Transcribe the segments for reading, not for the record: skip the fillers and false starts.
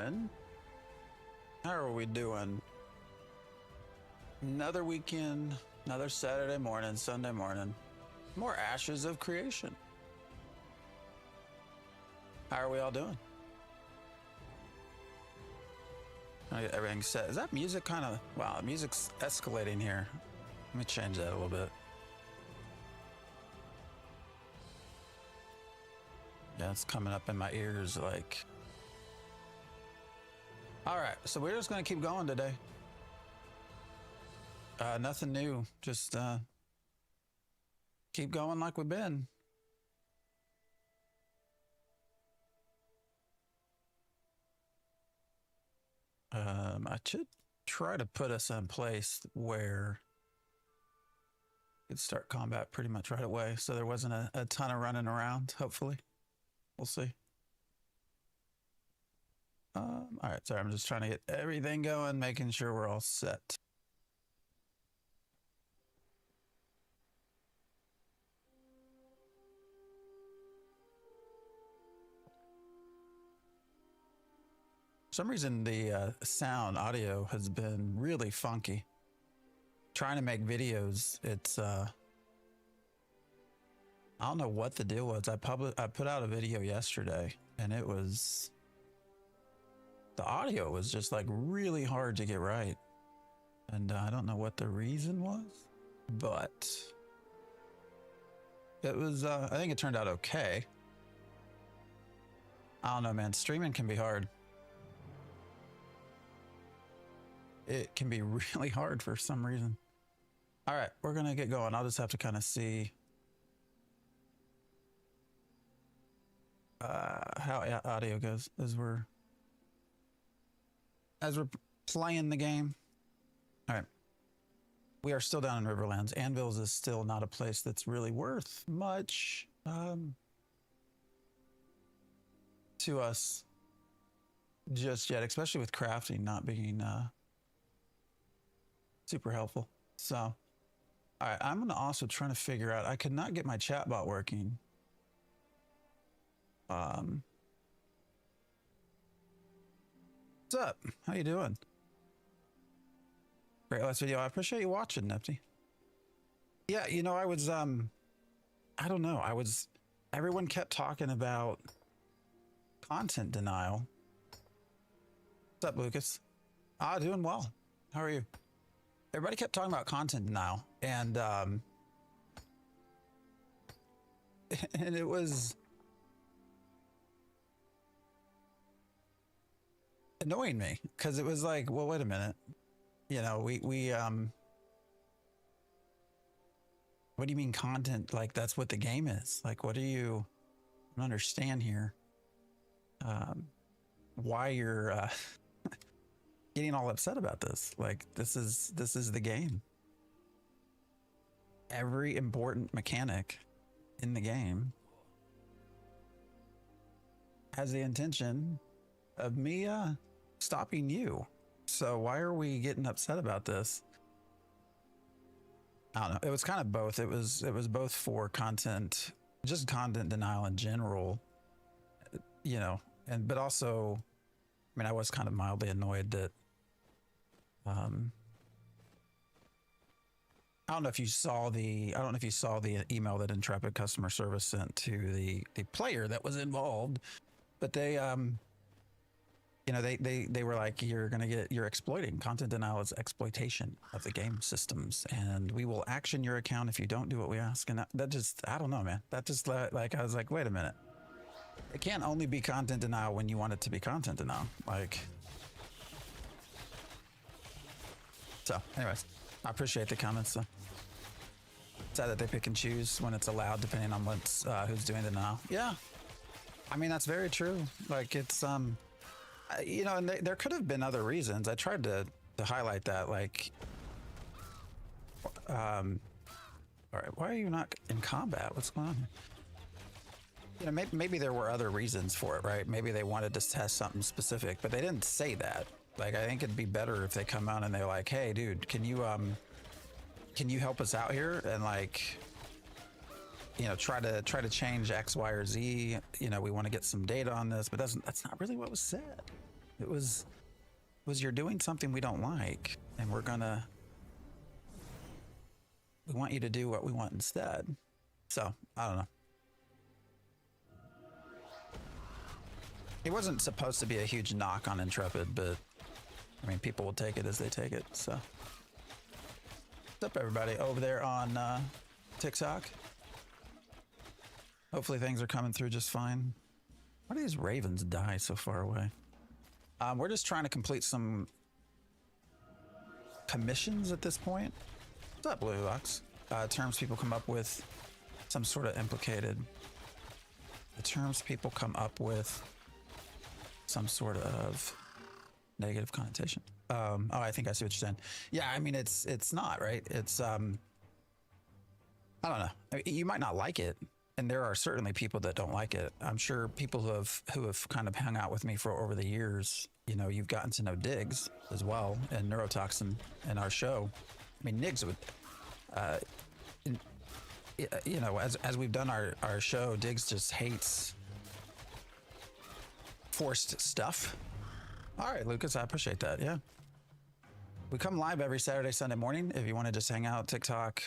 doing? How are we doing? Another weekend, another Saturday morning, Sunday morning. More ashes of creation. How are we all doing? Everything's set. Is that music kind of... Wow, the music's escalating here. Let me change that a little bit. Yeah, it's coming up in my ears like... All right, so we're just going to keep going today. Nothing new. Just keep going like we've been. I should try to put us in place where we could start combat pretty much right away, so there wasn't a ton of running around, hopefully. We'll see. All right, sorry, I'm just trying to get everything going, making sure we're all set. For some reason, the sound audio has been really funky. Trying to make videos, it's I don't know what the deal was. I put out a video yesterday, and it was, the audio was just like really hard to get right, and I don't know what the reason was, but it was. I think it turned out okay. I don't know, man. Streaming can be hard. It can be really hard for some reason. All right, we're gonna get going. I'll just have to kind of see how audio goes as we're playing the game. All right, we are still down in Riverlands. Anvils is still not a place that's really worth much to us just yet, especially with crafting not being super helpful. So, all right, I'm gonna also try to figure out, I could not get my chatbot working. What's up? How you doing? Great last video. I appreciate you watching, Nifty. Yeah, you know, I was, I don't know. Everyone kept talking about content denial. What's up, Lucas? Doing well. How are you? Everybody kept talking about content denial, and and it was annoying me because it was like, well, wait a minute, you know, we what do you mean content? Like, that's what the game is. Like, what do you, I don't understand here why you're getting all upset about this. Like, this is the game. Every important mechanic in the game has the intention of me stopping you. So why are we getting upset about this? I don't know. It was kind of both. It was both for content, just content denial in general, you know, but also, I mean, I was kind of mildly annoyed that I don't know if you saw the email that Intrepid customer service sent to the player that was involved, but they you know, they were like, you're exploiting. Content denial is exploitation of the game systems, and we will action your account if you don't do what we ask. And that just, I don't know, man. That just, like, I was like, wait a minute. It can't only be content denial when you want it to be content denial. Like, so anyways, I appreciate the comments though. Sad that they pick and choose when it's allowed depending on what's who's doing it now. Yeah, I mean, that's very true. Like, it's you know, and there could have been other reasons. I tried to highlight that, like, all right, why are you not in combat? What's going on here? You know, maybe there were other reasons for it, right? Maybe they wanted to test something specific, but they didn't say that. Like, I think it'd be better if they come out and they're like, hey, dude, can you help us out here? And, like, you know, try to change X, Y, or Z. You know, we want to get some data on this, but that's not really what was said. It was you're doing something we don't like, and we want you to do what we want instead. So I don't know. It wasn't supposed to be a huge knock on Intrepid, but I mean, people will take it as they take it. So what's up, everybody over there on TikTok? Hopefully things are coming through just fine. Why do these ravens die so far away? We're just trying to complete some commissions at this point. What's up, Blue Box? Terms people come up with some sort of implicated. The terms people come up with some sort of negative connotation. Oh, I think I see what you're saying. Yeah, I mean, it's not, right? It's, I don't know. I mean, you might not like it. And there are certainly people that don't like it. I'm sure people who have kind of hung out with me for over the years, you know, you've gotten to know Diggs as well, and Neurotoxin and our show. I mean, Niggs would, you know, as we've done our show, Diggs just hates forced stuff. All right, Lucas, I appreciate that. Yeah. We come live every Saturday, Sunday morning. If you want to just hang out, TikTok,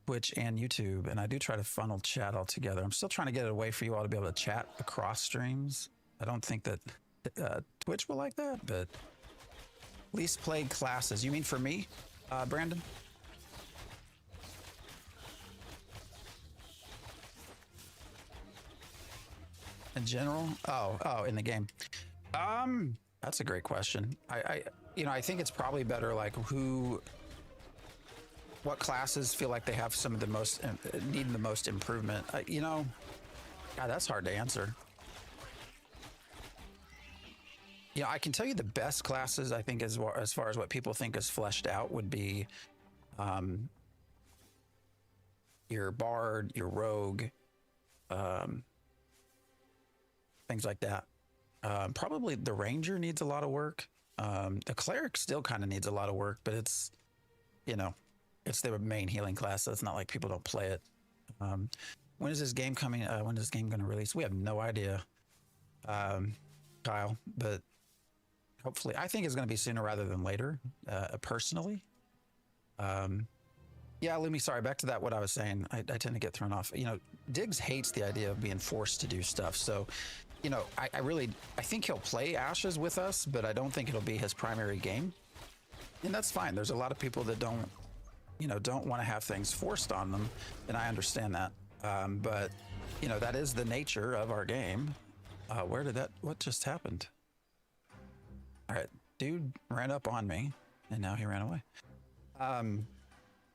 Twitch, and YouTube. And I do try to funnel chat all together. I'm still trying to get it a way for you all to be able to chat across streams. I don't think that Twitch will like that, but least played classes. You mean for me, Brandon? In general? Oh, in the game. That's a great question. You know, I think it's probably better like what classes feel like they have some of the most need the most improvement. You know, God, that's hard to answer. You know, I can tell you the best classes I think as far as what people think is fleshed out would be your bard, your rogue, things like that. Probably the ranger needs a lot of work. The cleric still kind of needs a lot of work, but it's, you know, it's their main healing class, so it's not like people don't play it. When is this game coming? When is this game going to release? We have no idea, Kyle, but hopefully, I think it's going to be sooner rather than later, personally. Yeah, Lumi, sorry, back to that, what I was saying. I tend to get thrown off. You know, Diggs hates the idea of being forced to do stuff, so, you know, I think he'll play Ashes with us, but I don't think it'll be his primary game. And that's fine. There's a lot of people that don't want to have things forced on them, and I understand that. But, you know, that is the nature of our game. What just happened? All right, dude ran up on me, and now he ran away.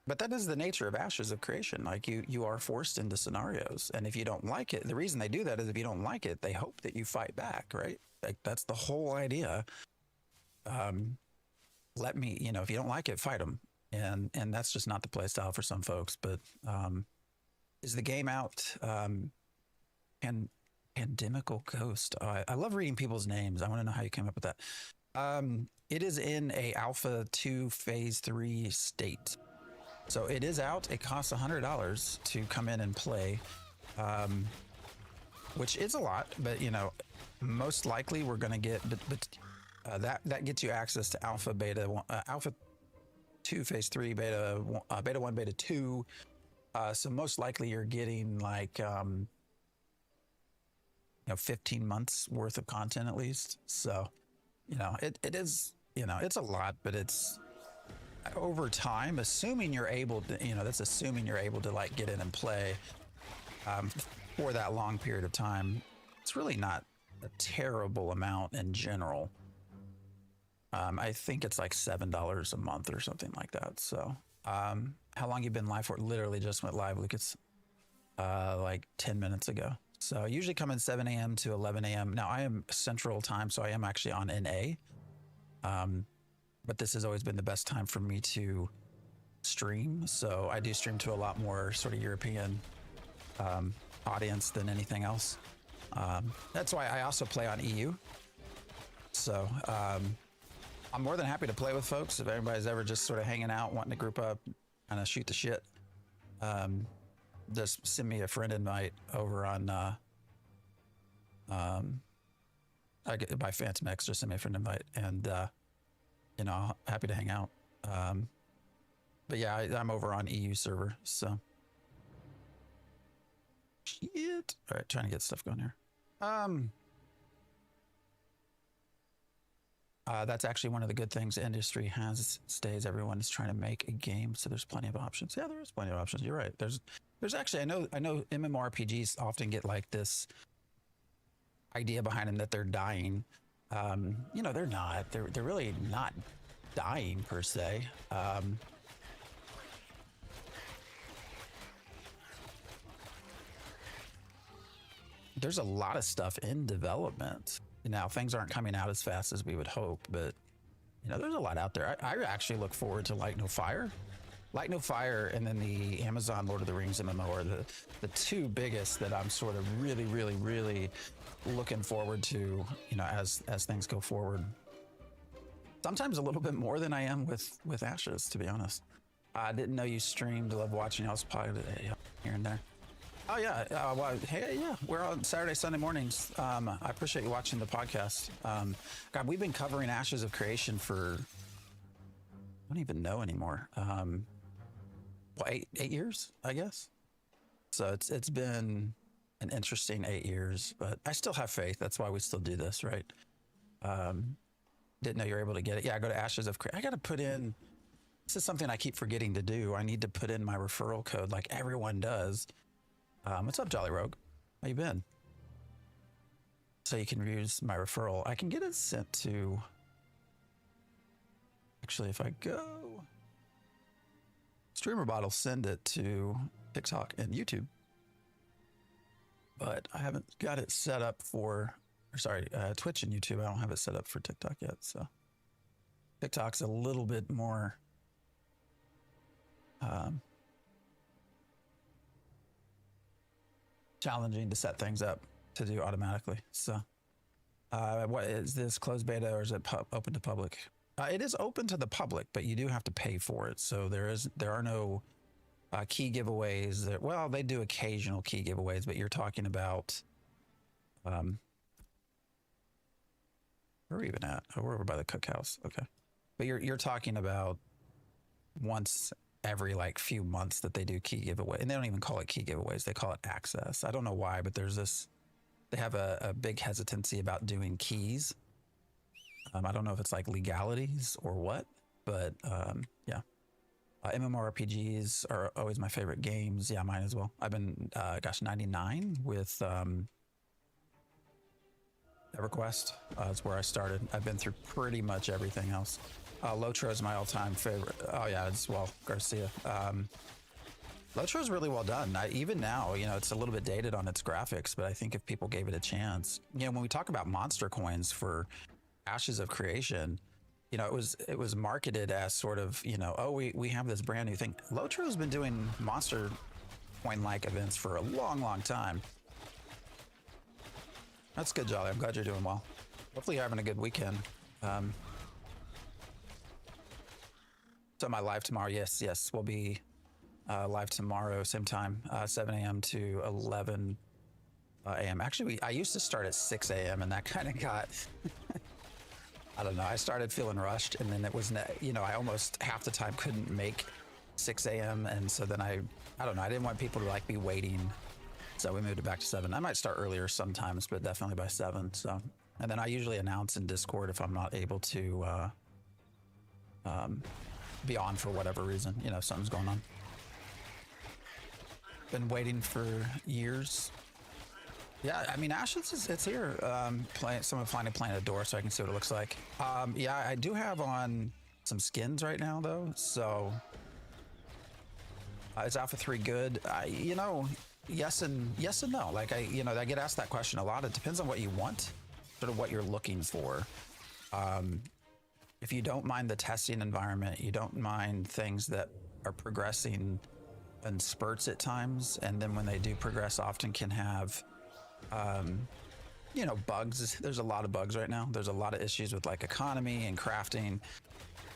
But that is the nature of Ashes of Creation. Like you are forced into scenarios, and if you don't like it, the reason they do that is if you don't like it, they hope that you fight back, right? Like that's the whole idea. If you don't like it, fight them. And that's just not the play style for some folks. But is the game out? And Pandemical Ghost. I love reading people's names. I want to know how you came up with that. It is in a Alpha 2 Phase 3 state. So it is out. It costs $100 to come in and play, which is a lot. But you know, most likely we're going to get. That gets you access to Alpha 2 Phase 3 Beta 1 Beta 2. So most likely you're getting like 15 months worth of content at least. So you know it is, you know, it's a lot, but it's over time, assuming you're able to, you know, that's assuming you're able to like get in and play for that long period of time. It's really not a terrible amount in general. I think it's like $7 a month or something like that. So how long you been live for? Literally just went live, Lucas, like 10 minutes ago. So I usually come in 7 a.m. to 11 a.m. Now I am Central Time, so I am actually on NA. But this has always been the best time for me to stream. So I do stream to a lot more sort of European audience than anything else. That's why I also play on EU. So I'm more than happy to play with folks. If anybody's ever just sort of hanging out, wanting to group up, kind of shoot the shit, just send me a friend invite over on by Phantom X, just send me a friend invite, and you know, happy to hang out. But yeah, I'm over on EU server, so shit. All right, trying to get stuff going here. That's actually one of the good things the industry has stays. Everyone is trying to make a game, so there's plenty of options. Yeah, there is plenty of options. You're right. There's actually, I know MMORPGs often get like this idea behind them that they're dying. You know, they're not. They're really not dying per se. There's a lot of stuff in development. Now, things aren't coming out as fast as we would hope, but you know, there's a lot out there. I actually look forward to Light No Fire. Light No Fire and then the Amazon Lord of the Rings MMO are the two biggest that I'm sort of really looking forward to, you know, as things go forward. Sometimes a little bit more than I am with Ashes, to be honest. I didn't know you streamed. Love watching y'all's pod here and there. Oh yeah, well, hey, yeah, we're on Saturday, Sunday mornings. I appreciate you watching the podcast. God, we've been covering Ashes of Creation for, I don't even know anymore. Well, eight years, I guess. So it's been an interesting 8 years, but I still have faith. That's why we still do this, right? Didn't know you were able to get it. Yeah, go to Ashes of Creation. I got to put in. This is something I keep forgetting to do. I need to put in my referral code like everyone does. What's up, Jolly Rogue? How you been? So you can use my referral. I can get it sent to. Actually, if I go, StreamerBot will send it to TikTok and YouTube. But I haven't got it set up for, or sorry, Twitch and YouTube. I don't have it set up for TikTok yet. So TikTok's a little bit more. Challenging to set things up to do automatically. So what is this, closed beta or is it open to public? It is open to the public, but you do have to pay for it. So there are no key giveaways. Well, they do occasional key giveaways, but you're talking about where are we even at? Oh, we're over by the cookhouse. Okay, but you're talking about once every like few months that they do key giveaway, and they don't even call it key giveaways, they call it access. I don't know why, but there's this, they have a big hesitancy about doing keys. I don't know if it's like legalities or what, but yeah. MMORPGs are always my favorite games. Yeah, mine as well. I've been 99 with EverQuest. That's where I started. I've been through pretty much everything else. Lotro is my all-time favorite. Oh yeah, it's, well, Garcia. Lotro is really well done. Even now, you know, it's a little bit dated on its graphics, but I think if people gave it a chance, you know, when we talk about monster coins for Ashes of Creation, you know, it was marketed as sort of, you know, oh, we have this brand new thing. Lotro's been doing monster coin-like events for a long time. That's good, Jolly. I'm glad you're doing well. Hopefully you're having a good weekend. So my live tomorrow, yes, we'll be live tomorrow, same time, 7 a.m. to 11 a.m. Actually, I used to start at 6 a.m. and that kind of got, I don't know, I started feeling rushed, and then it was, you know, I almost half the time couldn't make 6 a.m. And so then I don't know, I didn't want people to like be waiting. So we moved it back to 7. I might start earlier sometimes, but definitely by 7. So, and then I usually announce in Discord if I'm not able to be on for whatever reason, you know, something's going on. Been waiting for years. Yeah, I mean, Ashes it's here. Someone finally playing a door so I can see what it looks like. Yeah, I do have on some skins right now though, so is Alpha 3 good? You know, yes and no. Like I get asked that question a lot. It depends on what you want, sort of what you're looking for. If you don't mind the testing environment, you don't mind things that are progressing in spurts at times, and then when they do progress, often can have, you know, bugs. There's a lot of bugs right now. There's a lot of issues with like economy and crafting.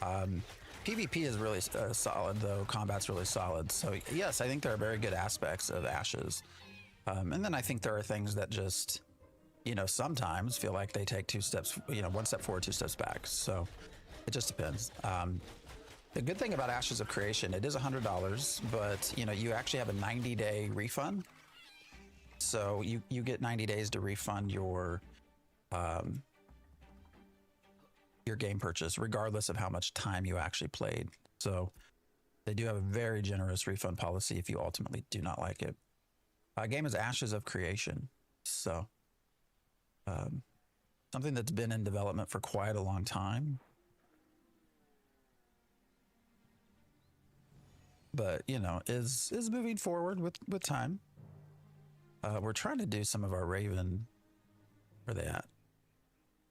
PvP is really solid though. Combat's really solid. So yes, I think there are very good aspects of Ashes. And then I think there are things that just you know, sometimes feel like they take two steps, you know, one step forward, two steps back. So it just depends. The good thing about Ashes of Creation, it is $100, but you know, you actually have a 90-day refund. So you get 90 days to refund your game purchase, regardless of how much time you actually played. So they do have a very generous refund policy if you ultimately do not like it. Game is Ashes of Creation. So something that's been in development for quite a long time. But, you know, is moving forward with time. We're trying to do some of our Raven. Where are they at?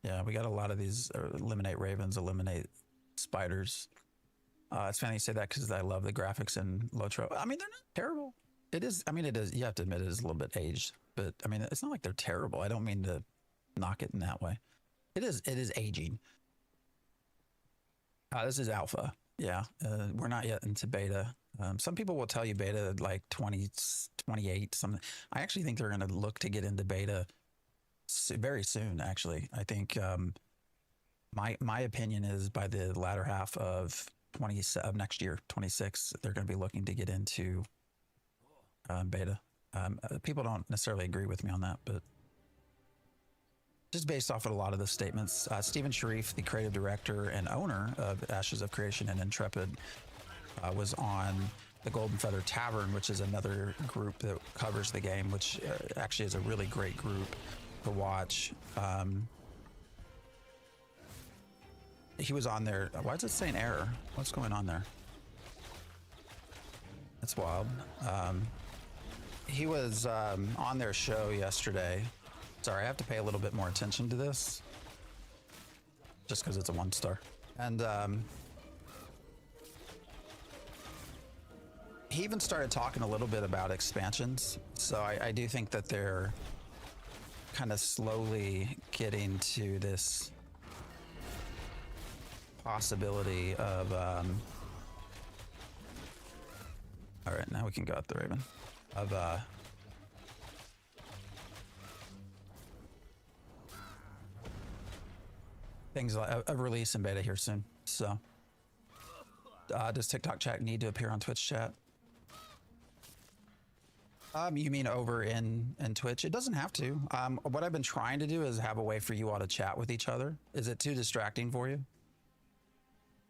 Yeah, we got a lot of these eliminate ravens, eliminate spiders. It's funny you say that because I love the graphics in Lotro. I mean, they're not terrible. It is. I mean, it is. You have to admit it is a little bit aged, but I mean, it's not like they're terrible. I don't mean to knock it in that way. It is. It is aging. This is alpha. Yeah, we're not yet into beta. Some people will tell you beta like 2028. Something. I actually think they're going to look to get into beta very soon. Actually, I think my opinion is by the latter half of next year, 26, they're going to be looking to get into beta. People don't necessarily agree with me on that, but just based off of a lot of the statements, Stephen Sharif, the creative director and owner of Ashes of Creation and Intrepid, was on the Golden Feather Tavern, which is another group that covers the game, which actually is a really great group to watch. He was on there. Why is it saying error? What's going on there? That's wild. He was on their show yesterday. Sorry, I have to pay a little bit more attention to this just because it's a 1-star. And he even started talking a little bit about expansions. So I do think that they're kind of slowly getting to this possibility of all right, now we can go at the Raven of things like a release in beta here soon. So does TikTok chat need to appear on Twitch chat? You mean over in Twitch? It doesn't have to. What I've been trying to do is have a way for you all to chat with each other. Is it too distracting for you?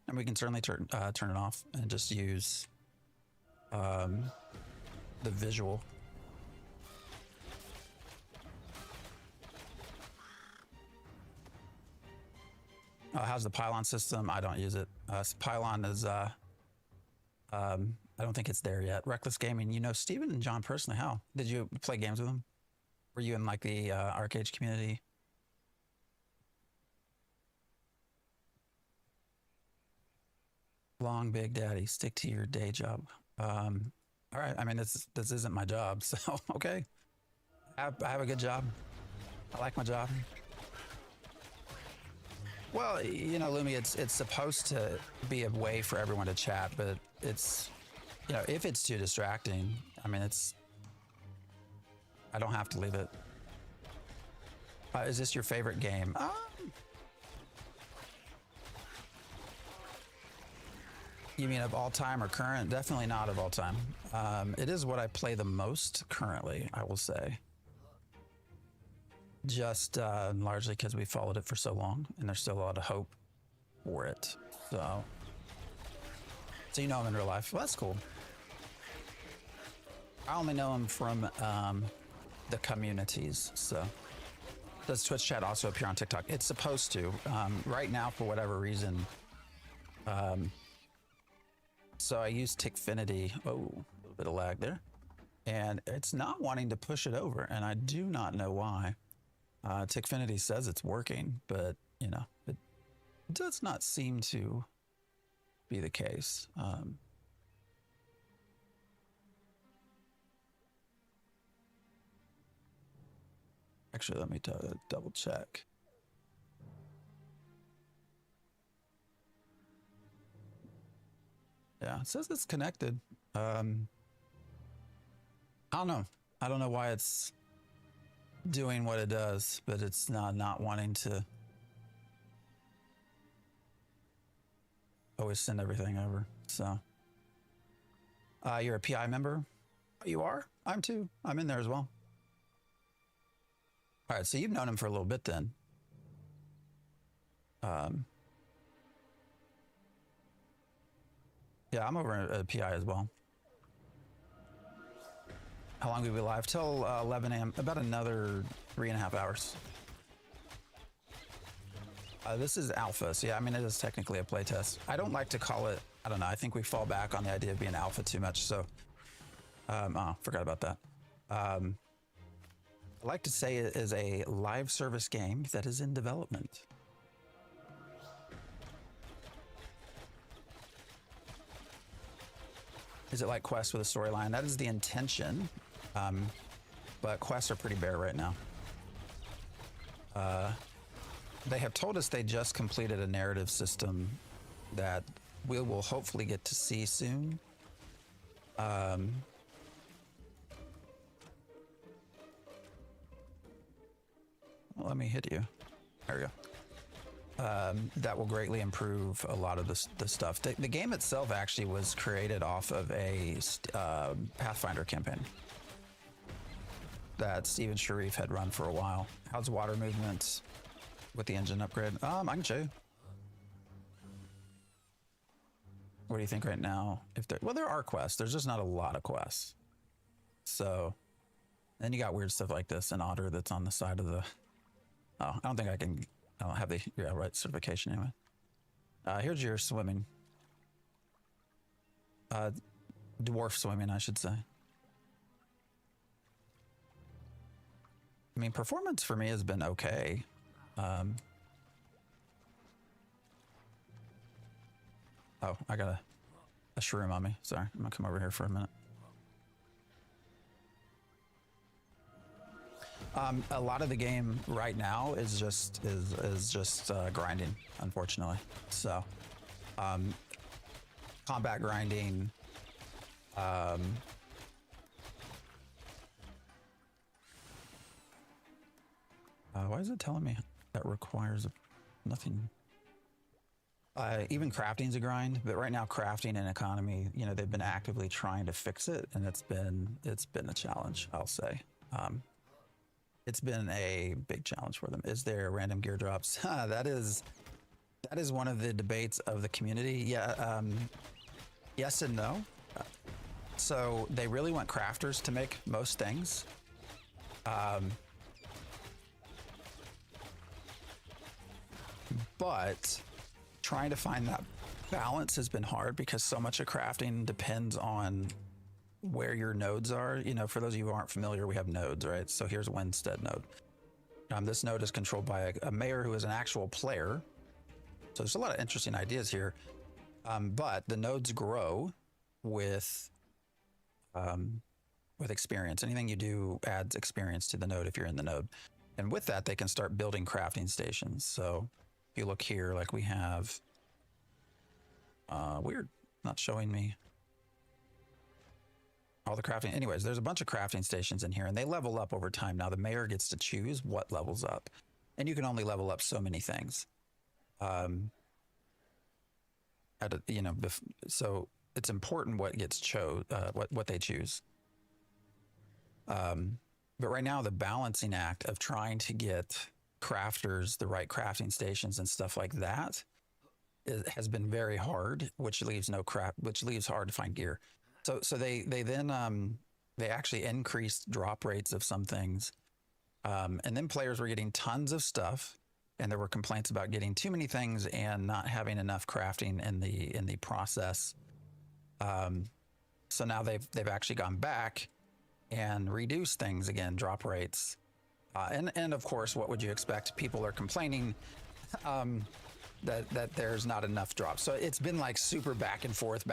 And we can certainly turn it off and just use the visual. How's the pylon system? I don't use it. Pylon is I don't think it's there yet. Reckless Gaming, you know Steven and John personally. How did you play games with them? Were you in like the arcade community? Long Big Daddy, stick to your day job. All right, I mean this isn't my job, so okay. I have a good job. I like my job. Well, you know, Lumi, it's supposed to be a way for everyone to chat, but it's, you know, if it's too distracting, I mean, I don't have to leave it. Is this your favorite game? You mean of all time or current? Definitely not of all time. It is what I play the most currently, I will say. Just largely because we followed it for so long and there's still a lot of hope for it. So you know him in real life. Well, that's cool. I only know him from the communities. So does Twitch chat also appear on TikTok? It's supposed to. Right now, for whatever reason. So I use Tickfinity. Oh, a little bit of lag there. And it's not wanting to push it over. And I do not know why. Tickfinity says it's working, but you know, it does not seem to be the case. Actually, let me double check. Yeah, it says it's connected. I don't know. I don't know why it's doing what it does, but it's not wanting to always send everything over. So you're a PI member? You are? I'm too. I'm in there as well. All right, so you've known him for a little bit then. Yeah, I'm over at PI as well. How long will we be live? Till 11 a.m. About another 3.5 hours. This is alpha, so yeah, I mean, it is technically a playtest. I don't like to call it, I don't know, I think we fall back on the idea of being alpha too much, so. Oh, forgot about that. I like to say it is a live service game that is in development. Is it like quests with a storyline? That is the intention, but quests are pretty bare right now. They have told us they just completed a narrative system that we will hopefully get to see soon. Let me hit you. There we go. That will greatly improve a lot of the stuff. The game itself actually was created off of a Pathfinder campaign that Steven Sharif had run for a while. How's water movements with the engine upgrade? I can show you. What do you think right now? Well, there are quests. There's just not a lot of quests. So then you got weird stuff like this, an otter that's on the side of the. Oh, I don't think I can. I don't have the right certification anyway. Here's your swimming. Dwarf swimming, I should say. I mean, performance for me has been okay. Oh, I got a shroom on me. Sorry, I'm gonna come over here for a minute. A lot of the game right now is just grinding, unfortunately. So, combat grinding. Why is it telling me that requires nothing? Even crafting's a grind, but right now crafting and economy, you know, they've been actively trying to fix it, and it's been a challenge, I'll say. It's been a big challenge for them. Is there random gear drops? That is one of the debates of the community. Yeah, yes and no. So they really want crafters to make most things. But trying to find that balance has been hard because so much of crafting depends on where your nodes are. You know, for those of you who aren't familiar, we have nodes, right? So here's Winstead node. This node is controlled by a mayor who is an actual player. So there's a lot of interesting ideas here. But the nodes grow with experience. Anything you do adds experience to the node if you're in the node. And with that, they can start building crafting stations. So if you look here, like we have, weird, not showing me all the crafting. Anyways, there's a bunch of crafting stations in here and they level up over time. Now the mayor gets to choose what levels up, and you can only level up so many things. So it's important what gets what they choose. But right now the balancing act of trying to get crafters the right crafting stations and stuff like that has been very hard, which leaves hard to find gear. So they then they actually increased drop rates of some things, and then players were getting tons of stuff, and there were complaints about getting too many things and not having enough crafting in the process. So now they've actually gone back and reduced things again, drop rates, and of course, what would you expect? People are complaining that there's not enough drops. So it's been like super back and forth.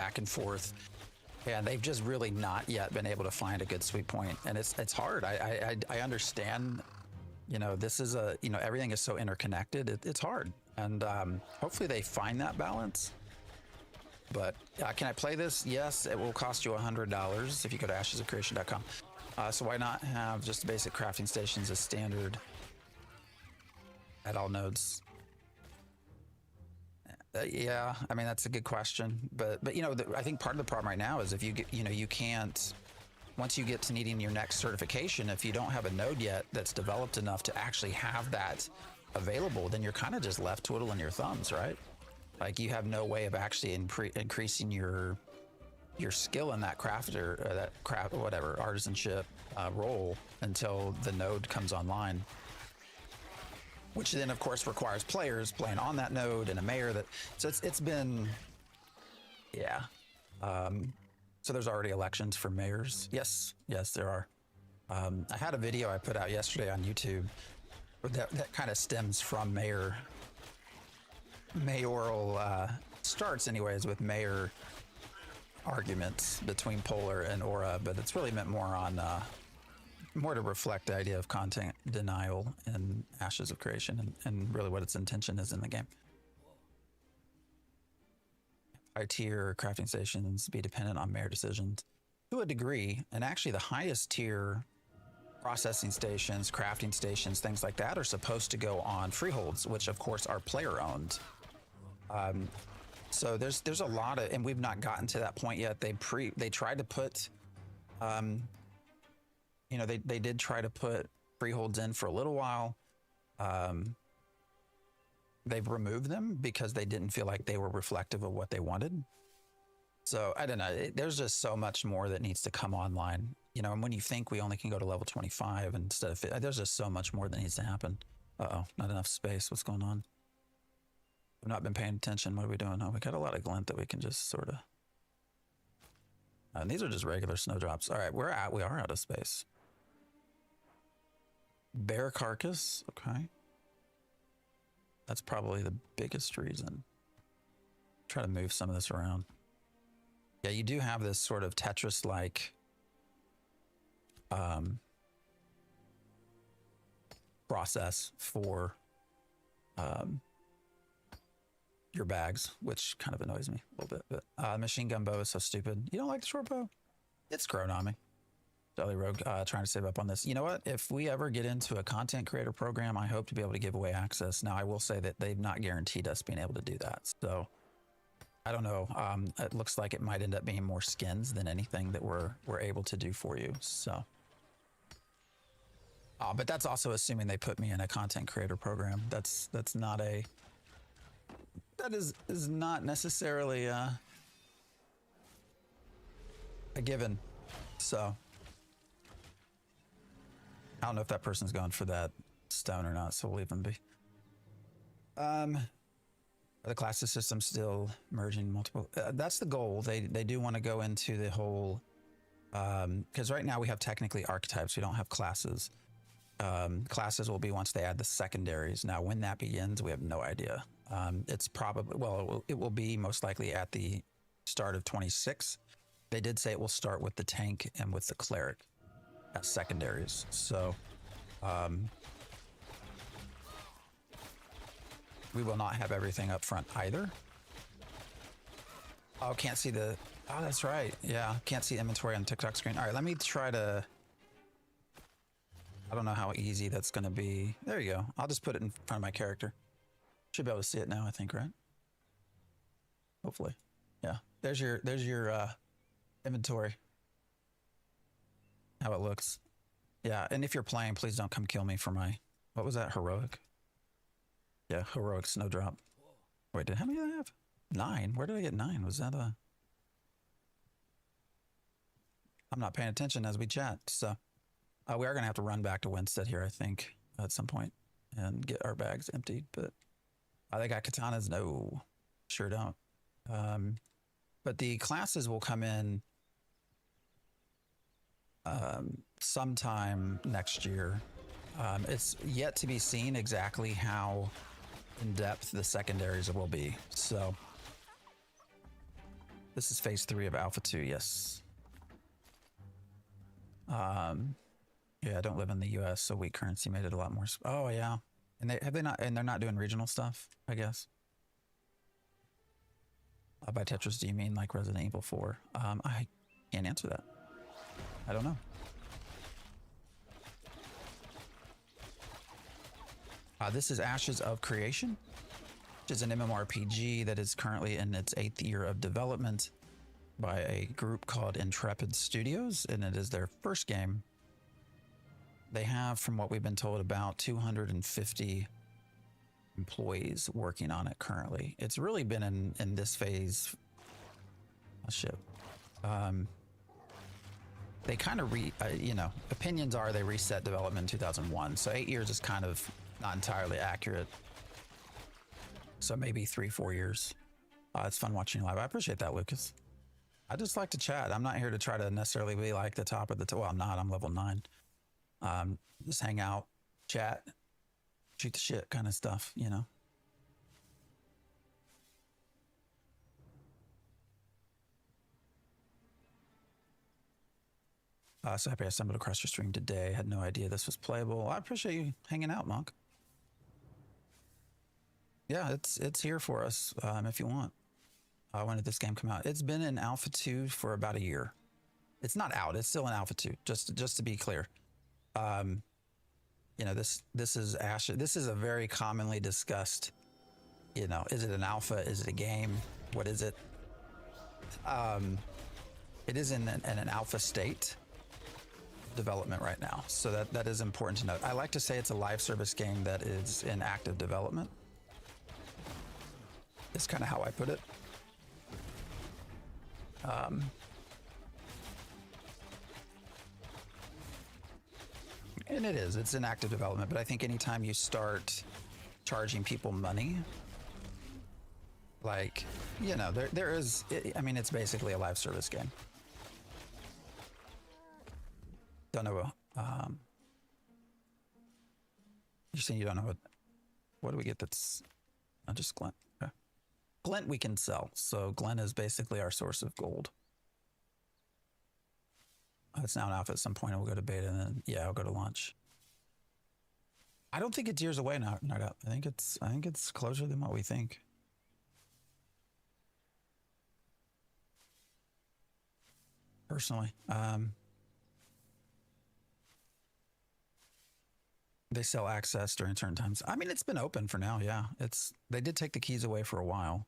And they've just really not yet been able to find a good sweet point. And it's hard. I understand, you know, this is everything is so interconnected. It's hard. And hopefully they find that balance. But can I play this? Yes, it will cost you $100 if you go to ashesofcreation.com. So why not have just basic crafting stations as standard at all nodes? Yeah, I mean, that's a good question, but you know, I think part of the problem right now is if you get, you know, you can't, once you get to needing your next certification, if you don't have a node yet that's developed enough to actually have that available, then you're kind of just left twiddling your thumbs, right? Like you have no way of actually increasing your skill in that crafter, that craft, whatever, artisanship role until the node comes online. Which then, of course, requires players playing on that node and a mayor that. So it's been, yeah. So there's already elections for mayors. Yes, there are. I had a video I put out yesterday on YouTube that kind of stems from mayoral starts, anyways, with mayor arguments between Polar and Aura, but it's really meant more on. More to reflect the idea of content denial and Ashes of Creation and really what its intention is in the game. High tier crafting stations be dependent on mayor decisions to a degree, and actually the highest tier processing stations, crafting stations, things like that are supposed to go on freeholds, which of course are player owned. So there's a lot of, and we've not gotten to that point yet. They tried to put you know, they did try to put freeholds in for a little while. They've removed them because they didn't feel like they were reflective of what they wanted. So I don't know. There's just so much more that needs to come online. You know, and when you think we only can go to level 25 instead of, there's just so much more that needs to happen. Uh-oh, not enough space. What's going on? I've not been paying attention. What are we doing? Oh, we got a lot of glint that we can just sort of. And these are just regular snowdrops. All right, we are out of space. Bear carcass, okay. That's probably the biggest reason. Try to move some of this around. Yeah, you do have this sort of Tetris-like process for your bags, which kind of annoys me a little bit. But machine gun bow is so stupid. You don't like the short bow? It's grown on me. Jelly Rogue trying to save up on this. You know what? If we ever get into a content creator program, I hope to be able to give away access. Now, I will say that they've not guaranteed us being able to do that. So I don't know. It looks like it might end up being more skins than anything that we're able to do for you. So, but that's also assuming they put me in a content creator program. That's not a. That is not necessarily a given. So. I don't know if that person's going for that stone or not, so we'll leave them be. The classes system still merging multiple. That's the goal. They do want to go into the whole, because right now we have technically archetypes. We don't have classes. Classes will be once they add the secondaries. Now, when that begins, we have no idea. It's probably, well, it will be most likely at the start of 26. They did say it will start with the tank and with the cleric as secondaries. So we will not have everything up front either. Oh, can't see the, oh, that's right. Yeah, can't see inventory on the TikTok screen. All right, let me try to, I don't know how easy that's going to be. There you go. I'll just put it in front of my character. Should be able to see it now, I think, right? Hopefully. Yeah, there's your inventory. How it looks. Yeah, and if you're playing, please don't come kill me for my, what was that, heroic? Yeah, heroic snowdrop. Wait, how many did I have? 9. Where did I get 9? Was that a... I'm not paying attention as we chat, so we are going to have to run back to Winstead here, I think, at some point and get our bags emptied, but they got katanas? No, sure don't. But the classes will come in sometime next year. It's yet to be seen exactly how in depth the secondaries will be. So this is phase 3 of Alpha 2. Yes. Yeah, I don't live in the US, so weak currency made it a lot more. Oh yeah. And they're not doing regional stuff, I guess. By Tetris, do you mean like Resident Evil 4? I can't answer that. I don't know. This is Ashes of Creation, which is an MMORPG that is currently in its 8th year of development by a group called Intrepid Studios, and it is their first game. They have, from what we've been told, about 250 employees working on it currently. It's really been in this phase. Oh, shit. They kind of opinions are they reset development in 2001. So 8 years is kind of not entirely accurate. So maybe 3-4 years. It's fun watching live. I appreciate that, Lucas. I just like to chat. I'm not here to try to necessarily be like the top of the top. Well, I'm not. I'm level 9. Just hang out, chat, shoot the shit kind of stuff, you know. So happy I stumbled across your stream today. Had no idea this was playable. I appreciate you hanging out, Monk. Yeah, it's here for us if you want. When did this game come out? It's been in Alpha 2 for about a year. It's not out. It's still in Alpha 2. Just to be clear. You know, this is Ashes. This is a very commonly discussed. You know, is it an alpha? Is it a game? What is it? It is in an alpha state development right now, so that is important to note. I like to say it's a live service game that is in active development. It's kind of how I put it. And it's in active development, but I think anytime you start charging people money, like, you know, there is, I mean, it's basically a live service game. Don't know. You're saying you don't know what do we get that's not just Glint? Okay. Glint we can sell. So Glint is basically our source of gold. It's now an alpha at some point. We'll go to beta and then, yeah, I'll go to launch. I don't think it's years away now. I think it's closer than what we think. Personally, they sell access during certain times. I mean, it's been open for now. Yeah, they did take the keys away for a while.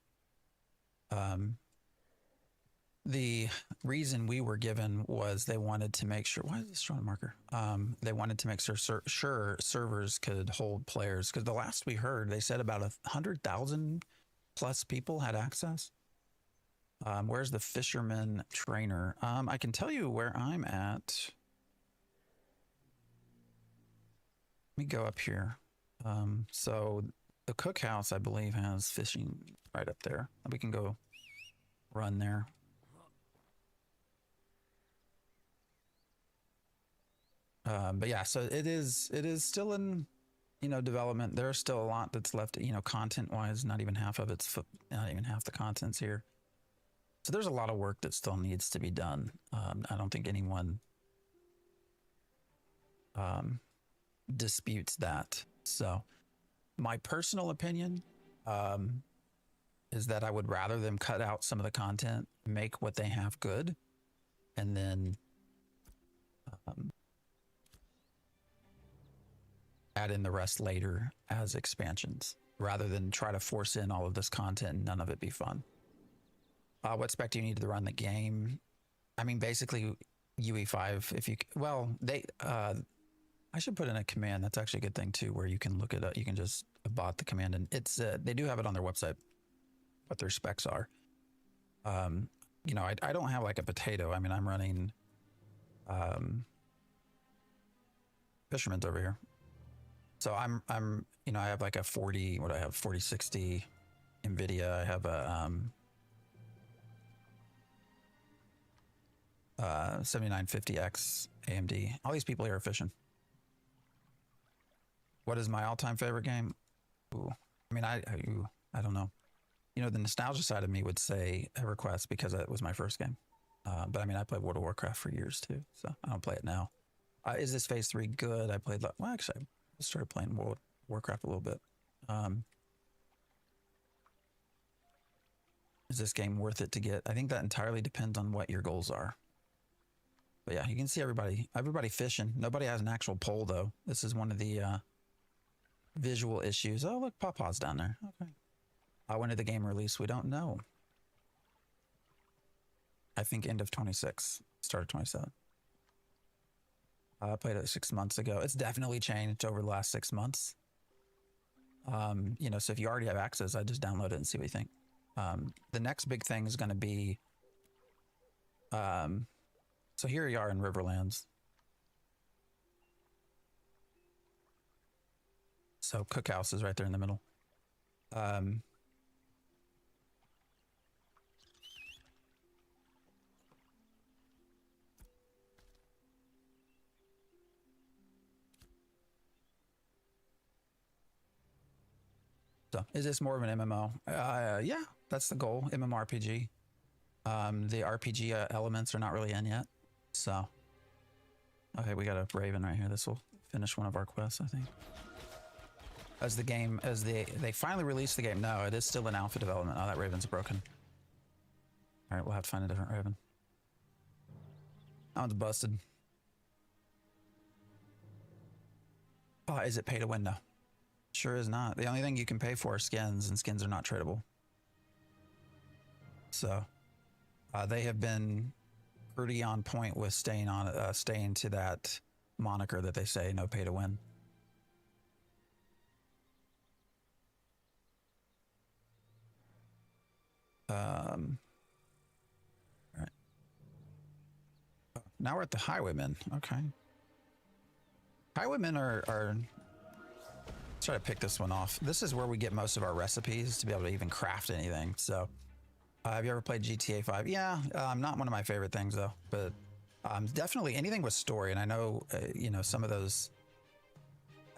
The reason we were given was they wanted to make sure. Why is this showing a marker? They wanted to make sure servers could hold players, because the last we heard, they said about 100,000 plus people had access. Where's the fisherman trainer? I can tell you where I'm at. Let me go up here. So the cookhouse, I believe, has fishing right up there. We can go run there. But yeah, so it is still in, you know, development. There's still a lot that's left, you know, content wise. Not even half of it's, not even half the content's here. So there's a lot of work that still needs to be done. I don't think anyone disputes that. So my personal opinion is that I would rather them cut out some of the content, make what they have good, and then add in the rest later as expansions, rather than try to force in all of this content and none of it be fun. What spec do you need to run the game? I mean, basically UE5. If you, well, they, I should put in a command. That's actually a good thing too, where you can look it up. You can just bot the command, and it's they do have it on their website, what their specs are. You know, I don't have like a potato. I mean, I'm running Fisherman's over here. So I'm you know, I have like a 4060 NVIDIA. I have a 7950X AMD. All these people here are fishing. What is my all-time favorite game? Ooh. I mean, I don't know. You know, the nostalgia side of me would say EverQuest, because it was my first game. But I mean, I played World of Warcraft for years too, so I don't play it now. Is this phase 3 good? I played, well, actually, I started playing World of Warcraft a little bit. Is this game worth it to get? I think that entirely depends on what your goals are. But yeah, you can see everybody fishing. Nobody has an actual pole though. This is one of the visual issues. Oh, look, Pawpaw's down there. Okay. When did the game release? We don't know. I think end of 26, start of 27. I played it 6 months ago. It's definitely changed over the last 6 months. You know, so if you already have access, I just download it and see what you think. The next big thing is going to be, so here you are in Riverlands. So Cookhouse is right there in the middle. So is this more of an MMO? Yeah, that's the goal. MMORPG. The RPG elements are not really in yet. So, okay, we got a Raven right here. This will finish one of our quests, I think. As they finally released the game. No, it is still in alpha development. Oh, that Raven's broken. All right, we'll have to find a different Raven. That one's busted. Oh, is it pay to win? No. Sure is not. The only thing you can pay for are skins, and skins are not tradable. So, they have been pretty on point with staying to that moniker that they say no pay to win. All right. Now we're at the Highwaymen. Okay. Highwaymen are let's try to pick this one off. This is where we get most of our recipes to be able to even craft anything. So, have you ever played GTA 5? Yeah, not one of my favorite things though, but definitely anything with story. And I know, you know, some of those.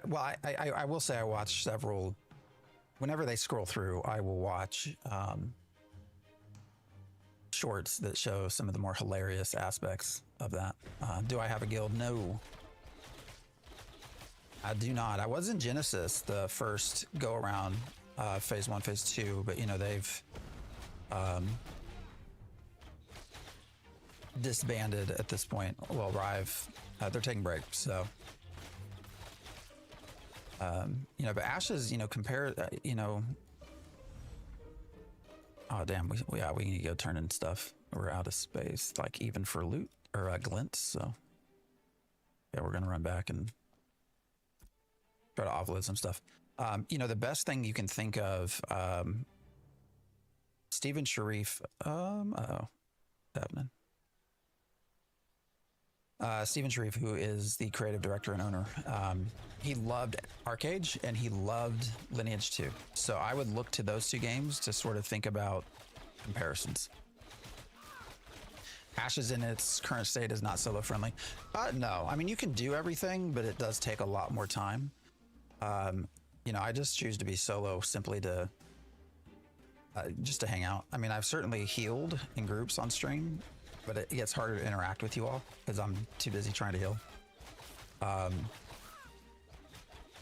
Well, I will say I watch several. Whenever they scroll through, I will watch shorts that show some of the more hilarious aspects of that. Do I have a guild? No. I do not. I was in Genesis the first go around, phase 1, phase 2, but you know, they've disbanded at this point. Well, Rive, they're taking breaks, so you know, but Ashes, you know, compare, you know, oh damn, we need to go turn in stuff. We're out of space, like even for loot or glints. So yeah, we're gonna run back and try to offload some stuff. You know, the best thing you can think of, Stephen Sharif, uh-oh, happening. Stephen Sharif, who is the creative director and owner, he loved Arcade and he loved Lineage 2. So I would look to those two games to sort of think about comparisons. Ashes in its current state is not solo friendly. No, I mean, you can do everything, but it does take a lot more time. You know, I just choose to be solo simply to just to hang out. I mean, I've certainly healed in groups on stream, but it gets harder to interact with you all because I'm too busy trying to heal.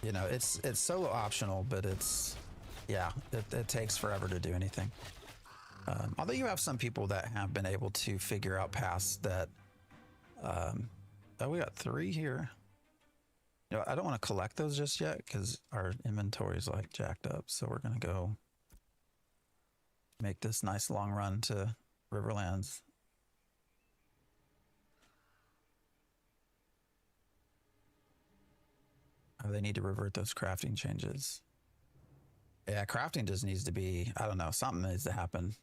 You know, it's solo optional, but it's, yeah, it takes forever to do anything. Although you have some people that have been able to figure out paths that, oh, we got 3 here. You know, I don't want to collect those just yet because our inventory is like jacked up. So we're going to go make this nice long run to Riverlands. Oh, they need to revert those crafting changes. Yeah, crafting just needs to be, I don't know, something needs to happen.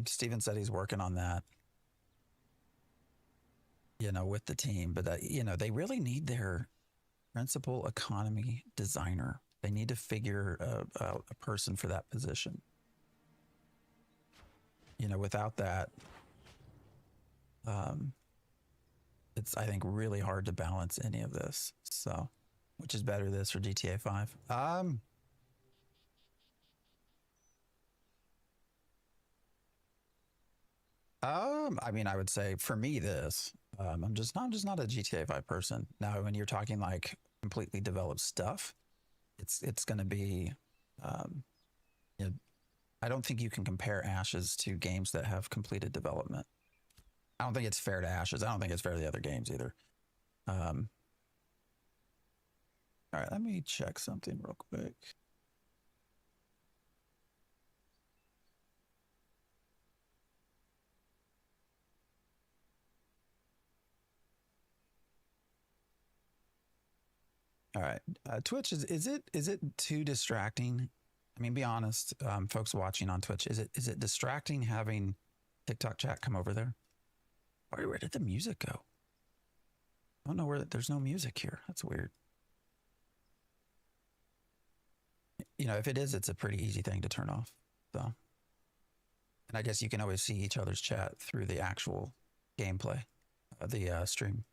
Steven said he's working on that, you know, with the team. But, you know, they really need their principal economy designer. They need to figure out a person for that position. You know, without that, it's, I think, really hard to balance any of this. So, which is better, this or GTA 5? I mean, I would say for me, this. I'm just not a GTA 5 person. Now, when you're talking like completely developed stuff, it's going to be. You know, I don't think you can compare Ashes to games that have completed development. I don't think it's fair to Ashes. I don't think it's fair to the other games either. All right, let me check something real quick. All right, Twitch is it too distracting? I mean, be honest, folks watching on Twitch, is it distracting having TikTok chat come over there? Where did the music go? I don't know where. There's no music here. That's weird. You know, if it is, it's a pretty easy thing to turn off. So, and I guess you can always see each other's chat through the actual gameplay, the stream.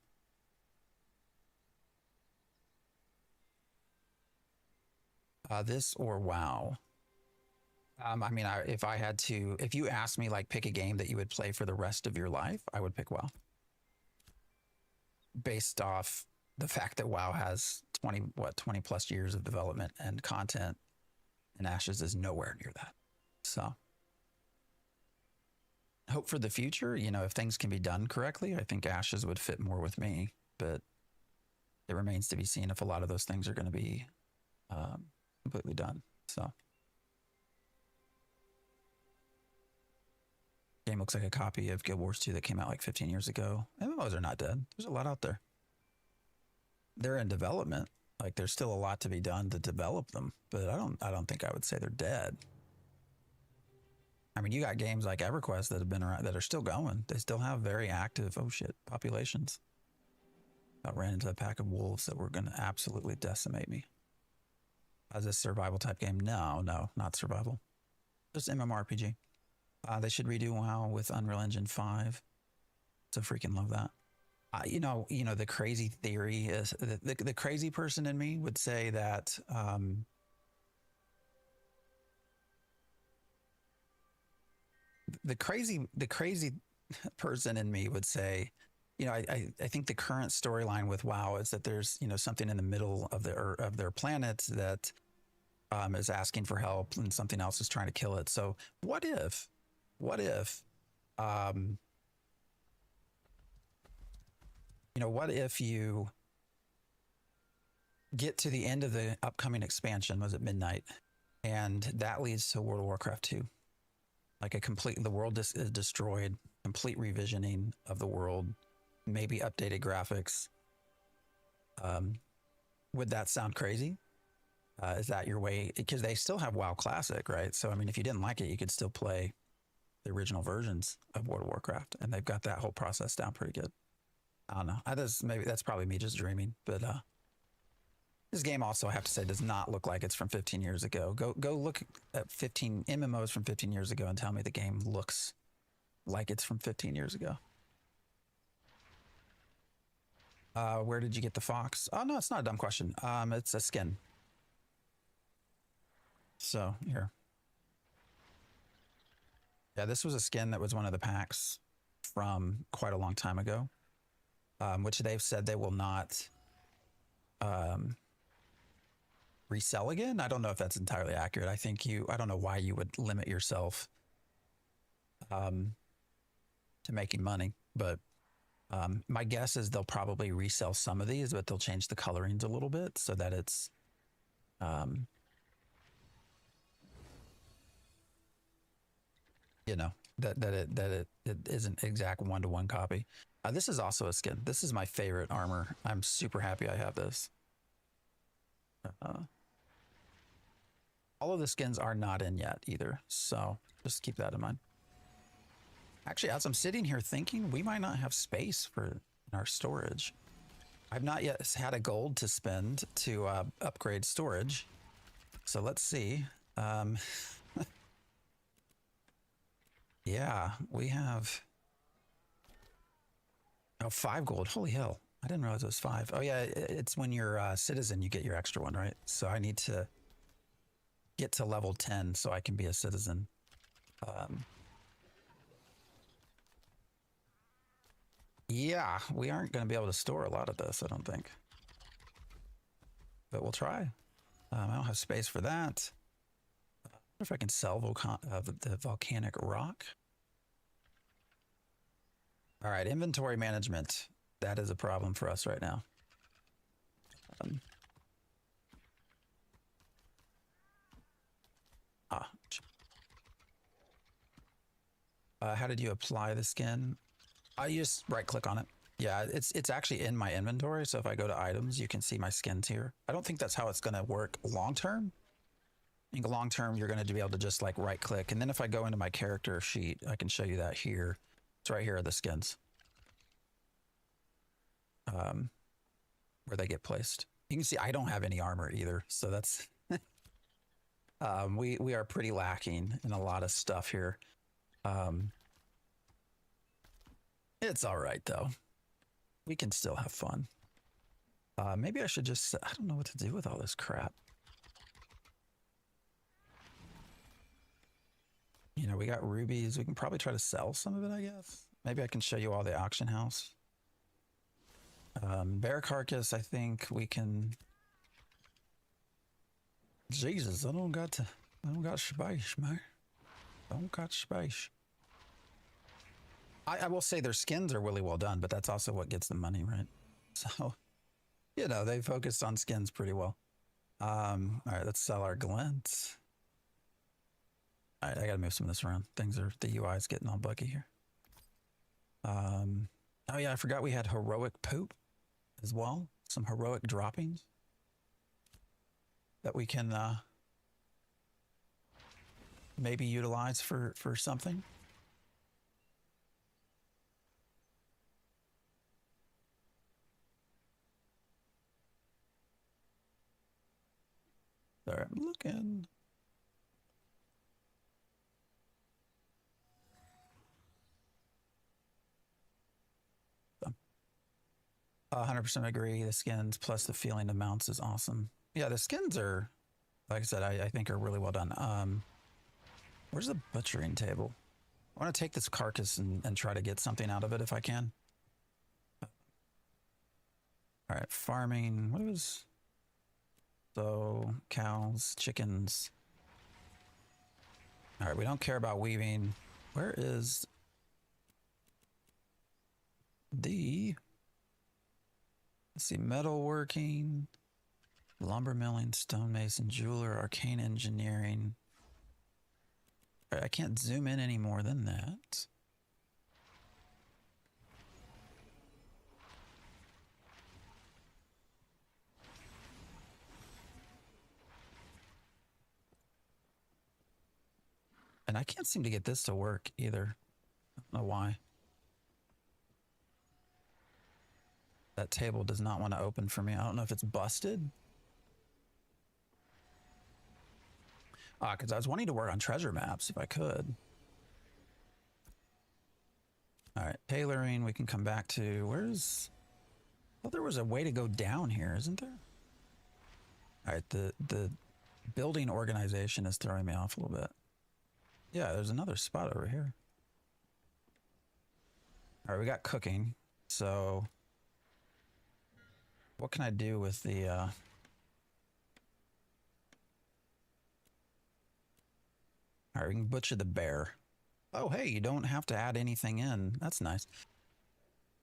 This or WoW. I mean, if you asked me like pick a game that you would play for the rest of your life, I would pick WoW. Based off the fact that WoW has 20 plus years of development and content, and Ashes is nowhere near that. So, hope for the future. You know, if things can be done correctly, I think Ashes would fit more with me. But it remains to be seen if a lot of those things are going to be completely done. So. Game looks like a copy of Guild Wars 2 that came out like 15 years ago. MMOs are not dead. There's a lot out there. They're in development. Like there's still a lot to be done to develop them, but I don't think I would say they're dead. I mean, you got games like EverQuest that have been around that are still going. They still have very active populations. I ran into a pack of wolves that were going to absolutely decimate me. As a survival type game? No, not survival. Just MMORPG. They should redo WoW with Unreal Engine 5. So freaking love that. You know, the crazy theory is the crazy person in me would say that the crazy person in me would say, you know, I think the current storyline with WoW is that there's, you know, something in the middle of their planet that is asking for help and something else is trying to kill it. So what if you know, what if you get to the end of the upcoming expansion, was it Midnight, and that leads to World of Warcraft 2? Like the world is destroyed, complete revisioning of the world, maybe updated graphics. Would that sound crazy? Is that your way? Because they still have WoW Classic, right? So, I mean, if you didn't like it, you could still play the original versions of World of Warcraft, and they've got that whole process down pretty good. I don't know. Maybe that's probably me just dreaming, but this game also, I have to say, does not look like it's from 15 years ago. Go look at 15 MMOs from 15 years ago and tell me the game looks like it's from 15 years ago. Where did you get the fox? Oh, no, it's not a dumb question. It's a skin. So, here. Yeah, this was a skin that was one of the packs from quite a long time ago, which they've said they will not resell again. I don't know if that's entirely accurate. I don't know why you would limit yourself to making money, but my guess is they'll probably resell some of these, but they'll change the colorings a little bit so that it's you know, that it isn't exact one-to-one copy. This is also a skin. This is my favorite armor. I'm super happy I have this. All of the skins are not in yet either, so just keep that in mind. Actually, as I'm sitting here thinking, we might not have space for our storage. I've not yet had a gold to spend to upgrade storage, so let's see. Yeah, we have 5 gold. Holy hell. I didn't realize it was 5. Oh yeah, it's when you're a citizen, you get your extra one, right? So I need to get to level 10 so I can be a citizen. Yeah, we aren't going to be able to store a lot of this, I don't think. But we'll try. I don't have space for that. I wonder if I can sell the volcanic rock. All right, inventory management. That is a problem for us right now. How did you apply the skin? I just right click on it. Yeah, it's actually in my inventory. So if I go to items, you can see my skins here. I don't think that's how it's going to work long term. I think long term, you're going to be able to just like right click. And then if I go into my character sheet, I can show you that here. It's right here are the skins. Where they get placed. You can see I don't have any armor either. So that's, we are pretty lacking in a lot of stuff here. It's all right though. We can still have fun. Maybe I should just, I don't know what to do with all this crap. You know, we got rubies. We can probably try to sell some of it, I guess. Maybe I can show you all the auction house. Bear carcass, I think we can. Jesus, I don't got space, man. I don't got space. I will say their skins are really well done, but that's also what gets the money, right? So, you know, they focused on skins pretty well. All right, let's sell our glints. All right, I gotta move some of this around. The UI is getting all buggy here. Oh yeah, I forgot we had heroic poop as well. Some heroic droppings that we can maybe utilize for something. There, I'm looking. 100% agree. The skins plus the feeling of mounts is awesome. Yeah, the skins are, like I said, I think are really well done. Where's the butchering table? I want to take this carcass and try to get something out of it if I can. All right, farming. What was... So, cows, chickens. All right, we don't care about weaving. Where is the... Let's see, metalworking, lumber milling, stonemason, jeweler, arcane engineering. All right, I can't zoom in any more than that. And I can't seem to get this to work either. I don't know why. That table does not want to open for me. I don't know if it's busted. Because I was wanting to work on treasure maps if I could. All right, tailoring, we can come back to, where's... Well, there was a way to go down here, isn't there? All right, the building organization is throwing me off a little bit. Yeah, there's another spot over here. All right, we got cooking. So what can I do with the... All right, we can butcher the bear. Oh, hey, you don't have to add anything in. That's nice.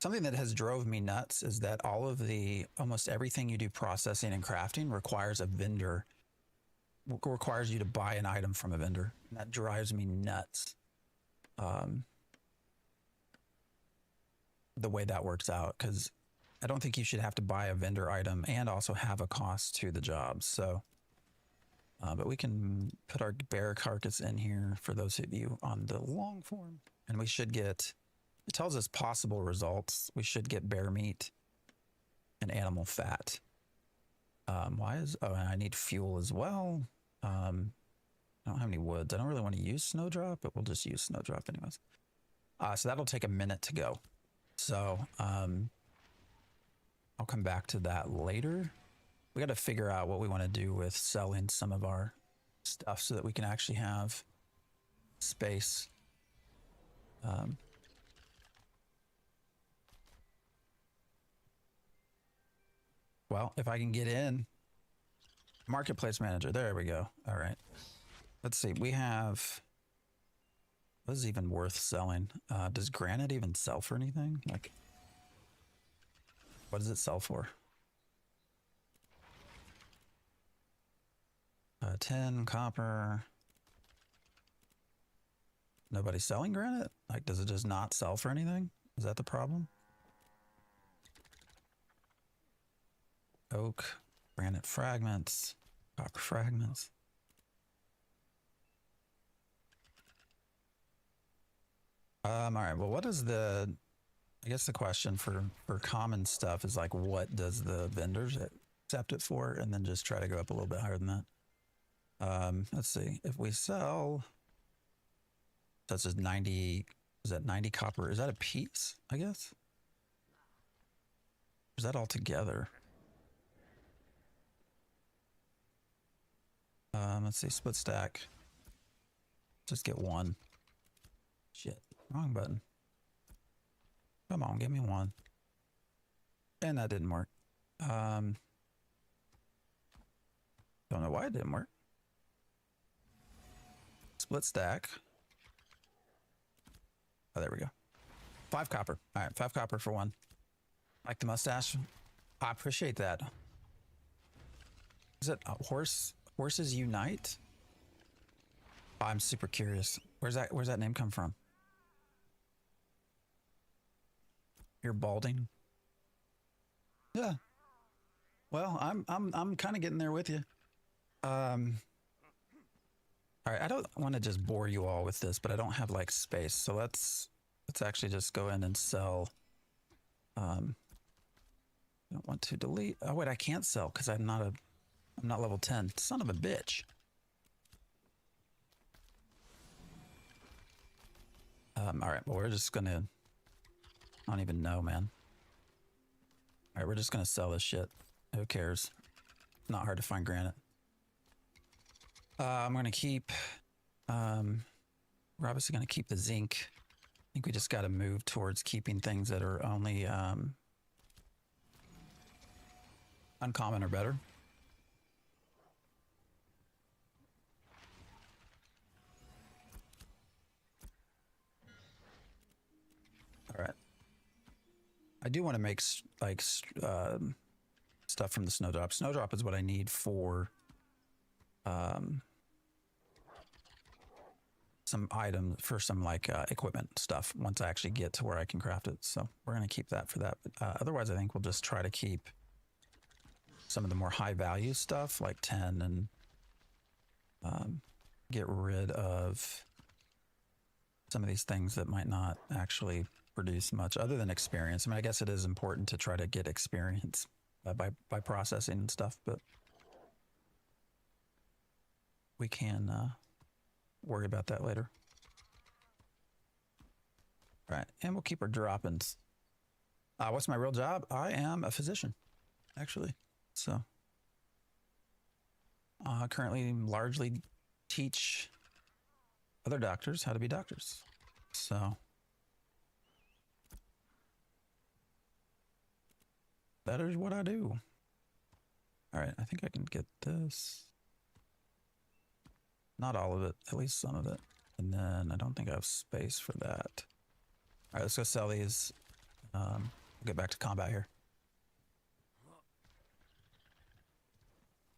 Something that has drove me nuts is that almost everything you do processing and crafting requires a vendor, requires you to buy an item from a vendor. And that drives me nuts. The way that works out, because I don't think you should have to buy a vendor item and also have a cost to the job. So, but we can put our bear carcass in here for those of you on the long form, and we should get, it tells us possible results. We should get bear meat and animal fat. And I need fuel as well. I don't have any woods. I don't really want to use snowdrop, but we'll just use snowdrop anyways. So that'll take a minute to go. So I'll come back to that later. We got to figure out what we want to do with selling some of our stuff so that we can actually have space. Well, if I can get in, marketplace manager, there we go. All right. Let's see. We have, what is even worth selling? Does granite even sell for anything? Like, what does it sell for? 10 copper, Nobody selling granite? Like, does it just not sell for anything? Is that the problem? Oak, granite fragments, copper fragments. All right, well, what is the, I guess the question for common stuff is like, what does the vendors accept it for? And then just try to go up a little bit higher than that. Let's see, if we sell, that's just 90, is that 90 copper? Is that a piece, I guess? Or is that all together? Let's see, split stack. Just get one. Shit, wrong button. Come on, give me one. And that didn't work. Don't know why it didn't work. Split stack. Oh, there we go. 5 copper. All right, 5 copper for one. Like the mustache. I appreciate that. Is it Horses Unite? Oh, I'm super curious. Where's that name come from? You're balding? Yeah. Well, I'm kind of getting there with you. All right, I don't want to just bore you all with this, but I don't have like space. So let's actually just go in and sell. I don't want to delete. Oh wait, I can't sell because I'm not level 10. Son of a bitch. All right, well, we're just gonna, I don't even know, man. All right, we're just gonna sell this shit. Who cares? Not hard to find granite. I'm gonna keep, we're obviously gonna keep the zinc. I think we just gotta move towards keeping things that are only uncommon or better. All right. I do want to make like stuff from the snowdrop. Snowdrop is what I need for some items, for some like equipment stuff once I actually get to where I can craft it. So we're going to keep that for that. But otherwise, I think we'll just try to keep some of the more high value stuff like 10 and get rid of some of these things that might not actually produce much other than experience. I mean, I guess it is important to try to get experience by processing and stuff, but we can worry about that later. All right, and we'll keep our droppings. What's my real job? I am a physician, actually. So currently largely teach other doctors how to be doctors. So that is what I do. All right, I think I can get this. Not all of it, at least some of it. And then I don't think I have space for that. All right, let's go sell these. We'll get back to combat here.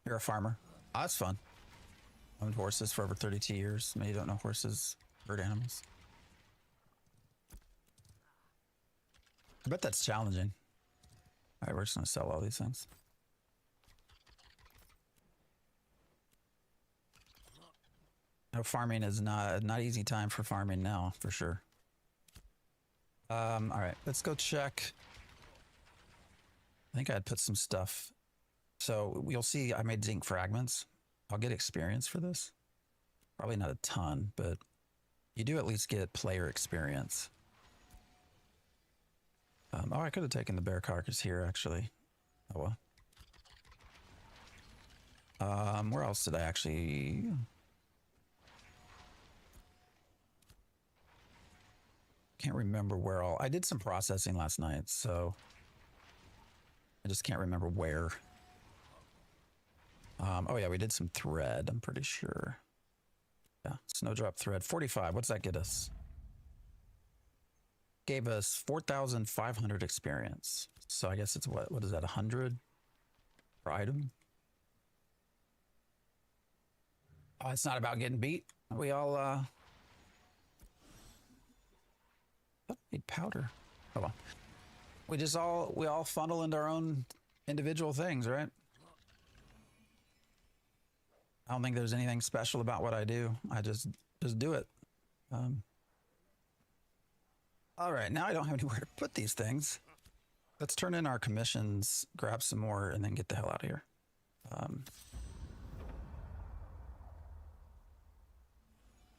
You're a farmer. Oh, that's fun. Owned horses for over 32 years. Maybe you don't know horses, bird animals. I bet that's challenging. All right, we're just gonna sell all these things. No, farming is not easy time for farming now, for sure. All right, let's go check. I think I'd put some stuff. So you'll see I made zinc fragments. I'll get experience for this. Probably not a ton, but you do at least get player experience. Oh, I could have taken the bear carcass here, actually. Oh well. Where else did I actually... Can't remember where all... I did some processing last night, so... I just can't remember where. Oh yeah, we did some thread, I'm pretty sure. Yeah, snowdrop thread, 45, what's that get us? Gave us 4,500 experience. So I guess it's what is that, 100 per item? Oh, it's not about getting beat. We all Need powder. Oh well. We all funnel into our own individual things, right? I don't think there's anything special about what I do. I just do it. All right, now I don't have anywhere to put these things. Let's turn in our commissions, grab some more, and then get the hell out of here.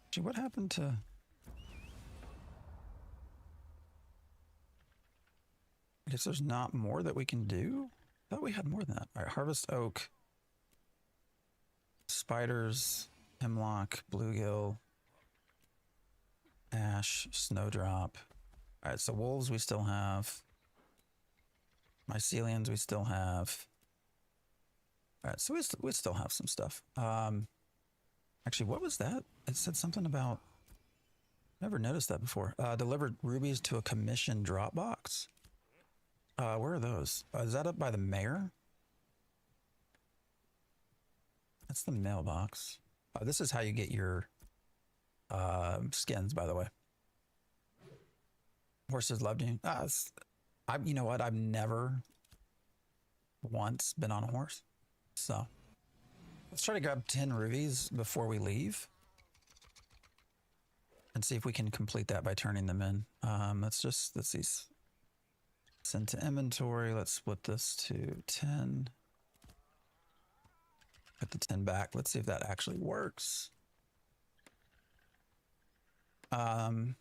Gee, what happened to... I guess there's not more that we can do? I thought we had more than that. All right, harvest oak. Spiders, hemlock, bluegill, ash, snowdrop. All right, so wolves we still have. Mycelians we still have. All right, so we still have some stuff. Actually, what was that? It said something about... Never noticed that before. Delivered rubies to a commission drop box. Where are those? Is that up by the mayor? That's the mailbox. This is how you get your skins, by the way. Horses loved you. You know what? I've never once been on a horse. So let's try to grab 10 rubies before we leave and see if we can complete that by turning them in. Let's see. Send to inventory. Let's split this to 10. Put the 10 back. Let's see if that actually works. Whoa,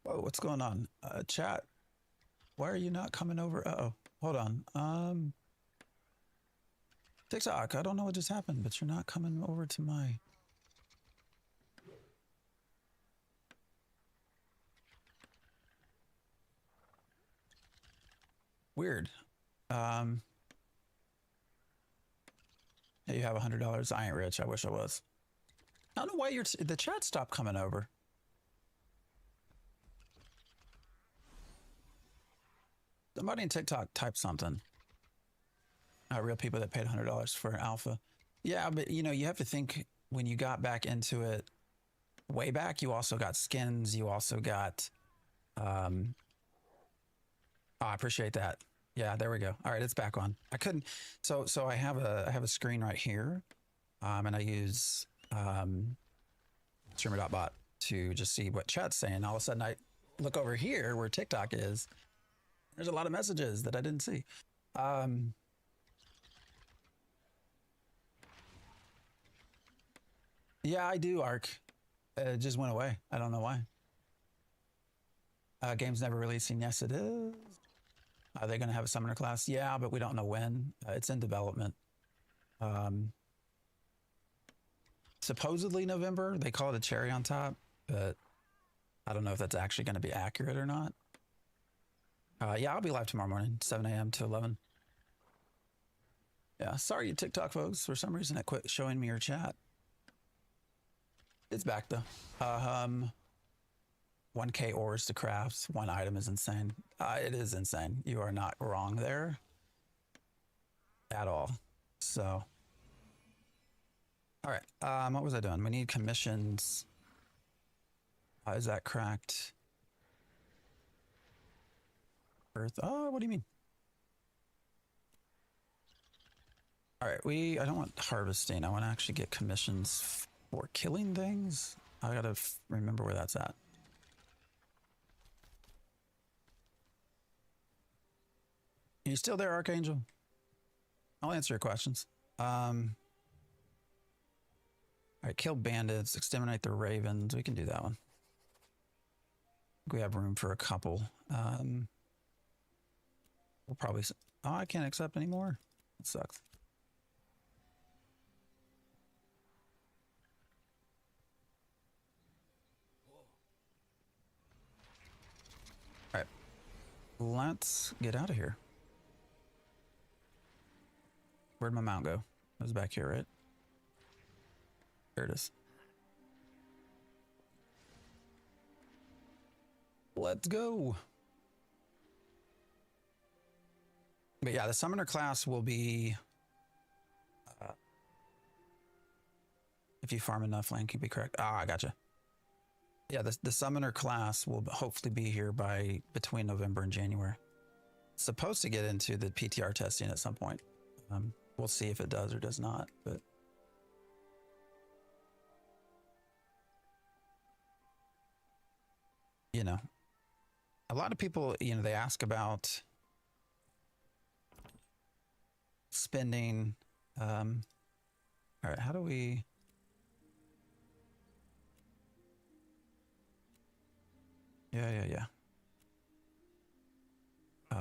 what's going on? Chat, why are you not coming over? Uh-oh, hold on. TikTok, I don't know what just happened, but you're not coming over to my... Weird. Yeah, you have $100. I ain't rich. I wish I was. I don't know why the chat stopped coming over. Somebody in TikTok typed something. Real people that paid $100 for alpha. Yeah, but you know, you have to think when you got back into it way back, you also got skins. You also got, oh, I appreciate that. Yeah, there we go. All right, it's back on. I couldn't, so I have a screen right here, and I use streamer.bot to just see what chat's saying. All of a sudden, I look over here where TikTok is. There's a lot of messages that I didn't see. Yeah, I do, Arc. It just went away. I don't know why. Game's never releasing. Yes, it is. Are they going to have a summoner class? Yeah, but we don't know when. It's in development. Supposedly November. They call it a cherry on top, but I don't know if that's actually going to be accurate or not. Yeah, I'll be live tomorrow morning, 7 a.m. to 11. Yeah, sorry, you TikTok folks. For some reason, it quit showing me your chat. It's back, though. 1K ores to craft. One item is insane. It is insane. You are not wrong there at all. So, all right. What was I doing? We need commissions. Is that cracked? Earth. Oh, what do you mean? All right. I don't want harvesting. I want to actually get commissions for killing things. I gotta remember where that's at. Are you still there, Archangel? I'll answer your questions. All right, kill bandits, exterminate the ravens. We can do that one. We have room for a couple. We'll probably... Oh, I can't accept anymore. That sucks. All right. Let's get out of here. Where'd my mount go? It was back here, right? There it is. Let's go. But yeah, the summoner class will be... if you farm enough, land can be correct. Ah, I gotcha. Yeah, the summoner class will hopefully be here by between November and January. It's supposed to get into the PTR testing at some point. We'll see if it does or does not, but you know, a lot of people, you know, they ask about spending. All right, how do we? Yeah.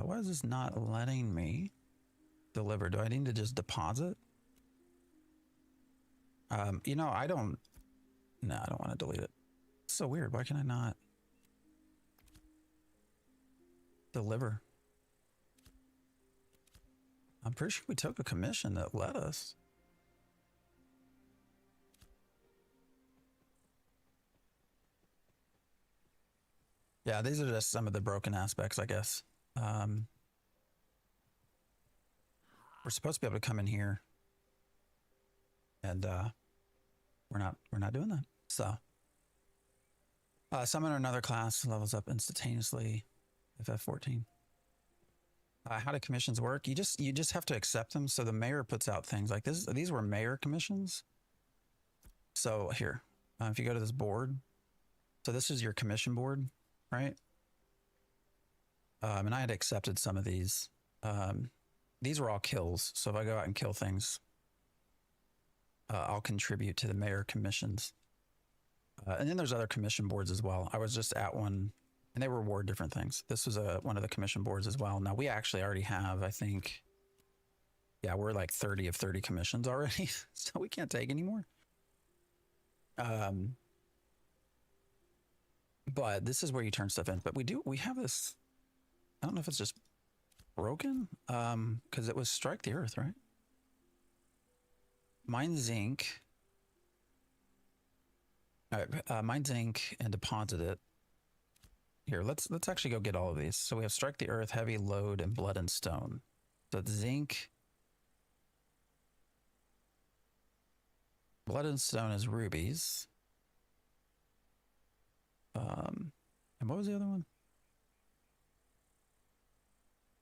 Why is this not letting me deliver? Do I need to just deposit? You know, I don't want to delete it. It's so weird. Why can I not deliver? I'm pretty sure we took a commission that let us. Yeah, these are just some of the broken aspects, I guess. We're supposed to be able to come in here, and we're not doing that. So, summon another class levels up instantaneously. FF14. How do commissions work? You just have to accept them. So the mayor puts out things like this. These were mayor commissions. So here, if you go to this board, so this is your commission board, right? And I had accepted some of these. These were all kills. So if I go out and kill things, I'll contribute to the mayor commissions. And then there's other commission boards as well. I was just at one, and they reward different things. This was one of the commission boards as well. Now we actually already have, I think, yeah, we're like 30 of 30 commissions already, so we can't take anymore. But this is where you turn stuff in. But we have this, I don't know if it's just broken, because it was strike the earth, right? Mine zinc. All right, mine zinc and deposit it. Here, let's actually go get all of these. So we have strike the earth, heavy load, and blood and stone. So it's zinc. Blood and stone is rubies. And what was the other one?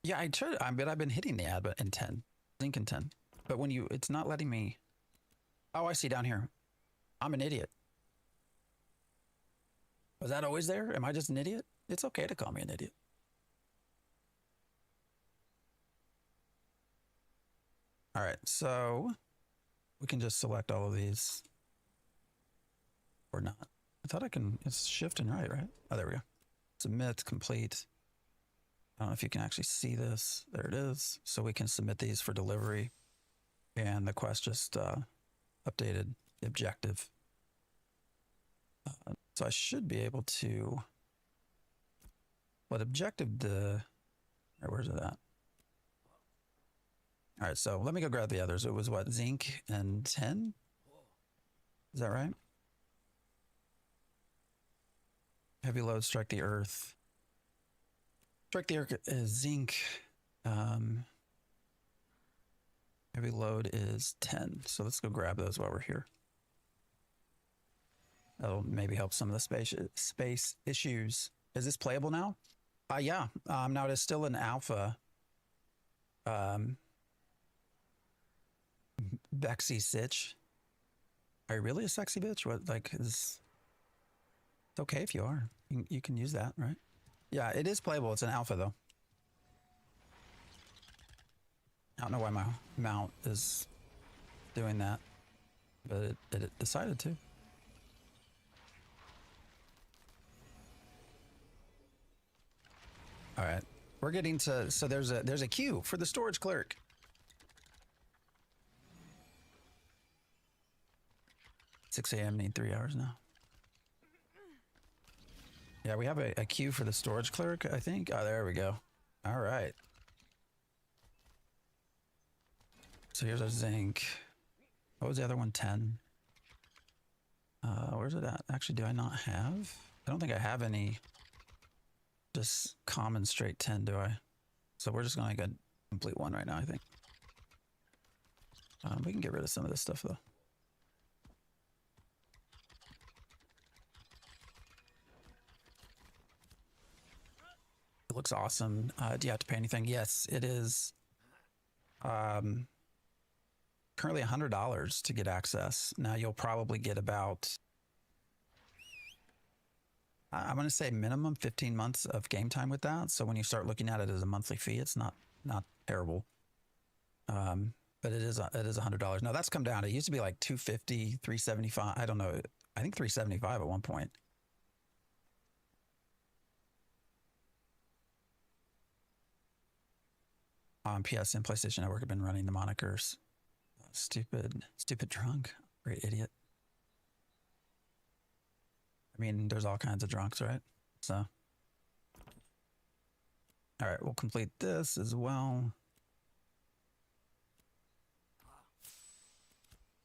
Yeah, I tried. But I've been hitting the ad in 10, zinc and 10. But when it's not letting me. Oh, I see down here. I'm an idiot. Was that always there? Am I just an idiot? It's okay to call me an idiot. All right, so we can just select all of these or not. I thought I can, it's shift and right? Oh, there we go. Submit, complete. I don't know if you can actually see this. There it is. So we can submit these for delivery. And the quest just updated the objective. So I should be able to, what objective where's it at? All right, so let me go grab the others. It was what, zinc and 10? Is that right? Heavy load, strike the earth. Strike the earth is zinc. Heavy load is 10. So let's go grab those while we're here. That'll maybe help some of the space issues. Is this playable now? Yeah. Now it is still in alpha. Bexy Sitch. Are you really a sexy bitch? What, like, it's okay if you are. You can use that, right? Yeah, it is playable. It's an alpha, though. I don't know why my mount is doing that, but it decided to. All right, we're getting to, so there's a queue for the storage cleric. $6 a.m. need 3 hours now. Yeah, we have a queue for the storage cleric, I think. Oh, there we go. All right. So here's our zinc. What was the other one? 10. Where's it at? Actually, do I not have? I don't think I have any just common straight 10, do I? So we're just going to get complete one right now, I think. We can get rid of some of this stuff, though. looks awesome. Do you have to pay anything? Yes, it is. Currently $100 to get access. Now you'll probably get about, I'm going to say minimum 15 months of game time with that. So when you start looking at it as a monthly fee, it's not terrible. But it is $100. Now that's come down. It used to be like $250, $375. I don't know. I think $375 at one point. PS and PlayStation Network have been running the monikers. Stupid drunk. Great idiot. I mean, there's all kinds of drunks, right? So, all right, we'll complete this as well.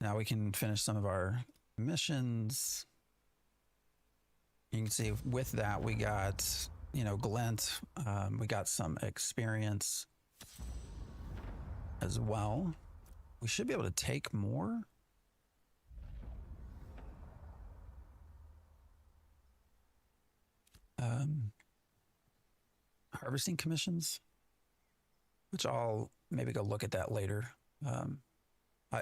Now we can finish some of our missions. You can see with that we got, you know, glint. We got some experience as well. We should be able to take more. Harvesting commissions, which I'll maybe go look at that later.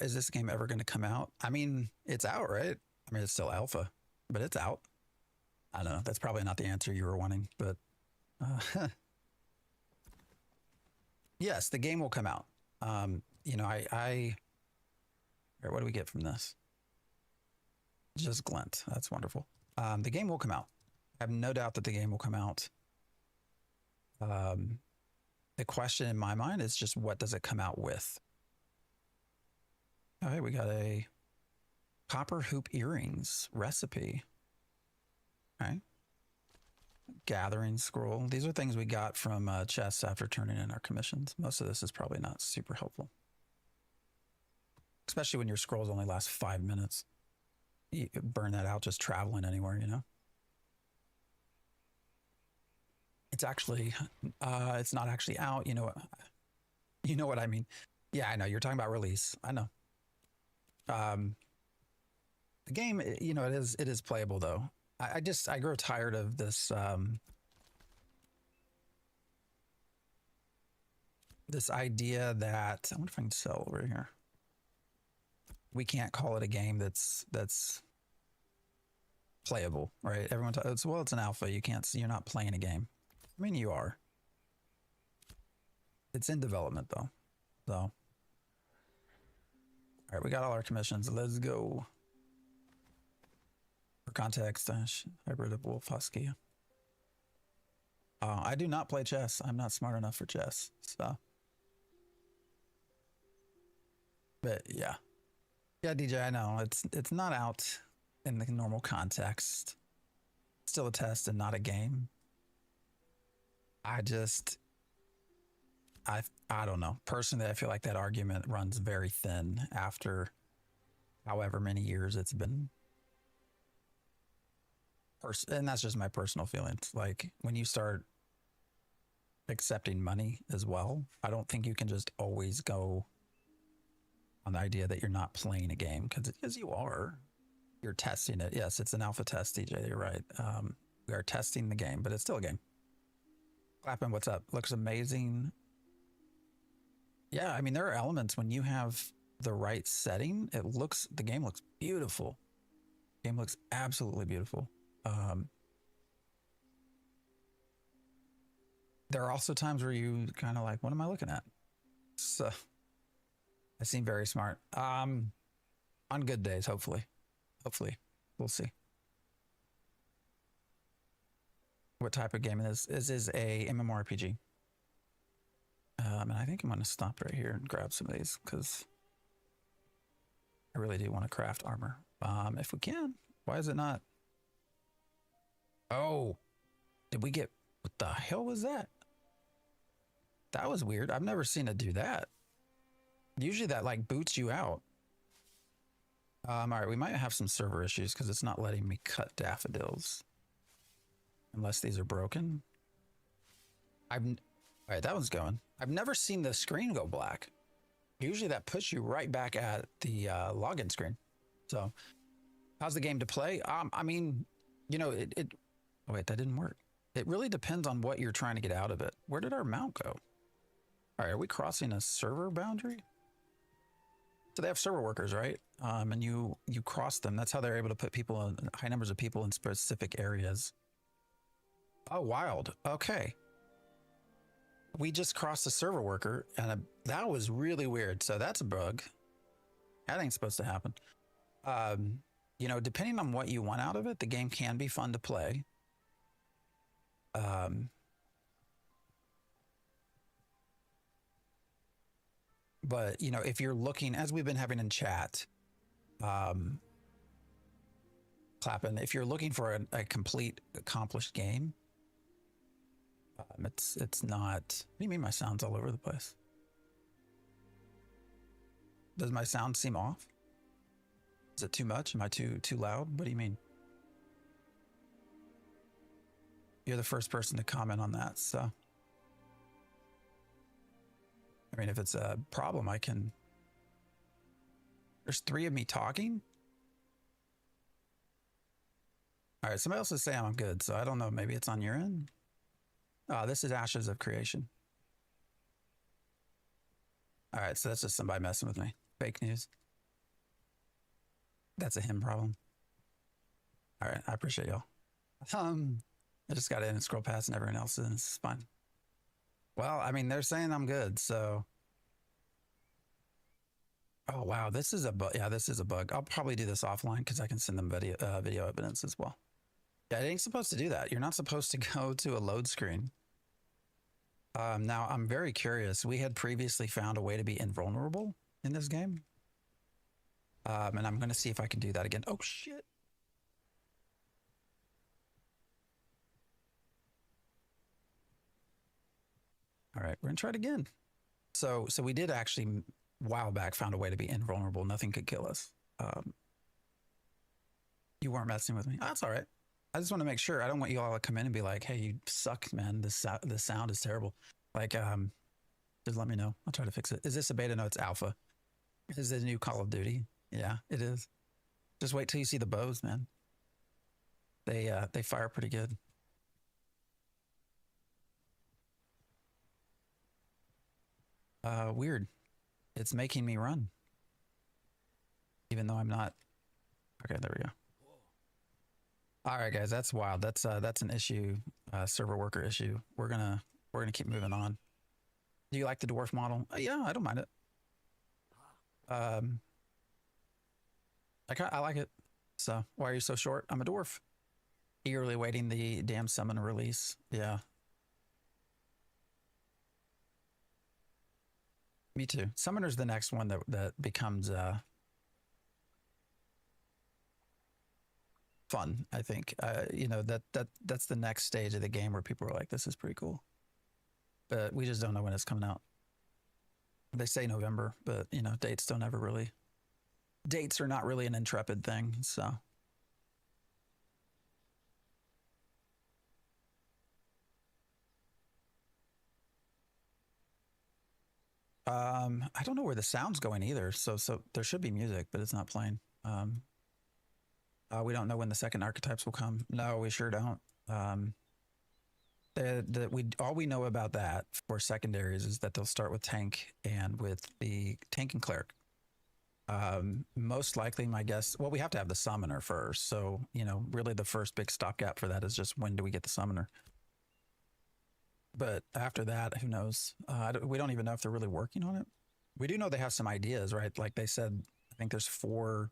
Is this game ever going to come out? I mean, it's out, right? I mean, it's still alpha, but it's out. I don't know. That's probably not the answer you were wanting, but yes, the game will come out. You know, what do we get from this? Just glint. That's wonderful. The game will come out. I have no doubt that the game will come out. The question in my mind is just, what does it come out with? All right, we got a copper hoop earrings recipe. All right. Gathering scroll. These are things we got from chests after turning in our commissions. Most of this is probably not super helpful, especially when your scrolls only last 5 minutes. You burn that out just traveling anywhere, you know? It's actually, it's not actually out. You know what I mean? Yeah, I know. You're talking about release. I know. The game, you know, it is playable though. I grow tired of this, this idea that, I wonder if I can sell over here. We can't call it a game that's playable, right? Everyone talks, well, it's an alpha. You're not playing a game. I mean, you are. It's in development though. So, all right, we got all our commissions. Let's go. For context, hybrid of Wolf Husky. I do not play chess. I'm not smart enough for chess. So, but yeah, DJ, I know it's not out in the normal context. It's still a test and not a game. I don't know. Personally, I feel like that argument runs very thin after however many years it's been. And that's just my personal feelings. Like, when you start accepting money as well, I don't think you can just always go on the idea that you're not playing a game, because you are. You're testing it. Yes, it's an alpha test, DJ. You're right. We are testing the game, but it's still a game. Clapping, what's up? Looks amazing. Yeah, I mean, there are elements when you have the right setting, the game looks beautiful. The game looks absolutely beautiful. There are also times where you kind of like, what am I looking at? So I seem very smart. On good days, hopefully. We'll see. What type of game it is? This is a MMORPG. And I think I'm going to stop right here and grab some of these because I really do want to craft armor. If we can. Why is it not? Oh, did we get, what the hell was that? That was weird. I've never seen it do that. Usually that like boots you out. All right, we might have some server issues because it's not letting me cut daffodils. Unless these are broken. All right, that one's going. I've never seen the screen go black. Usually that puts you right back at the login screen. So, how's the game to play? I mean, you know, oh wait, that didn't work. It really depends on what you're trying to get out of it. Where did our mount go? All right, are we crossing a server boundary? So they have server workers, right? And you cross them. That's how they're able to put people in high numbers of people in specific areas. Oh, wild. Okay. We just crossed a server worker, and that was really weird. So that's a bug. That ain't supposed to happen. You know, depending on what you want out of it, the game can be fun to play. But, you know, if you're looking, as we've been having in chat, Clapping, if you're looking for a complete, accomplished game, it's not. What do you mean my sound's all over the place? Does my sound seem off? Is it too much? Am I too loud? What do you mean? You're the first person to comment on that, so. I mean, if it's a problem, I can. There's 3 of me talking. All right, somebody else is saying I'm good, so I don't know. Maybe it's on your end. This is Ashes of Creation. All right, so that's just somebody messing with me. Fake news. That's a him problem. All right, I appreciate y'all. I just got in and scroll past and everyone else is. It's fine. Well, I mean, they're saying I'm good, so. Oh, wow, this is a bug. Yeah, this is a bug. I'll probably do this offline because I can send them video evidence as well. Yeah, it ain't supposed to do that. You're not supposed to go to a load screen. Now, I'm very curious. We had previously found a way to be invulnerable in this game. And I'm going to see if I can do that again. Oh, shit. All right, we're going to try it again. So we did actually, a while back, found a way to be invulnerable. Nothing could kill us. You weren't messing with me. Oh, that's all right. I just want to make sure. I don't want you all to come in and be like, hey, you suck, man. The sound is terrible. Like, just let me know. I'll try to fix it. Is this a beta? No, it's alpha. Is it a new Call of Duty? Yeah, it is. Just wait till you see the bows, man. They fire pretty good. Weird. It's making me run. Even though I'm not. Okay, there we go. All right, guys, that's wild. That's an issue, server worker issue. We're gonna keep moving on. Do you like the dwarf model? Yeah, I don't mind it. I like it. So why are you so short? I'm a dwarf. Eagerly waiting the damn summon release. Yeah. Me too. Summoner's the next one that becomes fun, I think. You know, that's the next stage of the game where people are like, this is pretty cool. But we just don't know when it's coming out. They say November, but you know, dates are not really an Intrepid thing, so. I don't know where the sound's going either. So there should be music, but it's not playing. We don't know when the second archetypes will come. No, we sure don't. All we know about that for secondaries is that they'll start with tank and with the tank and cleric. Most likely, my guess. Well, we have to have the summoner first, so you know, really, the first big stopgap for that is just when do we get the summoner. But after that, who knows? We don't even know if they're really working on it. We do know they have some ideas, right? Like they said, I think there's 4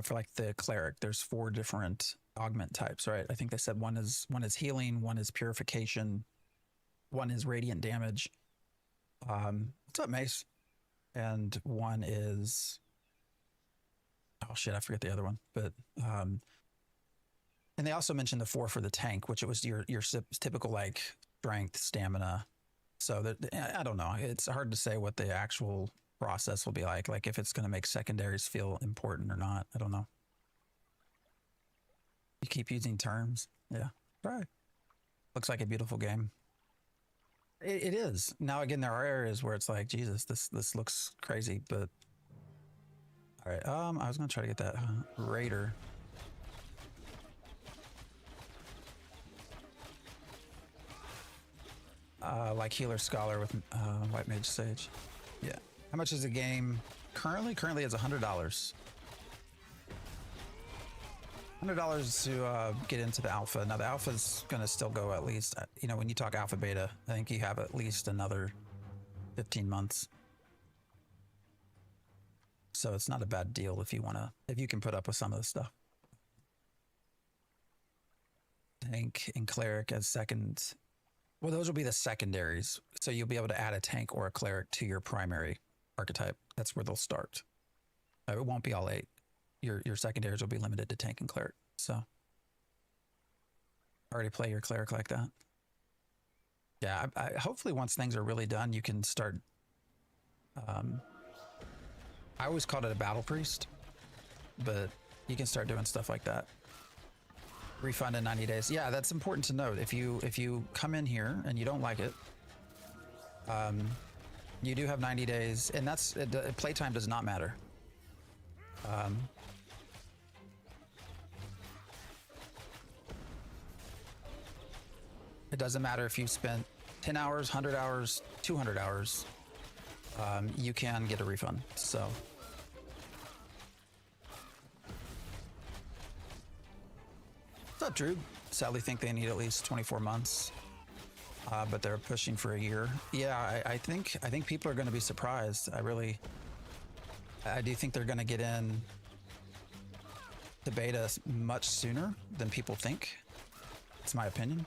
for like the cleric. There's 4 different augment types, right? I think they said one is healing, one is purification, one is radiant damage. What's up, Mace? And one is, oh shit, I forget the other one. But and they also mentioned the 4 for the tank, which it was your typical like strength, stamina. So I don't know. It's hard to say what the actual process will be like if it's going to make secondaries feel important or not. I don't know. You keep using terms. Yeah. Right. Looks like a beautiful game. It is. Now, again, there are areas where it's like, Jesus, this looks crazy, but all right. I was going to try to get that Raider. like Healer Scholar with White Mage Sage. Yeah. How much is the game currently? Currently it's $100. $100 to get into the alpha. Now the alpha is going to still go at least, you know, when you talk alpha beta, I think you have at least another 15 months. So it's not a bad deal if you want to, if you can put up with some of the stuff. Tank and Cleric as second. Well, those will be the secondaries. So you'll be able to add a tank or a Cleric to your primary archetype. That's where they'll start. It won't be all 8. Your secondaries will be limited to tank and Cleric. So already play your Cleric like that. Yeah, I hopefully once things are really done, you can start. I always called it a battle priest, but you can start doing stuff like that. Refund in 90 days. Yeah, that's important to note. If you come in here and you don't like it, you do have 90 days, and that's playtime does not matter. It doesn't matter if you spent 10 hours, 100 hours, 200 hours. You can get a refund. So. What's up, Drew? Sadly think they need at least 24 months, but they're pushing for a year. Yeah, I think people are going to be surprised. I do think they're going to get in the beta much sooner than people think. It's my opinion.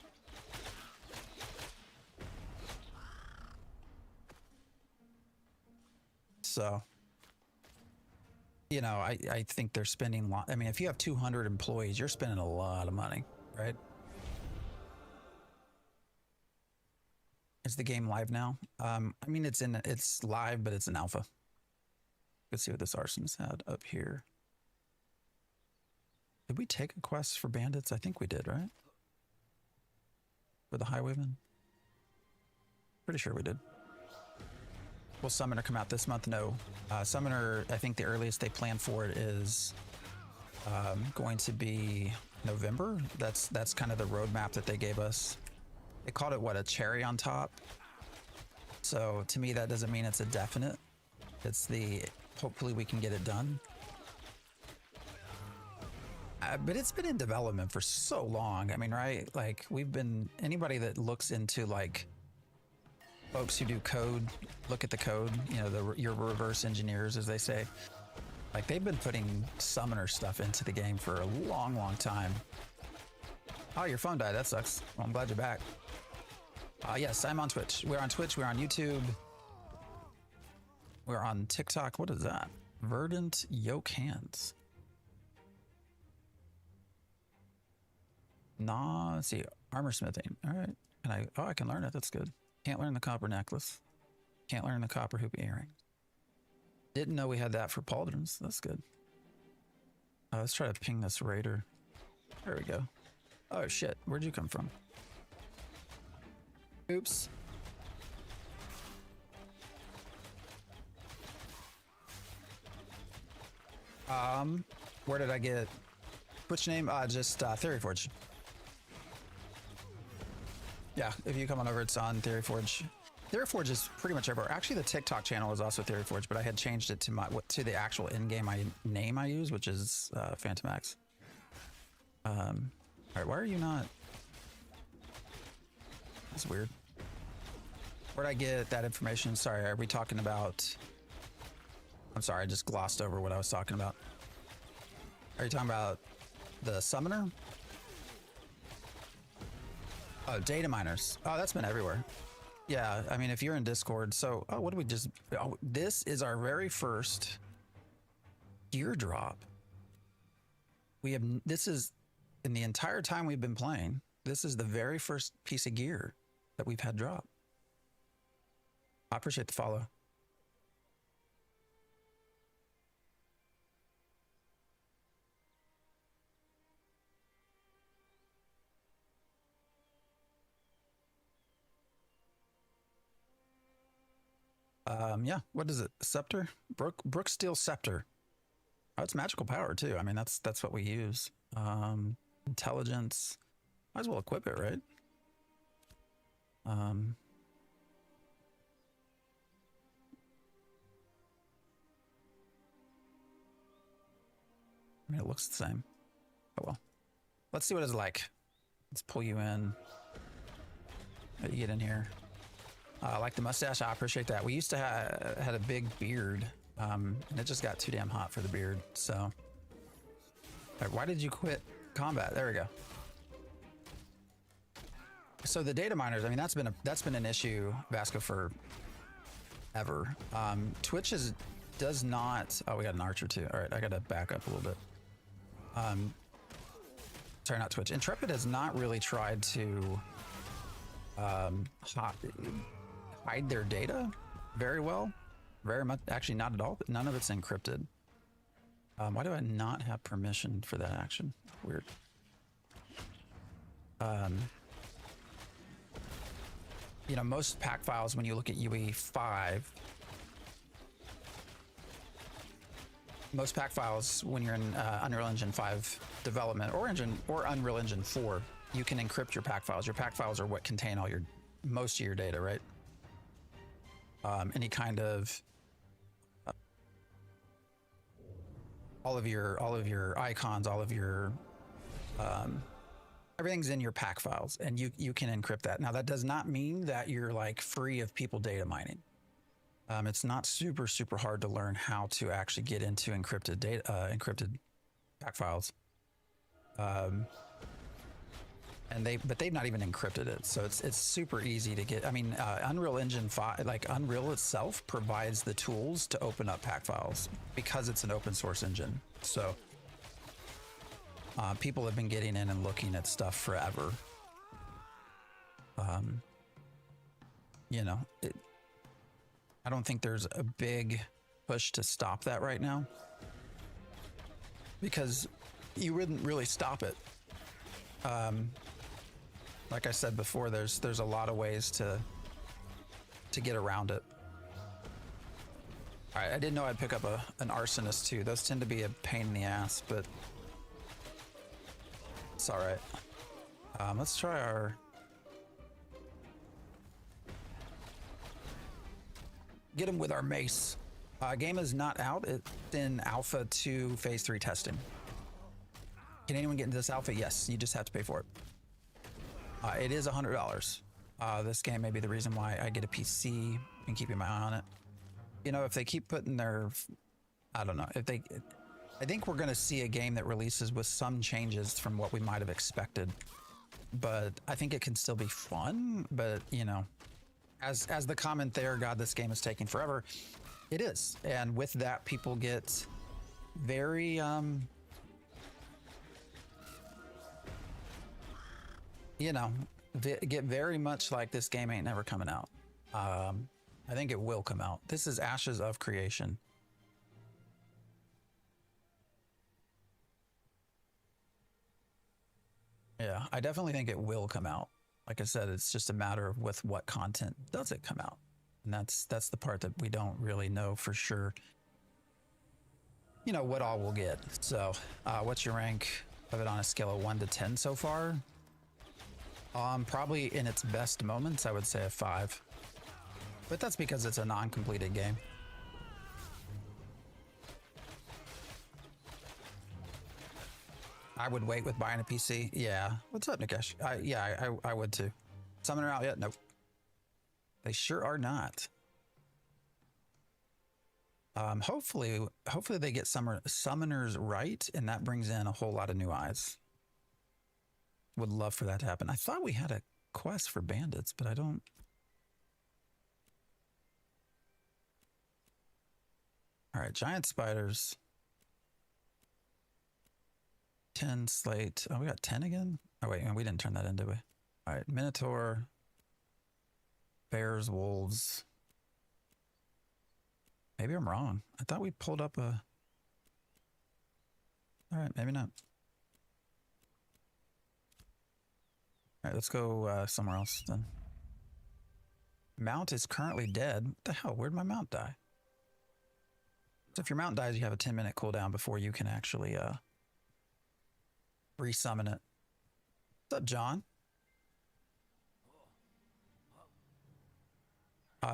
So, you know, I think they're spending I mean, if you have 200 employees, you're spending a lot of money, right? Is the game live now? I mean, it's live, but it's an alpha. Let's see what this arsonist had up here. Did we take a quest for bandits? I think we did, right? For the highwayman? Pretty sure we did. Will Summoner come out this month? No. Summoner, I think the earliest they plan for it is going to be November. That's kind of the roadmap that they gave us. They called it, what, a cherry on top? So to me, that doesn't mean it's a definite. It's hopefully we can get it done. But it's been in development for so long. I mean, right? Like, anybody that looks into, like, folks who do code, look at the code, you know, your reverse engineers, as they say. Like, they've been putting Summoner stuff into the game for a long, long time. Oh, your phone died. That sucks. Well, I'm glad you're back. Yes, I'm on Twitch. We're on Twitch. We're on YouTube. We're on TikTok. What is that? Verdant Yoke Hands. Nah, let's see. Armor smithing. All right. I can learn it. That's good. Can't learn the copper necklace. Can't learn the copper hoop earring. Didn't know we had that for pauldrons. That's good. Let's try to ping this raider. There we go. Oh shit, where'd you come from? Oops. Where did I get Twitch name? Just Theory Forge. Yeah, if you come on over, it's on Theory Forge. Theory Forge is pretty much everywhere. Actually, the TikTok channel is also Theory Forge, but I had changed it to the actual in-game name I use, which is Phantom X. All right, why are you not? That's weird. Where'd I get that information? Sorry, are we talking about? I'm sorry, I just glossed over what I was talking about. Are you talking about the summoner? Oh, data miners. Oh, that's been everywhere. Yeah, I mean, if you're in Discord, so, what do we just, this is our very first gear drop. This is, in the entire time we've been playing, this is the very first piece of gear that we've had drop. I appreciate the follow. Yeah, what is it? Scepter? Brooksteel Scepter. Oh, it's magical power too. I mean, that's what we use. Intelligence. Might as well equip it, right? I mean, it looks the same. Oh well. Let's see what it's like. Let's pull you in. How do you get in here? I like the mustache. I appreciate that. We used to had a big beard, and it just got too damn hot for the beard. So, all right, why did you quit combat? There we go. So the data miners. I mean, that's been an issue, Vasco, for ever. Twitch does not. Oh, we got an archer too. All right, I got to back up a little bit. Sorry, not Twitch. Intrepid has not really tried to hide their data very well. Very much, actually, not at all. But none of it's encrypted. Why do I not have permission for that action? Weird. You know, most pack files, when you look at UE5, most pack files, when you're in Unreal Engine 5 development or Unreal Engine 4, you can encrypt your pack files. Your pack files are what contain most of your data, right? Any kind of all of your icons, all of your everything's in your pack files, and you can encrypt that. Now, that does not mean that you're like free of people data mining. It's not super hard to learn how to actually get into encrypted data, encrypted pack files. But they've not even encrypted it, so it's super easy to get. I mean, Unreal Engine 5, like Unreal itself, provides the tools to open up pack files because it's an open source engine. So people have been getting in and looking at stuff forever. You know, I don't think there's a big push to stop that right now, because you wouldn't really stop it. Like I said before, there's a lot of ways to get around it. All right, I didn't know I'd pick up an arsonist too. Those tend to be a pain in the ass, but it's all right. Let's try our. Get him with our mace. Game is not out. It's in Alpha 2 Phase 3 testing. Can anyone get into this alpha? Yes, you just have to pay for it. It is $100. This game may be the reason why I get a PC and keeping my eye on it. You know, if they keep putting their, I don't know, I think we're going to see a game that releases with some changes from what we might have expected. But I think it can still be fun. But, you know, as the comment there, God, this game is taking forever. It is. And with that, people get very, you know, get very much like this game ain't never coming out. I think it will come out. This is Ashes of Creation. Yeah, I definitely think it will come out. Like I said, it's just a matter of with what content does it come out. And that's the part that we don't really know for sure. You know, what all we'll get. So, what's your rank of it on a scale of 1 to 10 so far? Probably in its best moments, I would say a 5. But that's because it's a non-completed game. I would wait with buying a PC. Yeah. What's up, Nikesh? Yeah, I would too. Summoner out yet? Nope. They sure are not. Hopefully they get summoners right, and that brings in a whole lot of new eyes. Would love for that to happen. I thought we had a quest for bandits, but I don't. All right, giant spiders. 10 slate. Oh, we got 10 again? Oh, wait, we didn't turn that in, did we? All right, Minotaur. Bears, wolves. Maybe I'm wrong. I thought we pulled up a. All right, maybe not. All right, let's go somewhere else then. Mount is currently dead. What the hell? Where'd my mount die? So if your mount dies, you have a 10-minute cooldown before you can actually resummon it. What's up, John?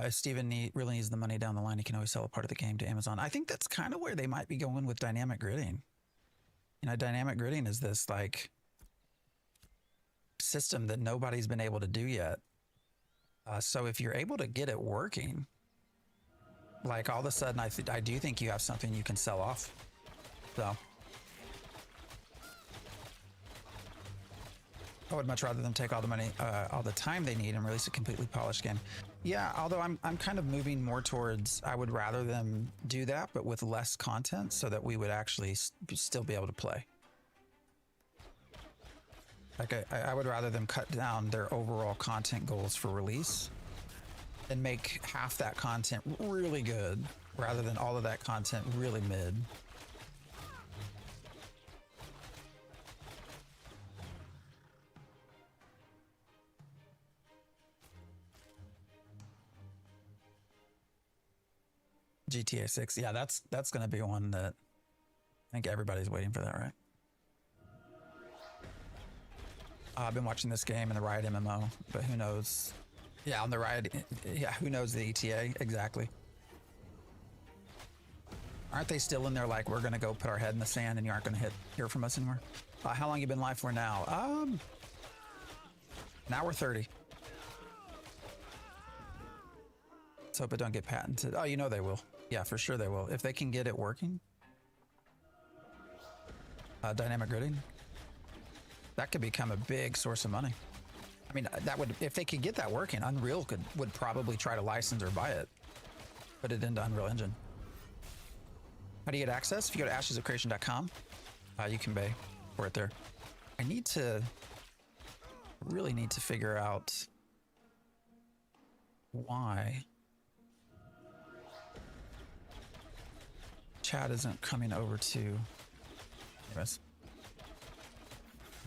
If Steven really needs the money down the line, he can always sell a part of the game to Amazon. I think that's kind of where they might be going with dynamic gridding. You know, dynamic gridding is this like system that nobody's been able to do yet. So if you're able to get it working, like all of a sudden, I do think you have something you can sell off. So I would much rather them take all the money, all the time they need and release a completely polished game. Yeah, although I'm kind of moving more towards, I would rather them do that, but with less content so that we would actually still be able to play. Like I would rather them cut down their overall content goals for release and make half that content really good rather than all of that content really mid. GTA 6, yeah, that's going to be one that I think everybody's waiting for that, right? I've been watching this game in the Riot MMO, but who knows? Yeah, on the Riot, yeah, who knows the ETA exactly? Aren't they still in there like, we're going to go put our head in the sand and you aren't going to hear from us anymore? How long you been live for now? An hour 30. Let's hope it don't get patented. Oh, you know they will. Yeah, for sure they will. If they can get it working. Dynamic gridding. That could become a big source of money. I mean, that would, if they could get that working, Unreal would probably try to license or buy it. Put it into Unreal Engine. How do you get access? If you go to ashesofcreation.com, you can pay for it there. I really need to figure out why chat isn't coming over to. Anyways,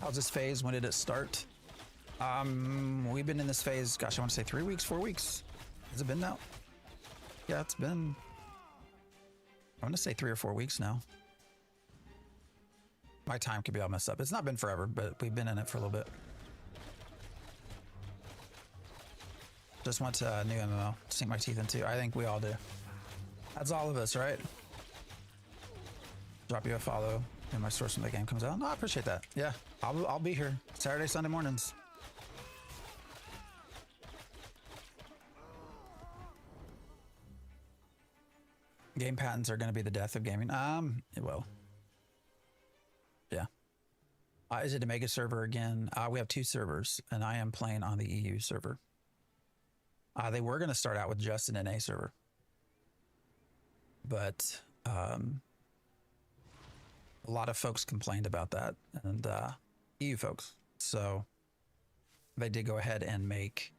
how's this phase? When did it start? We've been in this phase, gosh, I want to say 3 weeks, 4 weeks. Has it been now? Yeah, it's been, I want to say 3 or 4 weeks now. My time could be all messed up. It's not been forever, but we've been in it for a little bit. Just went to a new MMO to sink my teeth into. I think we all do. That's all of us, right? Drop you a follow in my source when the game comes out. No, I appreciate that. Yeah, I'll be here Saturday, Sunday mornings. Game patents are going to be the death of gaming. It will. Yeah. Is it a mega server again? We have 2 servers, and I am playing on the EU server. They were going to start out with just an NA server, but a lot of folks complained about that, and EU folks. So they did go ahead and make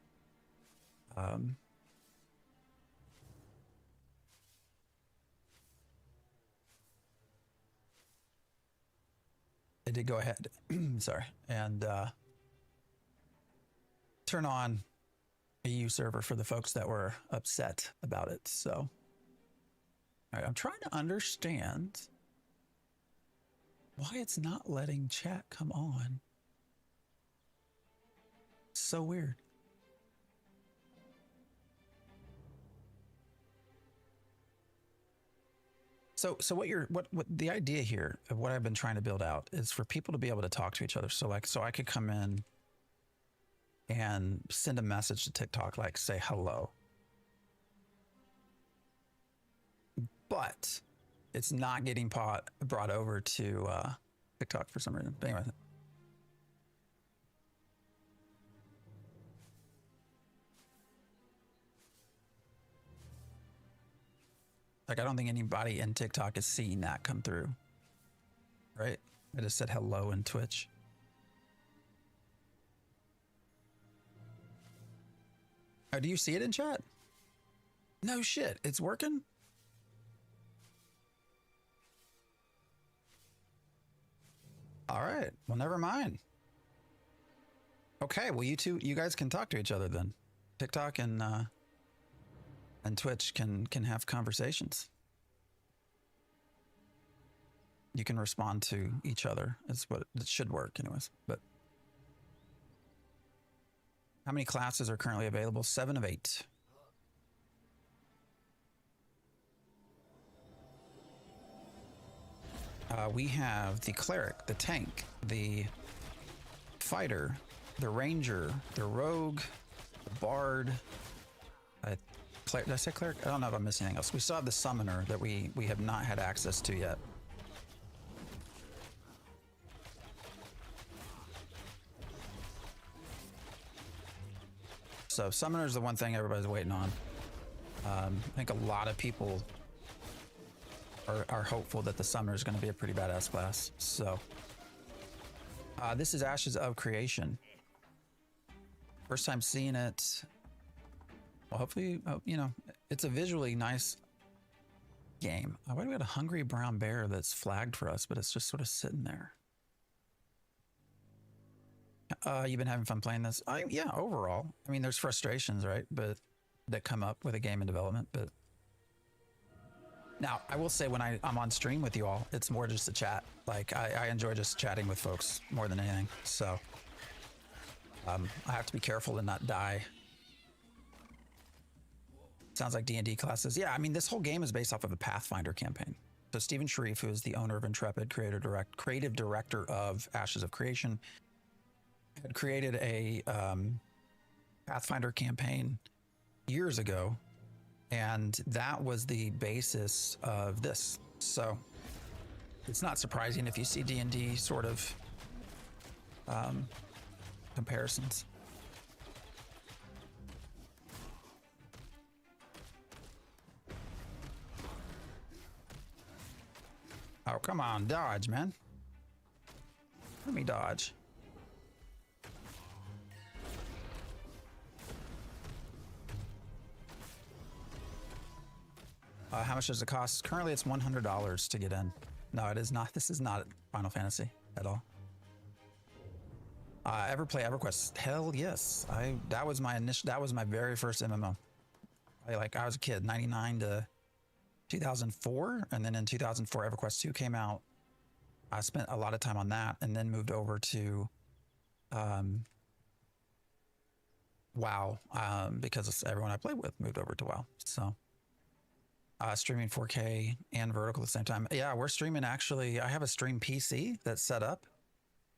they did go ahead, sorry, and turn on a EU server for the folks that were upset about it. So, all right, I'm trying to understand why it's not letting chat come on. So weird. So what the idea here of what I've been trying to build out is for people to be able to talk to each other. So I could come in and send a message to TikTok, like say hello. But it's not getting brought over to TikTok for some reason. But anyway. Like, I don't think anybody in TikTok is seeing that come through, right? I just said hello in Twitch. Oh, do you see it in chat? No shit, it's working? All right, well, never mind. Okay, well, you guys can talk to each other then. TikTok and Twitch can have conversations. You can respond to each other. It's what it should work anyways. But how many classes are currently available? 7 of 8. we have the cleric, the tank, the fighter, the ranger, the rogue, the bard. Did I say cleric? I don't know if I'm missing anything else. We still have the summoner that we have not had access to yet. So summoner is the one thing everybody's waiting on. I think a lot of people are hopeful that the summoner is going to be a pretty badass class. So this is Ashes of Creation. First time seeing it. Well, hopefully, you know, it's a visually nice game. Why do we got a hungry brown bear that's flagged for us, but it's just sort of sitting there? You've been having fun playing this? Yeah, overall. I mean, there's frustrations, right? But that come up with a game in development. But now, I will say when I'm on stream with you all, it's more just a chat. Like, I enjoy just chatting with folks more than anything. So I have to be careful to not die. Sounds like D&D classes. Yeah, I mean, this whole game is based off of a Pathfinder campaign. So Stephen Sharif, who is the owner of Intrepid, creative director of Ashes of Creation, had created a Pathfinder campaign years ago, and that was the basis of this. So it's not surprising if you see D&D sort of comparisons. Oh, come on, dodge, man. Let me dodge. How much does it cost? Currently, it's $100 to get in. No, it is not. This is not Final Fantasy at all. Ever play EverQuest? Hell yes. That was my very first MMO. I was a kid, 99 to 2004, and then in 2004 EverQuest 2 came out. I spent a lot of time on that, and then moved over to WoW because everyone I played with moved over to WoW. So streaming 4K and vertical at the same time. Yeah, we're streaming actually. I have a stream PC that's set up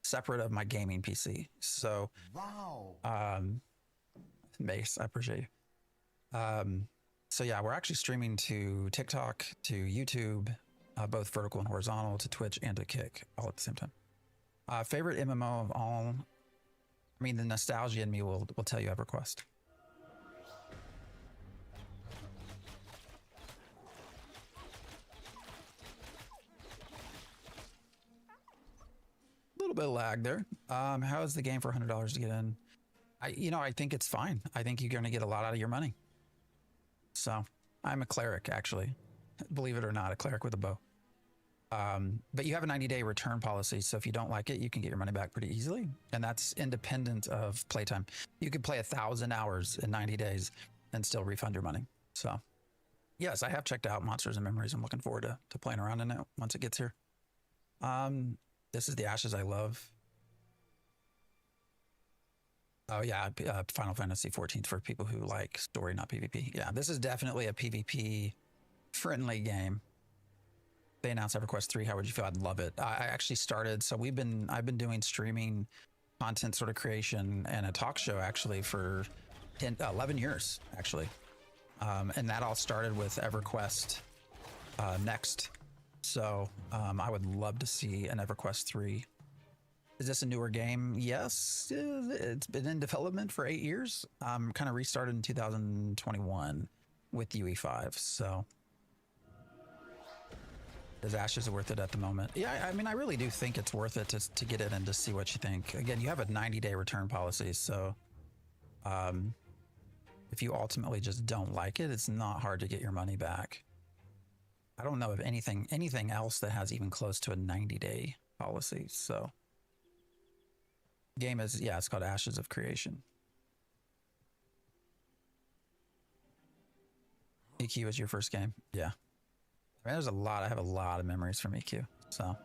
separate of my gaming PC. So wow. Mace, I appreciate you. So yeah, we're actually streaming to TikTok, to YouTube, both vertical and horizontal, to Twitch and to Kick, all at the same time. Favorite MMO of all? I mean, the nostalgia in me will tell you EverQuest. A little bit of lag there. How is the game for $100 to get in? I think it's fine. I think you're going to get a lot out of your money. So I'm a cleric, actually, believe it or not, a cleric with a bow. But you have a 90-day return policy. So if you don't like it, you can get your money back pretty easily. And that's independent of playtime. You could play 1,000 hours in 90 days and still refund your money. So yes, I have checked out Monsters and Memories. I'm looking forward to playing around in it once it gets here. This is the Ashes I love. Oh yeah, Final Fantasy 14 for people who like story, not PvP. Yeah, this is definitely a PvP friendly game. They announced EverQuest 3. How would you feel? I'd love it. I actually started. So I've been doing streaming content sort of creation and a talk show actually for 11 years actually. And that all started with EverQuest Next. So I would love to see an EverQuest 3. Is this a newer game? Yes, it's been in development for 8 years. Kind of restarted in 2021 with UE5. So is Ashes worth it at the moment? Yeah, I mean, I really do think it's worth it to get in and to see what you think. Again, you have a 90-day return policy. So if you ultimately just don't like it, it's not hard to get your money back. I don't know of anything else that has even close to a 90-day policy. So game is, yeah, it's called Ashes of Creation. EQ is your first game. Yeah. I mean, I have a lot of memories from EQ. So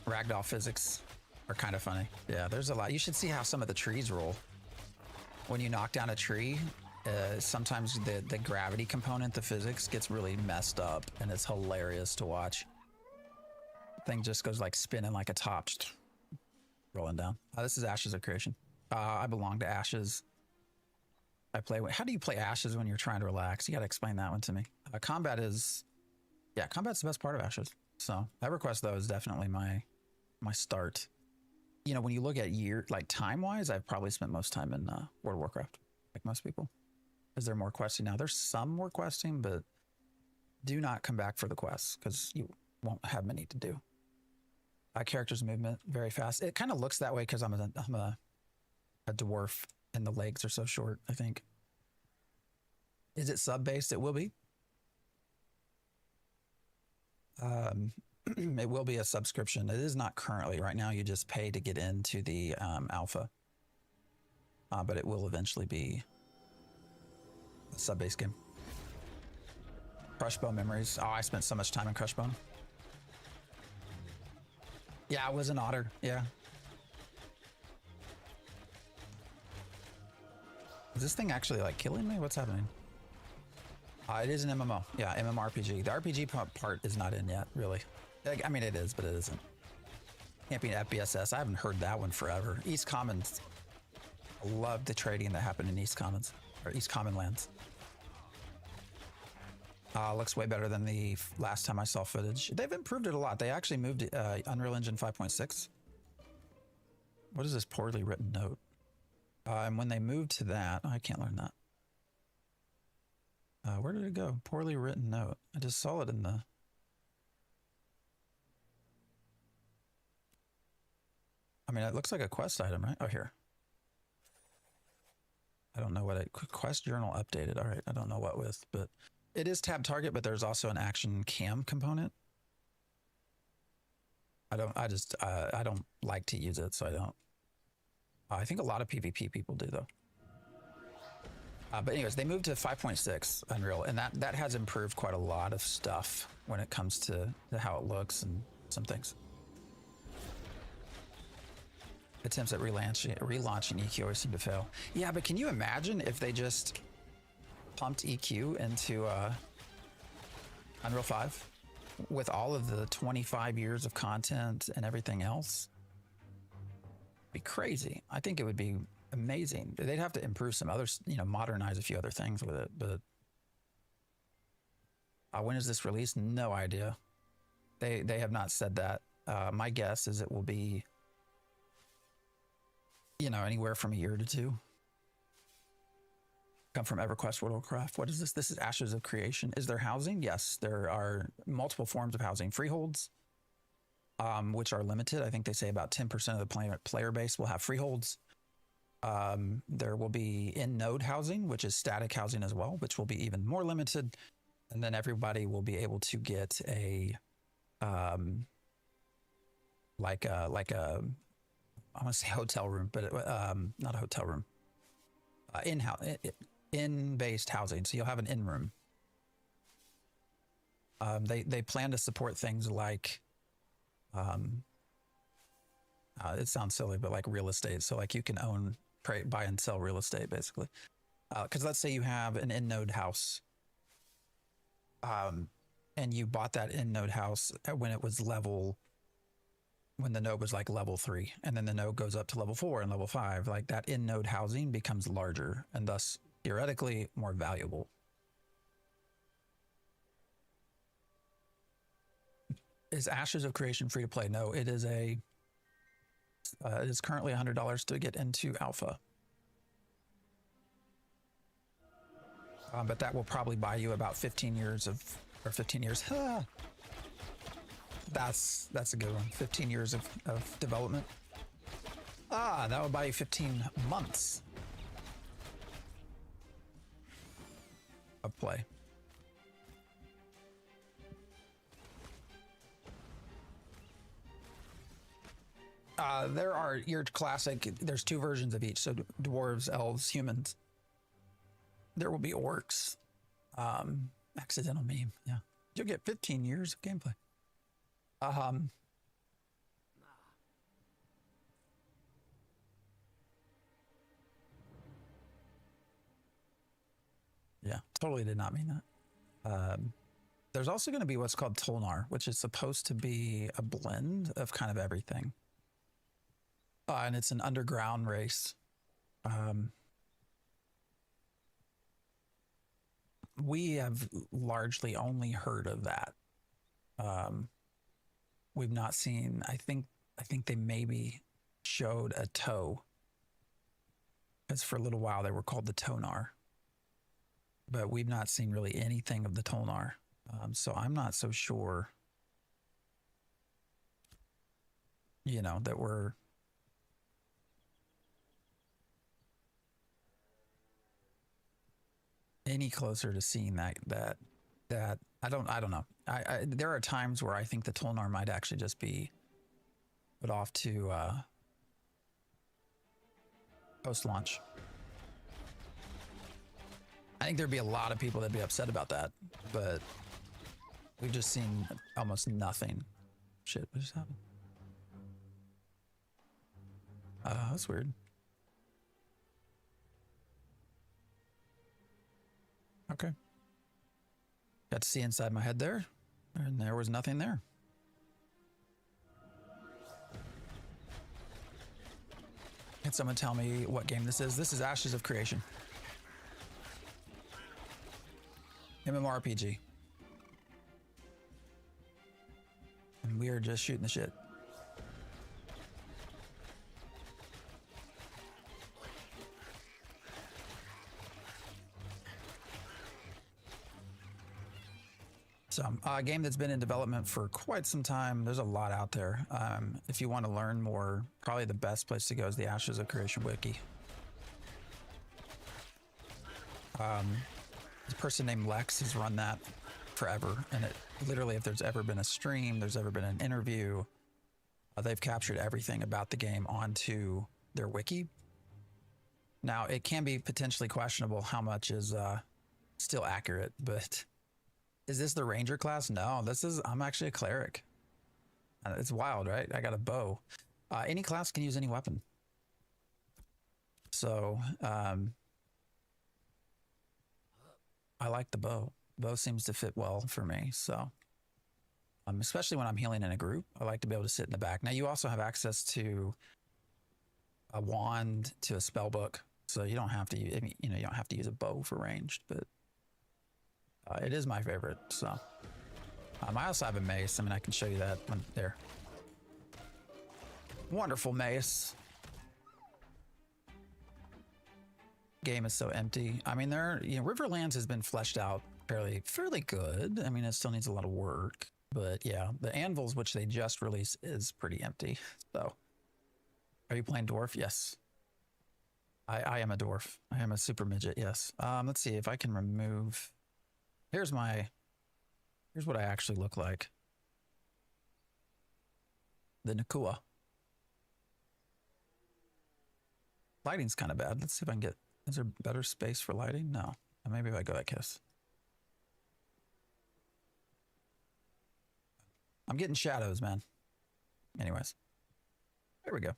ragdoll physics are kind of funny. Yeah, there's a lot. You should see how some of the trees roll. When you knock down a tree, sometimes the gravity component, the physics gets really messed up, and it's hilarious to watch. Thing just goes like spinning like a top, just rolling down. This is Ashes of Creation. I belong to Ashes. I play. How do you play Ashes when you're trying to relax? You got to explain that one to me. Combat is, yeah, combat's the best part of Ashes. So EverQuest though is definitely my start. You know, when you look at like time wise, I've probably spent most time in World of Warcraft, like most people. Is there more questing now? There's some more questing, but do not come back for the quests because you won't have many to do. Character's movement very fast. It kind of looks that way because I'm a dwarf and the legs are so short, I think. Is it sub-based? It will be. It will be a subscription. It is not currently. Right now, you just pay to get into the alpha. But it will eventually be a sub-based game. Crushbone memories. Oh, I spent so much time in Crushbone. Yeah, I was an otter. Yeah. Is this thing actually like killing me? What's happening? It is an MMO. Yeah, MMORPG. The RPG part is not in yet, really. I mean, it is, but it isn't. Can't be an FBSS. I haven't heard that one forever. East Commons. I love the trading that happened in East Commons, or East Common lands. Looks way better than the last time I saw footage. They've improved it a lot. They actually moved Unreal Engine 5.6. What is this poorly written note? And when they moved to that, I can't learn that. Where did it go? Poorly written note. I just saw it in the... I mean, it looks like a quest item, right? Oh, here. I don't know what it... Quest journal updated. All right, I don't know what with, but... It is tab target, but there's also an action cam component. I don't like to use it, so I don't. I think a lot of PvP people do though. But anyways, they moved to 5.6 Unreal, and that has improved quite a lot of stuff when it comes to how it looks and some things. Attempts at relaunching EQ always seem to fail. Yeah, but can you imagine if they just pumped EQ into Unreal 5 with all of the 25 years of content and everything else? It'd be crazy. I think it would be amazing. They'd have to improve some others, you know, modernize a few other things with it. But when is this released? No idea. They have not said that. My guess is it will be, you know, anywhere from a year to 2. Come from EverQuest World of Warcraft. What is this? This is Ashes of Creation. Is there housing? Yes, there are multiple forms of housing. Freeholds, which are limited. I think they say about 10% of the player base will have freeholds. There will be in-node housing, which is static housing as well, which will be even more limited. And then everybody will be able to get a, like a, I want to say hotel room, but not a hotel room. In-based housing, so you'll have an in-room. They plan to support things like, it sounds silly, but like real estate. So like you can buy and sell real estate basically. Because let's say you have an in-node house, and you bought that in-node house when it was when the node was like level 3, and then the node goes up to level 4 and level 5, like that in-node housing becomes larger and thus theoretically more valuable. Is Ashes of Creation free to play? No, it is it is currently $100 to get into alpha. But that will probably buy you about 15 years. That's a good one. 15 years of development. That would buy you 15 months of play. There are your classic, there's 2 versions of each. So dwarves, elves, humans. There will be orcs. Accidental meme, yeah. You'll get 15 years of gameplay. Yeah, totally did not mean that. There's also going to be what's called Tolnar, which is supposed to be a blend of kind of everything. And it's an underground race. We have largely only heard of that. We've not seen, I think they maybe showed a toe. Because for a little while they were called the Tonar. But we've not seen really anything of the Tolnar. So I'm not so sure, you know, that we're any closer to seeing that I don't know. There are times where I think the Tolnar might actually just be put off to post-launch. I think there'd be a lot of people that'd be upset about that, but we've just seen almost nothing. Shit, what just happened? That's weird. Okay. Got to see inside my head there, and there was nothing there. Can someone tell me what game this is? This is Ashes of Creation. MMORPG. And we are just shooting the shit. So, a game that's been in development for quite some time. There's a lot out there. If you want to learn more, probably the best place to go is the Ashes of Creation wiki. A person named Lex has run that forever, and it literally, if there's ever been a stream, there's ever been an interview, they've captured everything about the game onto their wiki. Now, it can be potentially questionable how much is still accurate, but is this the ranger class? No, I'm actually a cleric. It's wild, right? I got a bow. Any class can use any weapon. So, I like the bow. Bow seems to fit well for me. So, especially when I'm healing in a group, I like to be able to sit in the back. Now, you also have access to a wand, to a spell book. So you don't have to, you don't have to use a bow for ranged, but it is my favorite. So, I also have a mace. I mean, I can show you that one there. Wonderful mace. Game is so empty. I mean, Riverlands has been fleshed out fairly good. I mean, it still needs a lot of work, but yeah, the anvils which they just released is pretty empty. So, are you playing dwarf? Yes, I am a dwarf. I am a super midget. Yes. Let's see if I can remove. Here's what I actually look like. The Nakua. Lighting's kind of bad. Let's see if I can get. Is there better space for lighting? No. Maybe if I go like this. I'm getting shadows, man. Anyways. There we go.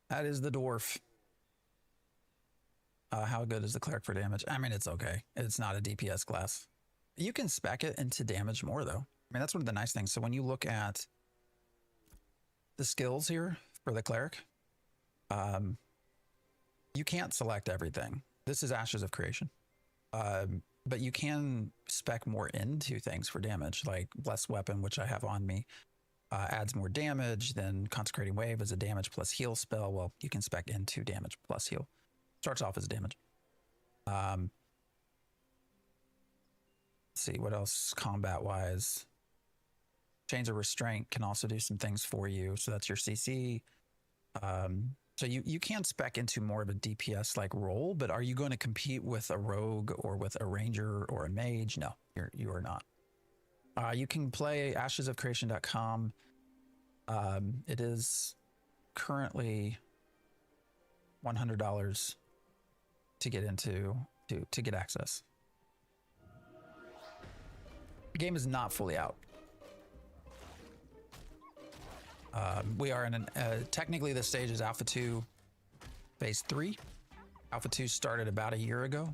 That is the dwarf. How good is the cleric for damage? I mean, it's okay. It's not a DPS class. You can spec it into damage more, though. I mean, that's one of the nice things. So when you look at the skills here for the cleric, you can't select everything. This is Ashes of Creation. But you can spec more into things for damage, like Blessed Weapon, which I have on me, adds more damage. Then Consecrating Wave is a damage plus heal spell. Well, you can spec into damage plus heal. Starts off as damage. Let's see, what else combat-wise? Chains of Restraint can also do some things for you. So that's your CC. So you can spec into more of a DPS-like role, but are you going to compete with a rogue or with a ranger or a mage? No, you are not. You can play ashesofcreation.com. It is currently $100 to get into to get access. The game is not fully out. We are in technically this stage is Alpha 2 Phase 3. Alpha 2 started about a year ago.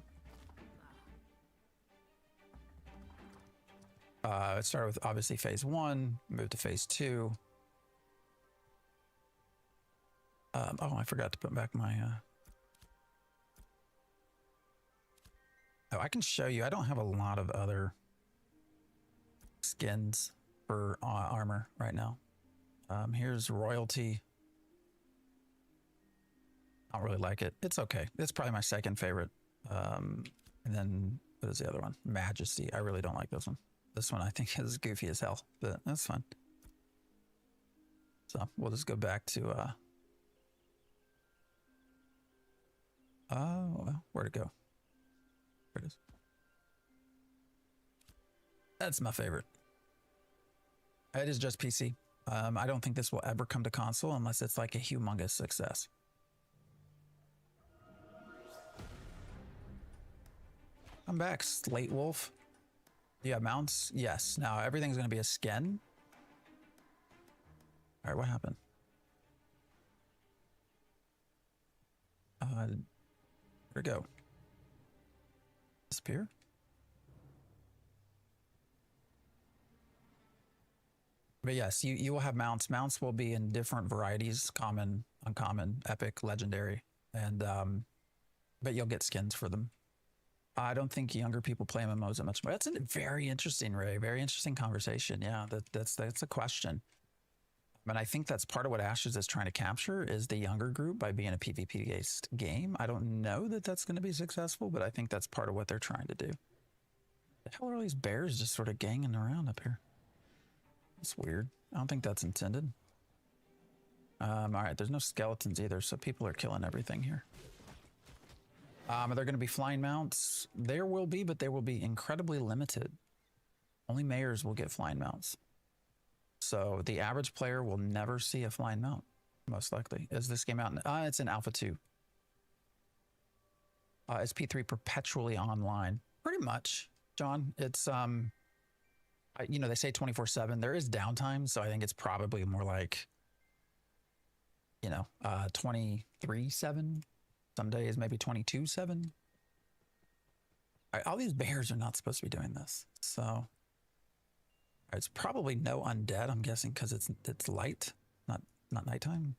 It started with obviously phase 1, moved to phase 2. Oh, I forgot to put back my... Oh, I can show you. I don't have a lot of other skins for armor right now. Here's royalty. I don't really like it. It's okay. It's probably my second favorite. And then what is the other one? Majesty. I really don't like this one. This one I think is goofy as hell, but that's fun. So we'll just go back to where'd it go? There it is. That's my favorite. It is just PC. I don't think this will ever come to console unless it's like a humongous success. I'm back, Slate Wolf. Do you have mounts? Yes. Now everything's going to be a skin. All right, what happened? Where'd it go? Disappear? But yes, you will have mounts. Mounts will be in different varieties: common, uncommon, epic, legendary, and but you'll get skins for them. I don't think younger people play MMOs that much more. That's a very interesting, Ray. Very interesting conversation. Yeah, that's a question. And I think that's part of what Ashes is trying to capture is the younger group by being a PvP-based game. I don't know that that's going to be successful, but I think that's part of what they're trying to do. The hell are all these bears just sort of ganging around up here? That's weird. I don't think that's intended. All right, there's no skeletons either, so people are killing everything here. Are there going to be flying mounts? There will be, but they will be incredibly limited. Only mayors will get flying mounts. So the average player will never see a flying mount, most likely. Is this game out? It's in Alpha 2. It's P3 perpetually online. Pretty much, John. It's, you know, they say 24/7. There is downtime, so I think it's probably more like, you know, 23/7. Some days maybe 22/7. All these bears are not supposed to be doing this, so it's probably no undead. I'm guessing because it's light, not nighttime.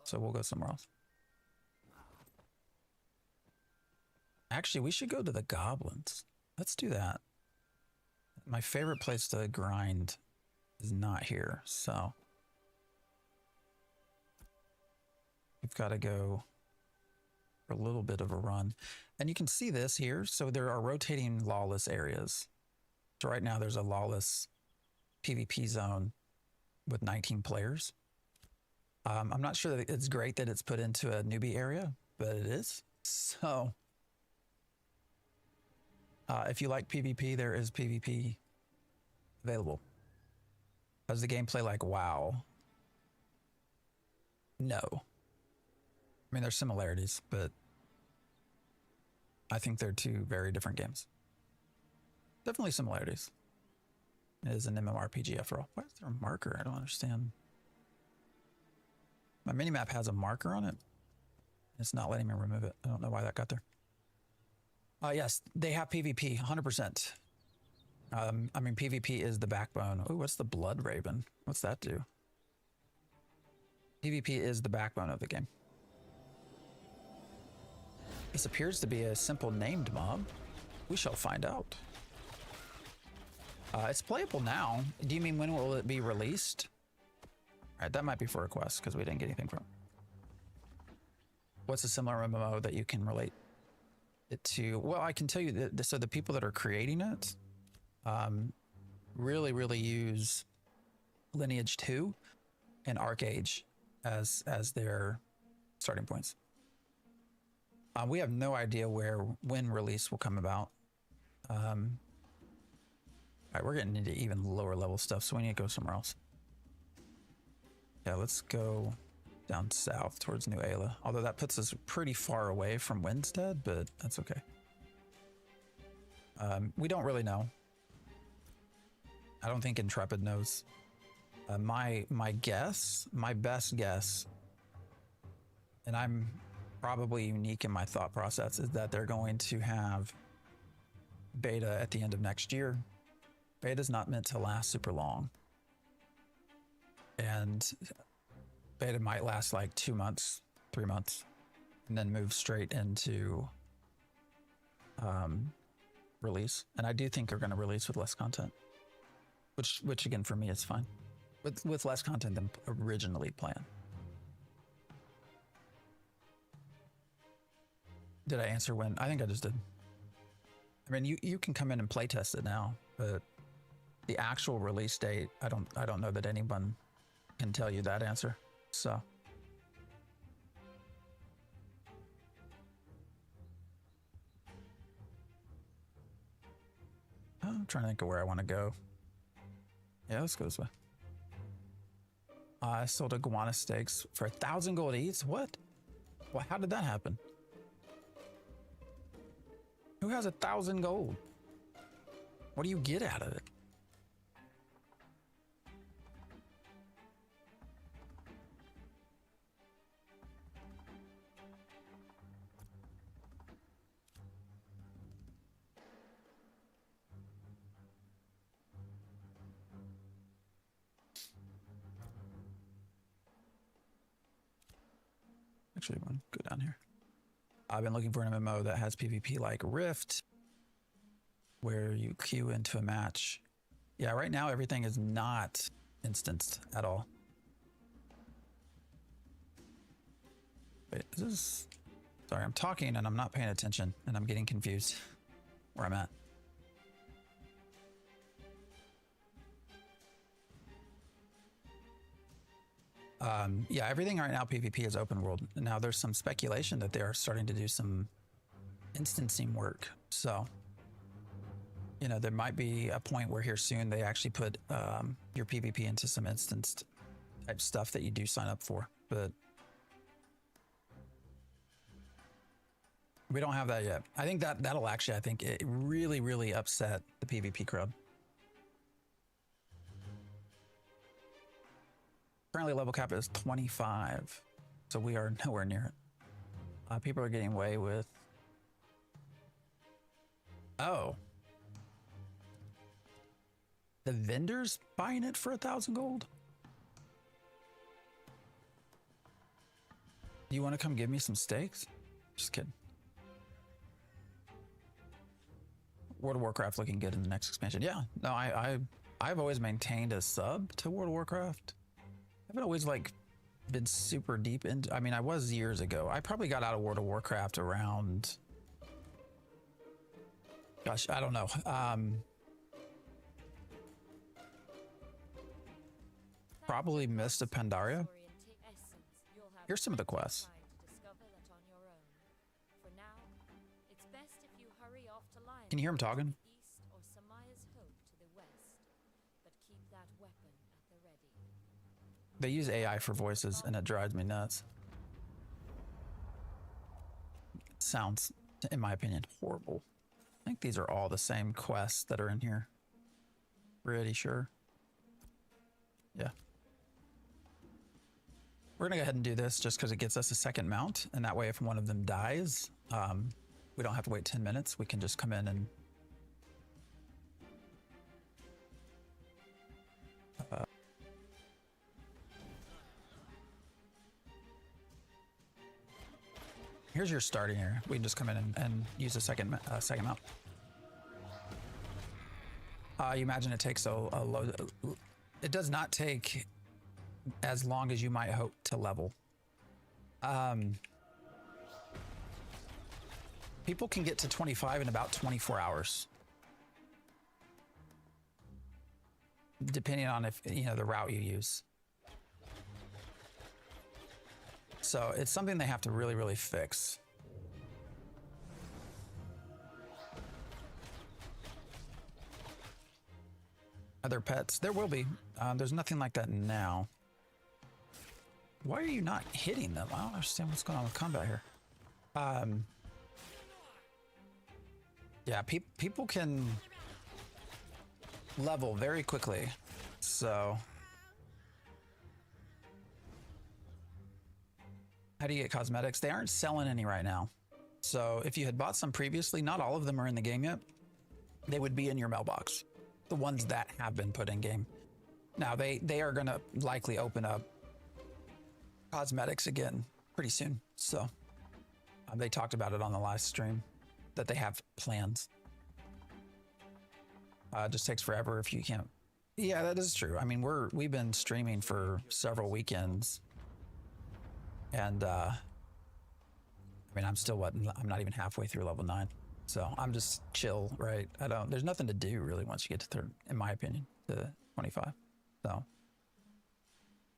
So we'll go somewhere else. Actually, we should go to the goblins. Let's do that. My favorite place to grind is not here, so we've got to go for a little bit of a run. And you can see this here. So there are rotating lawless areas. So right now there's a lawless PvP zone with 19 players. I'm not sure that it's great that it's put into a newbie area, but it is. So if you like PvP, there is PvP available. Is the gameplay like WoW? No. I mean, there's similarities, but I think they're two very different games. Definitely similarities. It is an MMORPG after all. Why is there a marker? I don't understand. My minimap has a marker on it. It's not letting me remove it. I don't know why that got there. Yes, they have PvP, 100%. I mean, PvP is the backbone. Oh, what's the Blood Raven? What's that do? PvP is the backbone of the game. This appears to be a simple named mob. We shall find out. It's playable now. Do you mean when will it be released? All right, that might be for a quest because we didn't get anything from it. What's a similar MMO that you can relate it to? Well, I can tell you that so the people that are creating it really use Lineage 2 and Arcade as their starting points. We have no idea when release will come about. All right, we're getting into even lower level stuff, so we need to go somewhere else. Yeah, let's go down south towards New Ayla. Although that puts us pretty far away from Winstead, but that's okay. We don't really know. I don't think Intrepid knows. My guess, my best guess, and I'm probably unique in my thought process is that they're going to have beta at the end of next year. Beta's not meant to last super long. And beta might last like 2 months, 3 months, and then move straight into release. And I do think they're going to release with less content, which again for me is fine. With less content than originally planned. Did I answer when? I think I just did. I mean, you can come in and play test it now, but the actual release date, I don't know that anyone can tell you that answer. So I'm trying to think of where I want to go. Yeah, let's go this way. I sold iguana steaks for 1,000 gold each. What? Well, how did that happen? Who has 1,000 gold? What do you get out of it? Actually, I want to go down here. I've been looking for an MMO that has PvP like Rift, where you queue into a match. Yeah, right now everything is not instanced at all. Wait, is this... Sorry, I'm talking and I'm not paying attention and I'm getting confused where I'm at. Yeah, everything right now PvP is open world. Now there's some speculation that they are starting to do some instancing work. So, you know, there might be a point where here soon they actually put your PvP into some instanced type stuff that you do sign up for. But we don't have that yet. I think that'll actually, I think it really, really upset the PvP crowd. Currently level cap is 25, so we are nowhere near it. People are getting away with... Oh. The vendor's buying it for 1,000 gold? You want to come give me some steaks? Just kidding. World of Warcraft looking good in the next expansion. Yeah, no, I've always maintained a sub to World of Warcraft. I haven't always like been super deep into... I mean, I was years ago. I probably got out of World of Warcraft around... Gosh, I don't know. Probably Mist of Pandaria. Here's some of the quests. Can you hear him talking? They use AI for voices and it drives me nuts. It sounds, in my opinion, horrible. I think these are all the same quests that are in here. Pretty sure. Yeah. We're gonna go ahead and do this just because it gets us a second mount, and that way if one of them dies, we don't have to wait 10 minutes. We can just come in and here's your starting area. We can just come in and use a second mount. You imagine it takes a low... It does not take as long as you might hope to level. People can get to 25 in about 24 hours. Depending on if, you know, the route you use. So it's something they have to really, really fix. Are there pets? There will be. There's nothing like that now. Why are you not hitting them? I don't understand what's going on with combat here. Yeah, people can level very quickly. So... How do you get cosmetics? They aren't selling any right now. So if you had bought some previously, not all of them are in the game yet. They would be in your mailbox. The ones that have been put in game. Now they are gonna likely open up cosmetics again pretty soon. So they talked about it on the live stream that they have plans. It just takes forever if you can't. Yeah, that is true. I mean, we've been streaming for several weekends, and I mean, I'm still I'm not even halfway through level 9, so I'm just chill, right? There's nothing to do really once you get to third, in my opinion, to 25. So,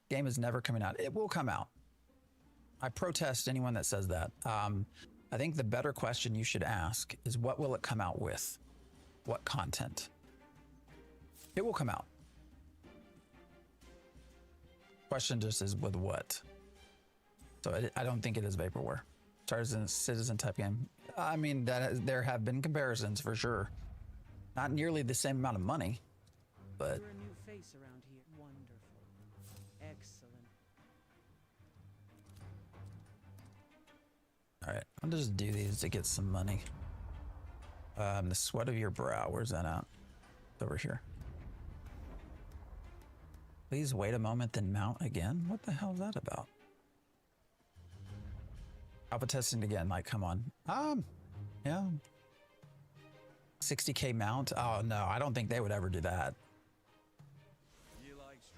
game is never coming out. It will come out. I protest anyone that says that. I think the better question you should ask is, what will it come out with? What content? It will come out. Question just is with what? So I don't think it is vaporware. Citizen type game. I mean, there have been comparisons for sure. Not nearly the same amount of money, but. You're a new face around here. Wonderful. Excellent. All right, I'll just do these to get some money. The sweat of your brow. Where's that at? It's over here. Please wait a moment, then mount again. What the hell is that about? Alpha testing again. Like, come on. Yeah. 60K mount. Oh no, I don't think they would ever do that.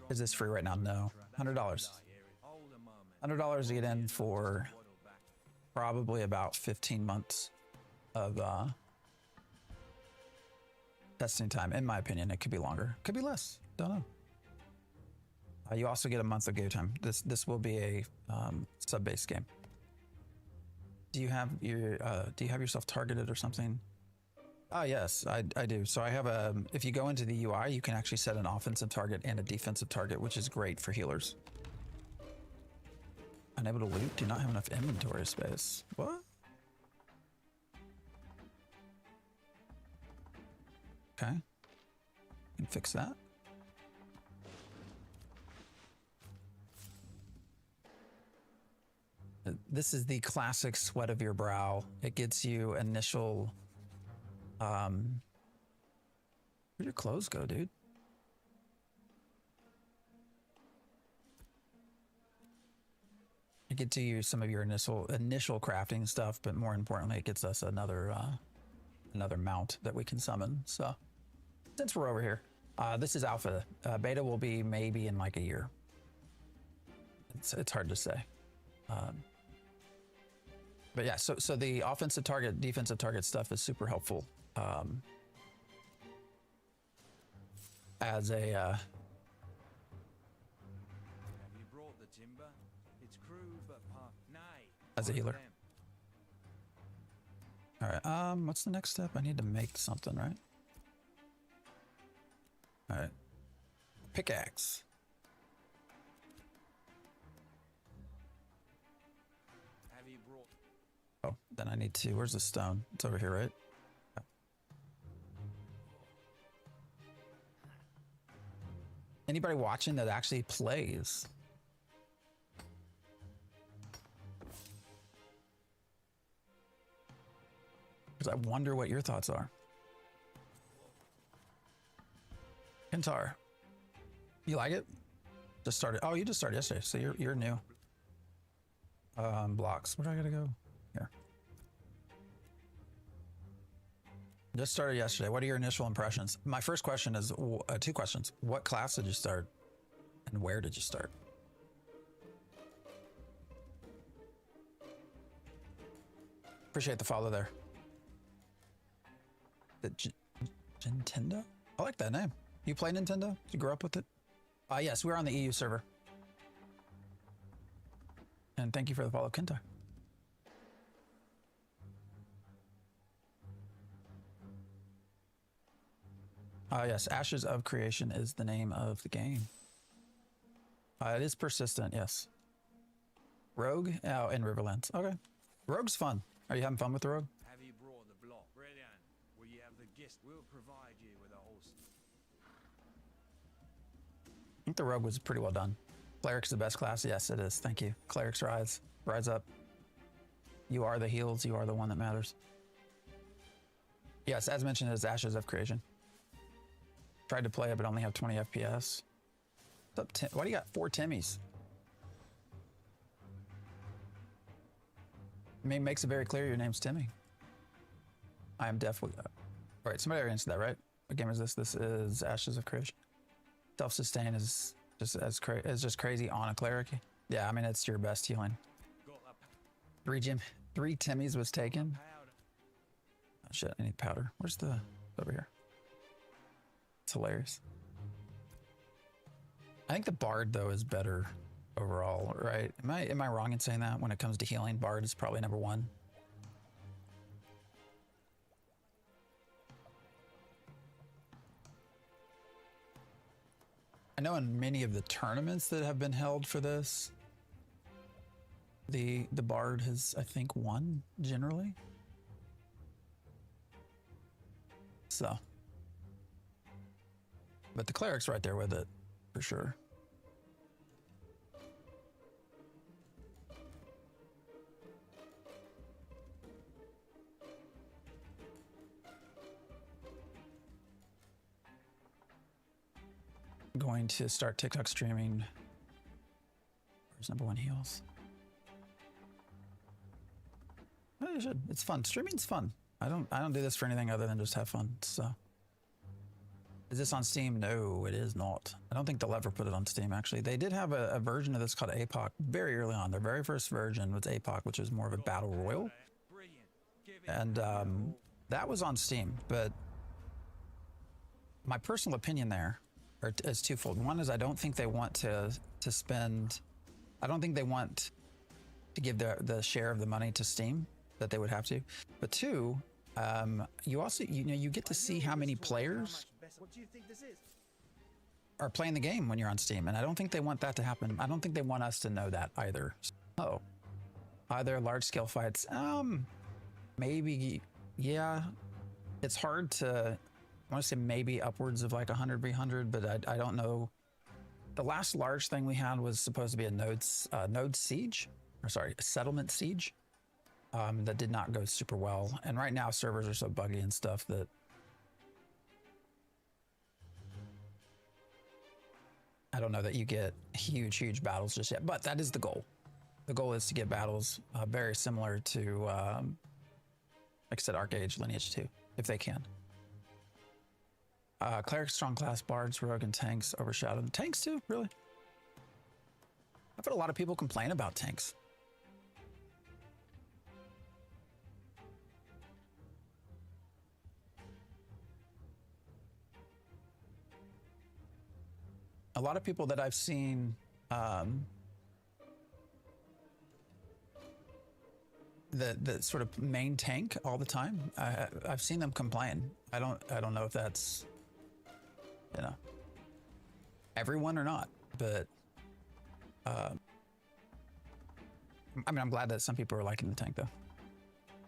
Is this free right now? No. $100. $100 to get in for probably about 15 months of testing time. In my opinion, it could be longer. Could be less. Don't know. You also get a month of go time. This will be a sub-based game. Do you have yourself targeted or something? Oh yes, I do. So I have if you go into the UI, you can actually set an offensive target and a defensive target, which is great for healers. Unable to loot, do not have enough inventory space. What? Okay. Can fix that. This is the classic sweat of your brow. It gets you initial. Where'd your clothes go, dude? It gets you some of your initial crafting stuff, but more importantly, it gets us another mount that we can summon. So, since we're over here, this is alpha. Beta will be maybe in like a year. It's hard to say. But yeah, so the offensive target, defensive target stuff is super helpful. As a Have you brought the timber? It's crude, but as a healer. All right. What's the next step? I need to make something, right? All right. Pickaxe. Have you brought? Oh, then I need to. Where's the stone? It's over here, right? Yeah. Anybody watching that actually plays? Because I wonder what your thoughts are. Kentar, you like it? Just started. Oh, you just started yesterday, so you're new. Blocks. Where do I gotta go? Here. Just started yesterday. What are your initial impressions? My first question is two questions. What class did you start, and where did you start? Appreciate the follow there. Nintendo? I like that name. You play Nintendo? Did you grow up with it? Yes, we're on the EU server. And thank you for the follow, Kenta. Yes, Ashes of Creation is the name of the game. It is persistent, yes. Rogue? Oh, in Riverlands. Okay. Rogue's fun. Are you having fun with the Rogue? Have you brought the block? Brilliant. Will you have the guest? We'll provide you with a horse. I think the Rogue was pretty well done. Cleric's the best class. Yes, it is. Thank you. Cleric's Rise. Rise up. You are the heals. You are the one that matters. Yes, as mentioned, it's Ashes of Creation. Tried to play it, but only have 20 FPS. What's up, Tim? Why do you got 4 Timmys? I mean, makes it very clear your name's Timmy. I am definitely. All right, somebody already answered that, right? What game is this? This is Ashes of Creation. Self-sustain is just just crazy on a cleric. Yeah, I mean it's your best healing. 3 Timmys was taken. Oh, shit, I need powder. Where's the over here? It's hilarious. I think the Bard though is better overall, right? Am I wrong in saying that? When it comes to healing, Bard is probably number 1. I know in many of the tournaments that have been held for this, the Bard has, I think, won generally. So, but the Cleric's right there with it, for sure. Going to start TikTok streaming. Where's number 1 heals? Well, you should. It's fun. Streaming's fun. I don't do this for anything other than just have fun. So, is this on Steam? No, it is not. I don't think they'll ever put it on Steam. Actually, they did have a version of this called APOC very early on. Their very first version was APOC, which was more of a battle royal, and that was on Steam. But my personal opinion there is twofold. One is I don't think they want to spend. I don't think they want to give the share of the money to Steam that they would have to. But 2, you also you get to see how many players are playing the game when you're on Steam, and I don't think they want that to happen. I don't think they want us to know that either. So either large scale fights, maybe, yeah. It's hard to. I want to say maybe upwards of like 100 v100, but I don't know. The last large thing we had was supposed to be a node siege, or sorry, a settlement siege. That did not go super well, and right now servers are so buggy and stuff that I don't know that you get huge battles just yet. But that is the goal. The goal is to get battles very similar to, like I said, Arcade Lineage 2, if they can. Cleric, strong class, bards, rogue, and tanks overshadowed. Tanks too, really? I've heard a lot of people complain about tanks. A lot of people that I've seen the sort of main tank all the time, I've seen them complain. I don't know if that's, everyone or not, but I mean, I'm glad that some people are liking the tank though.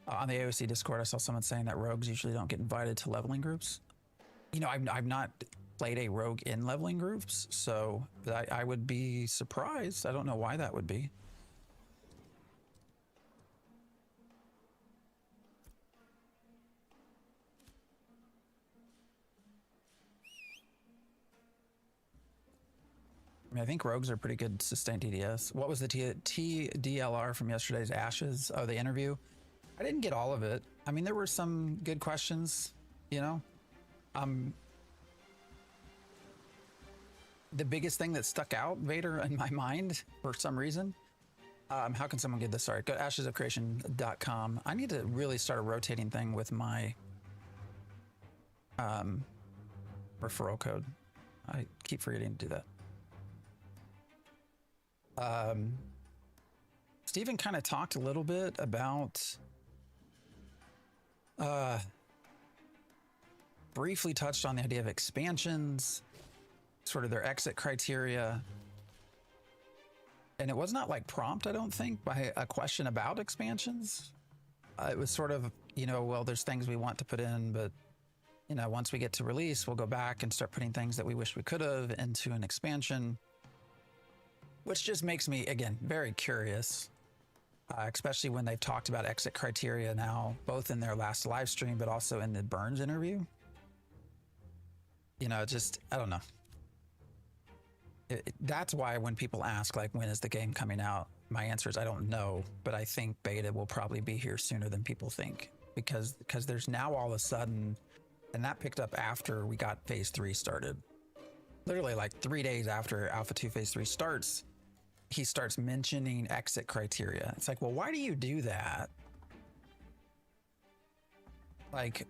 On the AOC Discord, I saw someone saying that rogues usually don't get invited to leveling groups. I've not played a rogue in leveling groups, so I would be surprised. I don't know why that would be. I mean, I think rogues are pretty good sustained DDS. What was the TDLR from yesterday's Ashes? Oh, the interview? I didn't get all of it. I mean, there were some good questions, the biggest thing that stuck out, Vader, in my mind for some reason. How can someone get this? Sorry, go to ashesofcreation.com. I need to really start a rotating thing with my referral code. I keep forgetting to do that. Stephen kind of talked a little bit about, briefly touched on the idea of expansions, sort of their exit criteria. And it was not like prompt, I don't think, by a question about expansions. It was sort of, well, there's things we want to put in, but, once we get to release, we'll go back and start putting things that we wish we could have into an expansion, which just makes me, again, very curious especially when they've talked about exit criteria now, both in their last live stream, but also in the Burns interview. You know, just, I don't know. That's why when people ask, like, when is the game coming out? My answer is I don't know, but I think beta will probably be here sooner than people think, because there's now all of a sudden, and that picked up after we got phase 3 started. Literally like 3 days after Alpha 2 phase 3 starts, he starts mentioning exit criteria. It's like, well, why do you do that? Like,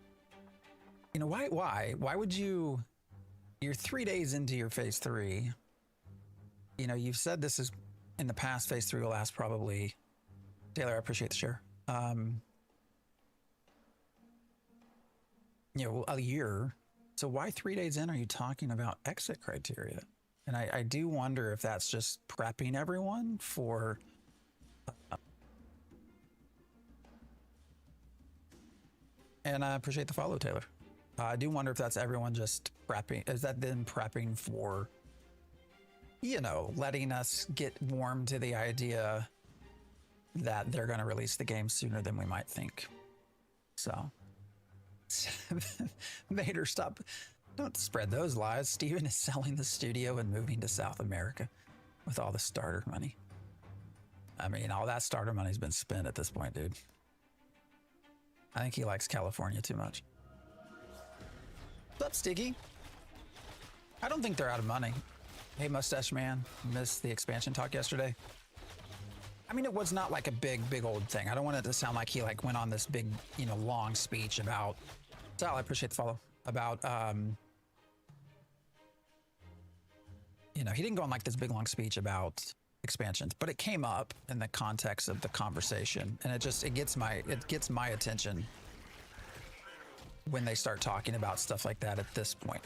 you know, why would you, you're 3 days into your phase 3. You know, you've said this is, in the past, phase 3 will last probably, Taylor, I appreciate the share. You know, a year. So why 3 days in are you talking about exit criteria? And I do wonder if that's just prepping everyone for... and I appreciate the follow, Taylor. I do wonder if that's everyone just prepping. Is that them prepping for, you know, letting us get warm to the idea that they're going to release the game sooner than we might think. So, Vader, stop. Don't spread those lies. Steven is selling the studio and moving to South America with all the starter money. I mean, all that starter money's been spent at this point, dude. I think he likes California too much. What's up, Sticky? I don't think they're out of money. Hey, Mustache Man, missed the expansion talk yesterday. I mean, it was not like a big old thing. I don't want it to sound like he like went on this big, you know, long speech about, Sal, I appreciate the follow, about, you know, he didn't go on like this big long speech about expansions, but it came up in the context of the conversation, and it gets my attention when they start talking about stuff like that at this point.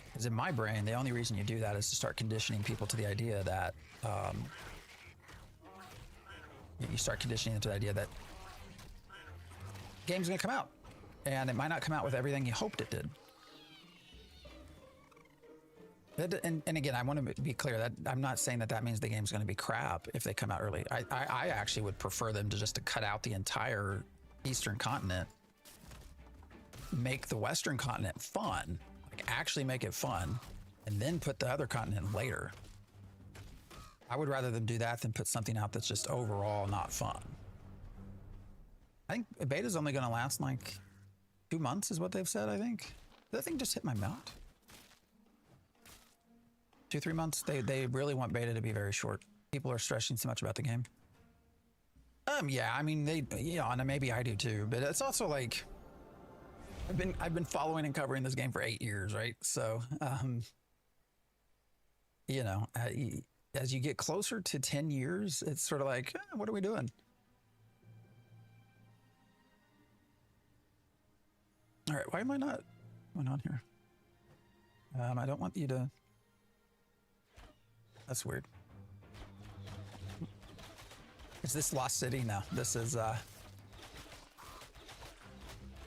Because in my brain, the only reason you do that is to start conditioning people to the idea that you start conditioning them to the idea that the game's gonna come out, and it might not come out with everything you hoped it did. And again, I want to be clear that I'm not saying that means the game's going to be crap if they come out early. I actually would prefer them to cut out the entire Eastern continent, make the Western continent fun, like actually make it fun, and then put the other continent later. I would rather them do that than put something out that's just overall not fun. I think beta's only going to last like 2 months is what they've said, I think. Did that thing just hit my mount? 2-3 months. They really want beta to be very short. People are stressing so much about the game. Yeah, I mean, and maybe I do too, but it's also like, I've been following and covering this game for 8 years, right? So, you know, as you get closer to 10 years, it's sort of like, what are we doing? All right, why am I not going on here? I don't want you to... That's weird. Is this Lost City? No, this is,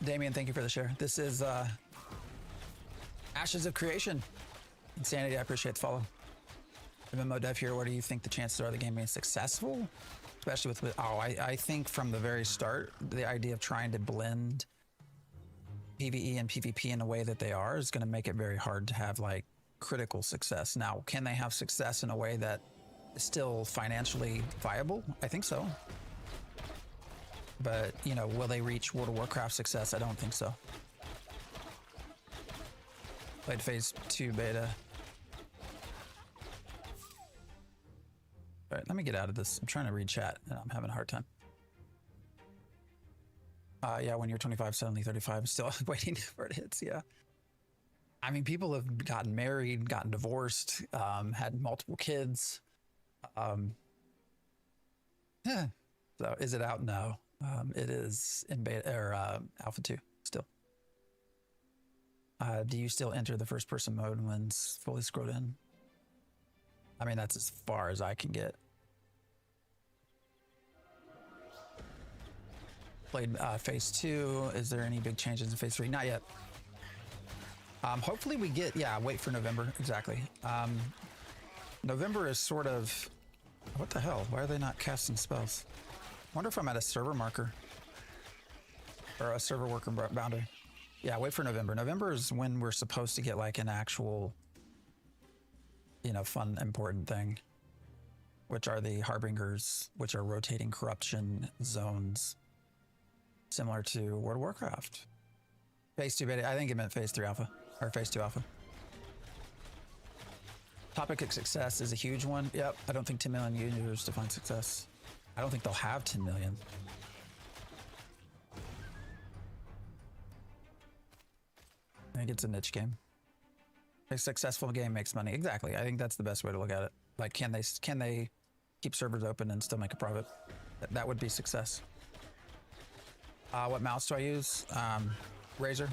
Damien, thank you for the share. This is, Ashes of Creation. Insanity, I appreciate the follow. MMO Dev here, what do you think the chances are of the game being successful? Especially with I think from the very start, the idea of trying to blend PvE and PvP in a way that they are is going to make it very hard to have, like, critical success. Now, can they have success in a way that is still financially viable? I think so. But, you know, will they reach World of Warcraft success? I don't think so. Played phase 2 beta. All right, let me get out of this. I'm trying to read chat and I'm having a hard time. Yeah, when you're 25, suddenly 35, still waiting for it hits, yeah. I mean, people have gotten married, gotten divorced, had multiple kids. Yeah. So is it out? No. It is in beta or alpha 2 still. Do you still enter the first person mode when it's fully scrolled in? I mean, that's as far as I can get. Played phase 2. Is there any big changes in phase 3? Not yet. Hopefully we get, wait for November, exactly. November is sort of, what the hell? Why are they not casting spells? Wonder if I'm at a server marker or a server worker boundary. Yeah, wait for November. November is when we're supposed to get like an actual, you know, fun, important thing, which are the harbingers, which are rotating corruption zones, similar to World of Warcraft. Phase 2 beta. I think it meant Phase 3 alpha or Phase 2 alpha. Topic of success is a huge one. Yep. I don't think 10 million users define success. I don't think they'll have 10 million. I think it's a niche game. A successful game makes money. Exactly. I think that's the best way to look at it. Like, can they keep servers open and still make a profit? That would be success. What mouse do I use? Razer.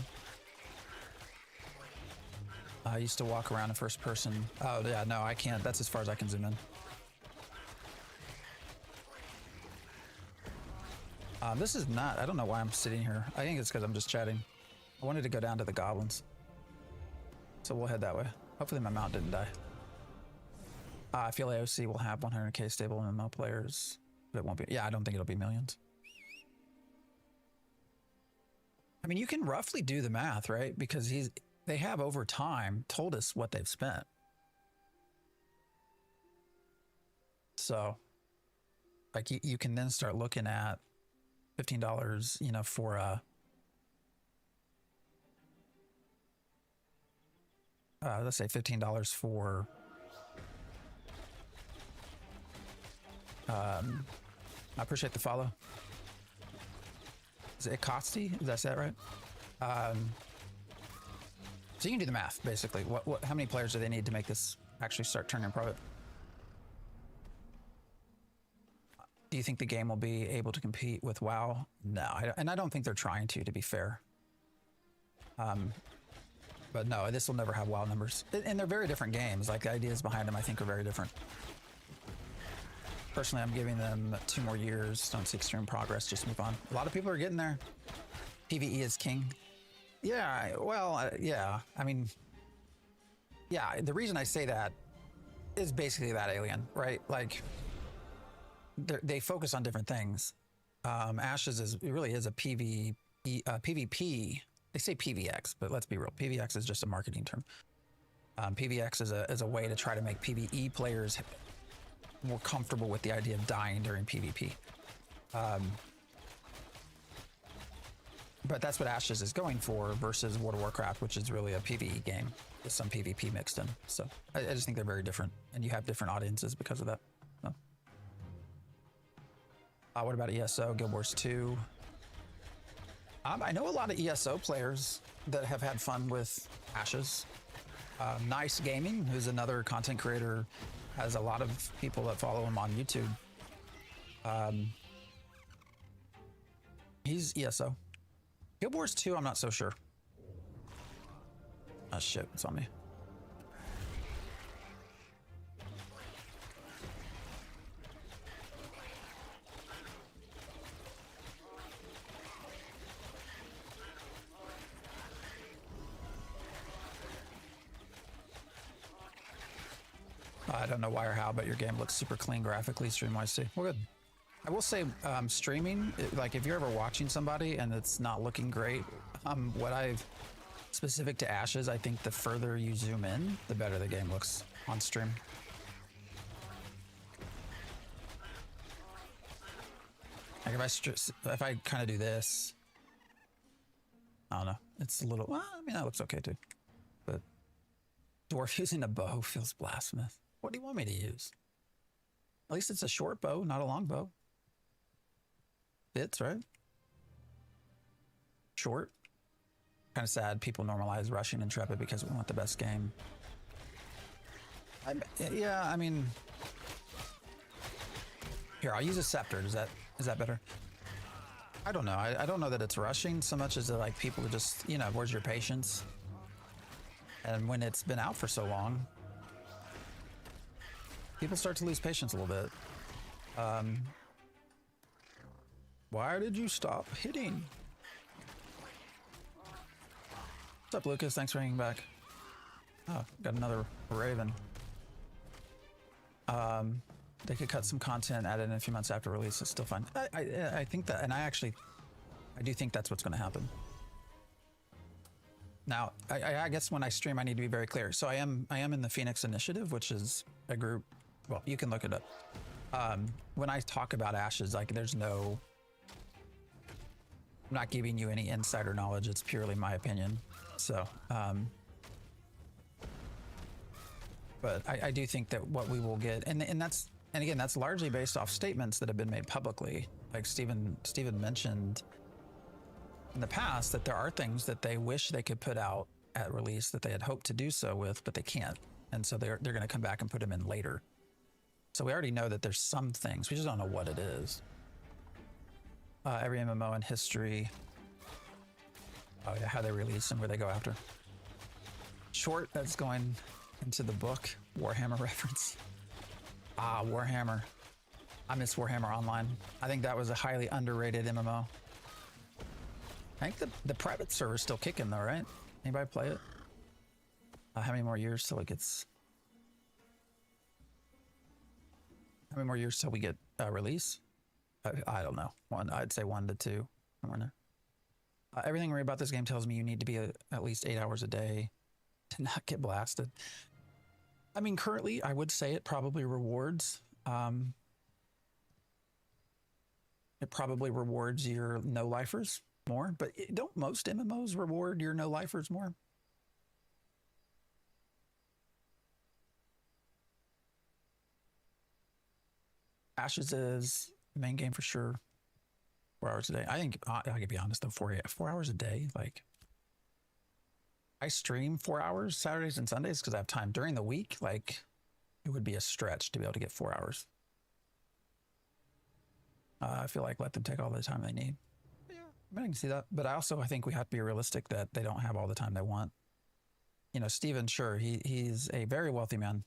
I used to walk around in first person. Oh yeah, no, I can't. That's as far as I can zoom in. This is not, I don't know why I'm sitting here. I think it's because I'm just chatting. I wanted to go down to the goblins. So we'll head that way. Hopefully my mount didn't die. I feel AOC will have 100k stable MMO players, but it won't be. Yeah, I don't think it'll be millions. I mean, you can roughly do the math, right? Because they have over time told us what they've spent. So, like, you can then start looking at $15, you know, for a let's say $15 for I appreciate the follow. Is it Costi? Is that right? So you can do the math, basically. How many players do they need to make this actually start turning profit? Do you think the game will be able to compete with WoW? No, and I don't think they're trying to be fair. But no, this will never have WoW numbers. And they're very different games. Like, the ideas behind them, I think, are very different. Personally, I'm giving them 2 more years. Don't see extreme progress. Just move on. A lot of people are getting there. PvE is king. Yeah, well, yeah. I mean, yeah, the reason I say that is basically that, Alien, right? Like, they focus on different things. Ashes it really is a PvP. They say PVX, but let's be real. PVX is just a marketing term. PVX is a way to try to make PvE players more comfortable with the idea of dying during PvP. But that's what Ashes is going for versus World of Warcraft, which is really a PvE game with some PvP mixed in. So I just think they're very different, and you have different audiences because of that. So. What about ESO, Guild Wars 2? I know a lot of ESO players that have had fun with Ashes. Nice Gaming, who's another content creator, has a lot of people that follow him on YouTube. He's ESO. Guild Wars 2, I'm not so sure. Oh shit, it's on me. I don't know why or how, but your game looks super clean graphically, stream-wise too. Well, good. I will say, streaming, like if you're ever watching somebody and it's not looking great, specific to Ashes, I think the further you zoom in, the better the game looks on stream. Like if I kind of do this, I don't know, it's a little, well, I mean, that looks okay too. But dwarf using a bow feels blasphemous. What do you want me to use? At least it's a short bow, not a long bow. Fits, right? Short. Kind of sad people normalize rushing Intrepid because we want the best game. Yeah, I mean, here, I'll use a scepter. Is that better? I don't know. I don't know that it's rushing so much as like people are just, you know, where's your patience? And when it's been out for so long, people start to lose patience a little bit. Why did you stop hitting? What's up, Lucas? Thanks for hanging back. Oh, got another Raven. They could cut some content, add it in a few months after release. It's still fine. I think that, and I do think that's what's going to happen. Now, I guess when I stream, I need to be very clear. So I am in the Phoenix Initiative, which is a group. Well, you can look it up. When I talk about Ashes, like there's no, I'm not giving you any insider knowledge. It's purely my opinion. So, but I do think that what we will get, and again, that's largely based off statements that have been made publicly. Like Steven mentioned in the past that there are things that they wish they could put out at release that they had hoped to do so with, but they can't. And so they're going to come back and put them in later. So we already know that there's some things. We just don't know what it is. Every MMO in history. Oh yeah, how they release and where they go after. Short, that's going into the book. Warhammer reference. Ah, Warhammer. I miss Warhammer Online. I think that was a highly underrated MMO. I think the private server's still kicking though, right? Anybody play it? How many more years till it gets... How many more years till we get release? I don't know. I'd say 1 to 2. Somewhere in there. Everything I read about this game tells me you need to be at least 8 hours a day to not get blasted. I mean, currently, I would say it probably rewards. It probably rewards your no-lifers more, but don't most MMOs reward your no-lifers more? Ashes is the main game for sure. 4 hours a day. I think, I can be honest though, 4 hours a day, like, I stream 4 hours Saturdays and Sundays because I have time during the week. Like, it would be a stretch to be able to get 4 hours. I feel like let them take all the time they need. Yeah, I can see that. But I think we have to be realistic that they don't have all the time they want. You know, Steven, sure, he's a very wealthy man,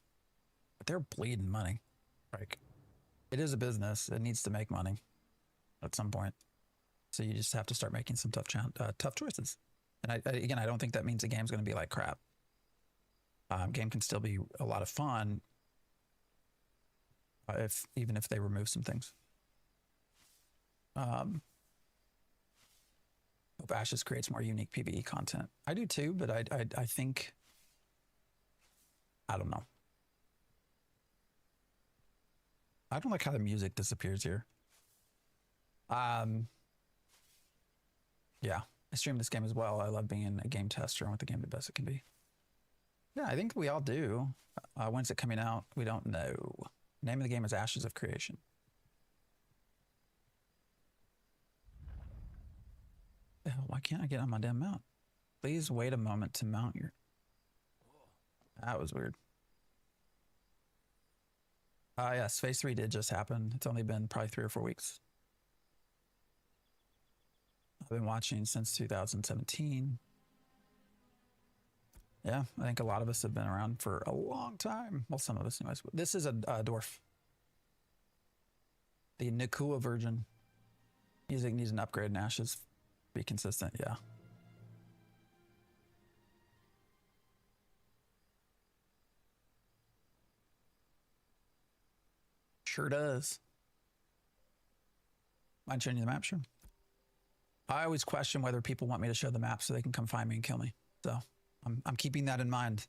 but they're bleeding money. Like, it is a business. It needs to make money at some point. So you just have to start making some tough choices. And again, I don't think that means the game's going to be like crap. Game can still be a lot of fun even if they remove some things. Hope Ashes creates more unique PvE content. I do too, but I think, I don't know. I don't like how the music disappears here. Yeah, I stream this game as well. I love being a game tester. I want the game the best it can be. Yeah, I think we all do. When's it coming out? We don't know. Name of the game is Ashes of Creation. The hell, why can't I get on my damn mount? Please wait a moment to mount your... That was weird. Yes, Phase 3 did just happen. It's only been probably 3 or 4 weeks. I've been watching since 2017. Yeah, I think a lot of us have been around for a long time. Well, some of us anyways. This is a dwarf. The Nakua version. Music needs an upgrade in Ashes. Be consistent, yeah. Sure does. Mind showing you the map? Sure. I always question whether people want me to show the map so they can come find me and kill me. So I'm keeping that in mind.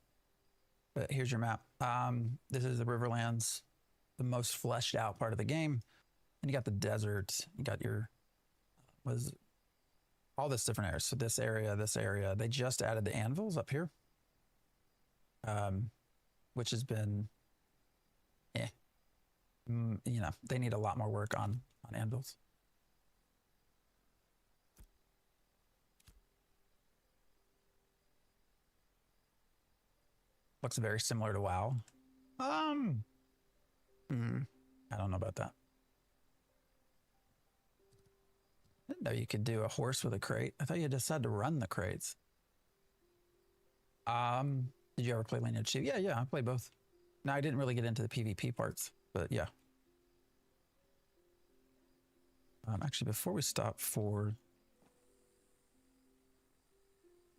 But here's your map. This is the Riverlands, the most fleshed out part of the game. And you got the desert. You got your, all this different areas. So this area. They just added the anvils up here, which has been, you know, they need a lot more work on anvils. Looks very similar to WoW. I don't know about that. I didn't know you could do a horse with a crate. I thought you just had to run the crates. Did you ever play Lineage 2? Yeah, I played both. No, I didn't really get into the PvP parts, but yeah. Actually, before we stop for...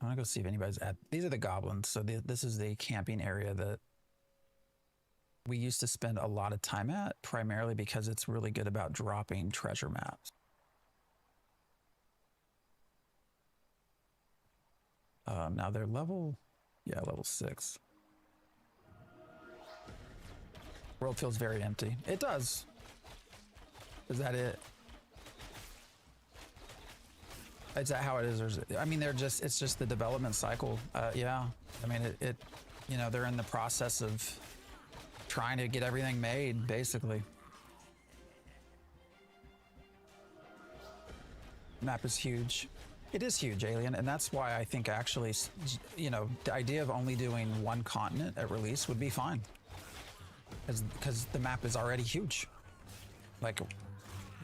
I want to go see if anybody's at... These are the goblins. So this is the camping area that we used to spend a lot of time at, primarily because it's really good about dropping treasure maps. Now they're level 6. World feels very empty. It does. Is that it? Is that how it is? Or is it, I mean, it's just the development cycle. Yeah. I mean, you know, they're in the process of trying to get everything made, basically. Map is huge. It is huge, Alien, and that's why I think actually, you know, the idea of only doing one continent at release would be fine. Because the map is already huge. Like, I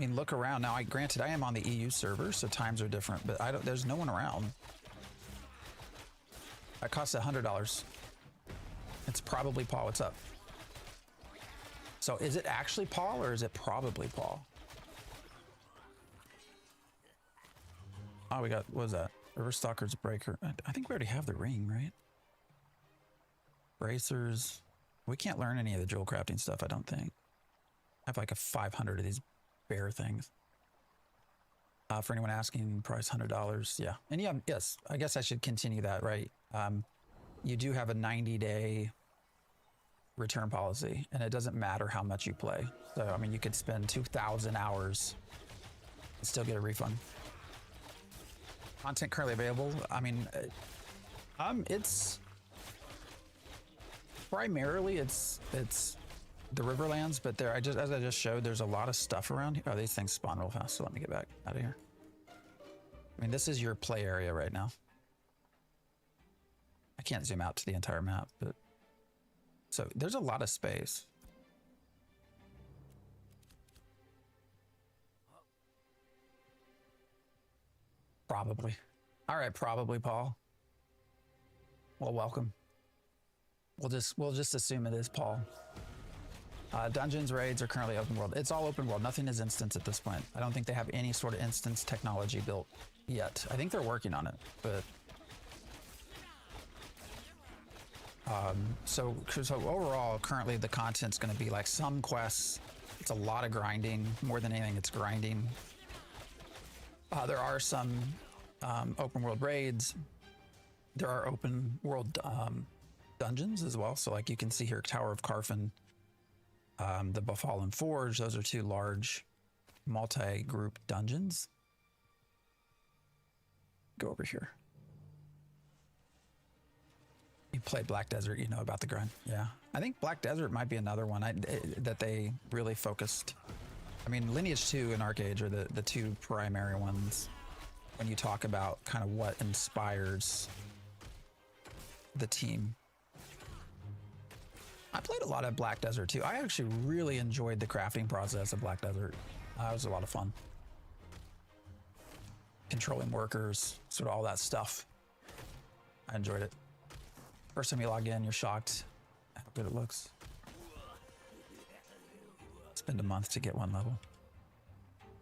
mean, look around. Now, granted, I am on the EU server, so times are different, but there's no one around. That costs $100. It's probably Paul. What's up? So is it actually Paul or is it probably Paul? Oh, we got, what was that? River Stalker's Breaker. I think we already have the ring, right? Bracers. We can't learn any of the jewel crafting stuff, I don't think. I have like a 500 of these bear things. For anyone asking, price $100. Yeah. And yeah, yes, I guess I should continue that, right? You do have a 90-day return policy, and it doesn't matter how much you play. So, I mean, you could spend 2,000 hours and still get a refund. Content currently available. I mean, it's primarily it's the Riverlands, but there, as I just showed, there's a lot of stuff around here. Oh, these things spawn real fast, so let me get back out of here. I mean, this is your play area right now. I can't zoom out to the entire map, but so there's a lot of space. Probably. All right, probably, Paul. Well, welcome. We'll just assume it is Paul. Dungeons, raids are currently open world. It's all open world. Nothing is instance at this point. I don't think they have any sort of instance technology built yet. I think they're working on it, but so overall, currently the content's going to be like some quests. It's a lot of grinding. More than anything, it's grinding. There are some open world raids. There are open world dungeons as well. So like you can see here, Tower of Carfin, the Befallen Forge. Those are two large multi-group dungeons. Go over here. You played Black Desert, you know about the grind. Yeah, I think Black Desert might be another one that they really focused. I mean, Lineage 2 and Arcade are the two primary ones when you talk about kind of what inspires the team. I played a lot of Black Desert too. I actually really enjoyed the crafting process of Black Desert. It was a lot of fun. Controlling workers, sort of all that stuff. I enjoyed it. First time you log in, you're shocked how good it looks. Spend a month to get one level.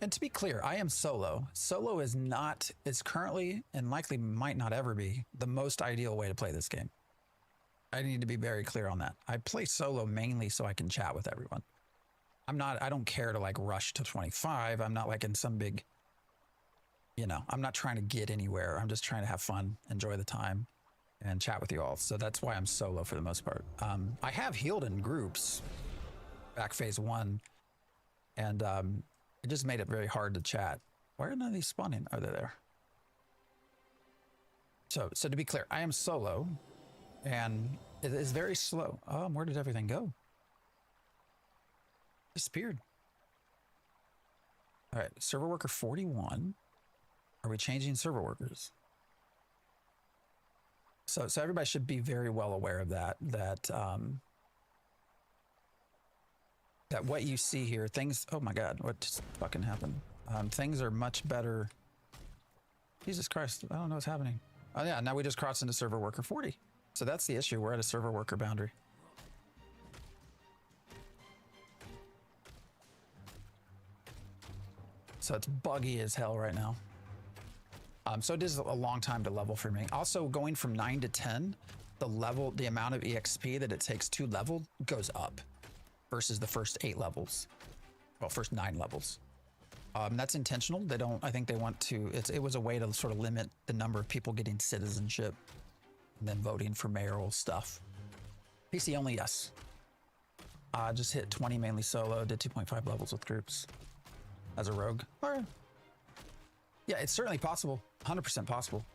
And to be clear, I am solo. Solo is currently and likely might not ever be the most ideal way to play this game. I need to be very clear on that. I play solo mainly so I can chat with everyone. I don't care to like rush to 25. I'm not like in some big, you know, I'm not trying to get anywhere. I'm just trying to have fun, enjoy the time, and chat with you all. So that's why I'm solo for the most part. I have healed in groups back phase 1, and it just made it very hard to chat. Why are none of these spawning? Are they there? So to be clear, I am solo, and it is very slow. Where did everything go? Disappeared. All right, server worker 41. Are we changing server workers? So everybody should be very well aware of that what you see here, things, oh my God, what just fucking happened? Things are much better. Jesus Christ, I don't know what's happening. Oh yeah, now we just crossed into server worker 40. So that's the issue, we're at a server worker boundary. So it's buggy as hell right now. So it is a long time to level for me. Also, going from 9 to 10, the amount of EXP that it takes to level goes up. versus the first 8 levels. Well, first 9 levels. That's intentional. They don't, I think they want to, it was a way to sort of limit the number of people getting citizenship and then voting for mayoral stuff. PC only, yes. Just hit 20 mainly solo, did 2.5 levels with groups as a rogue. All right. Yeah, it's certainly possible. 100% possible.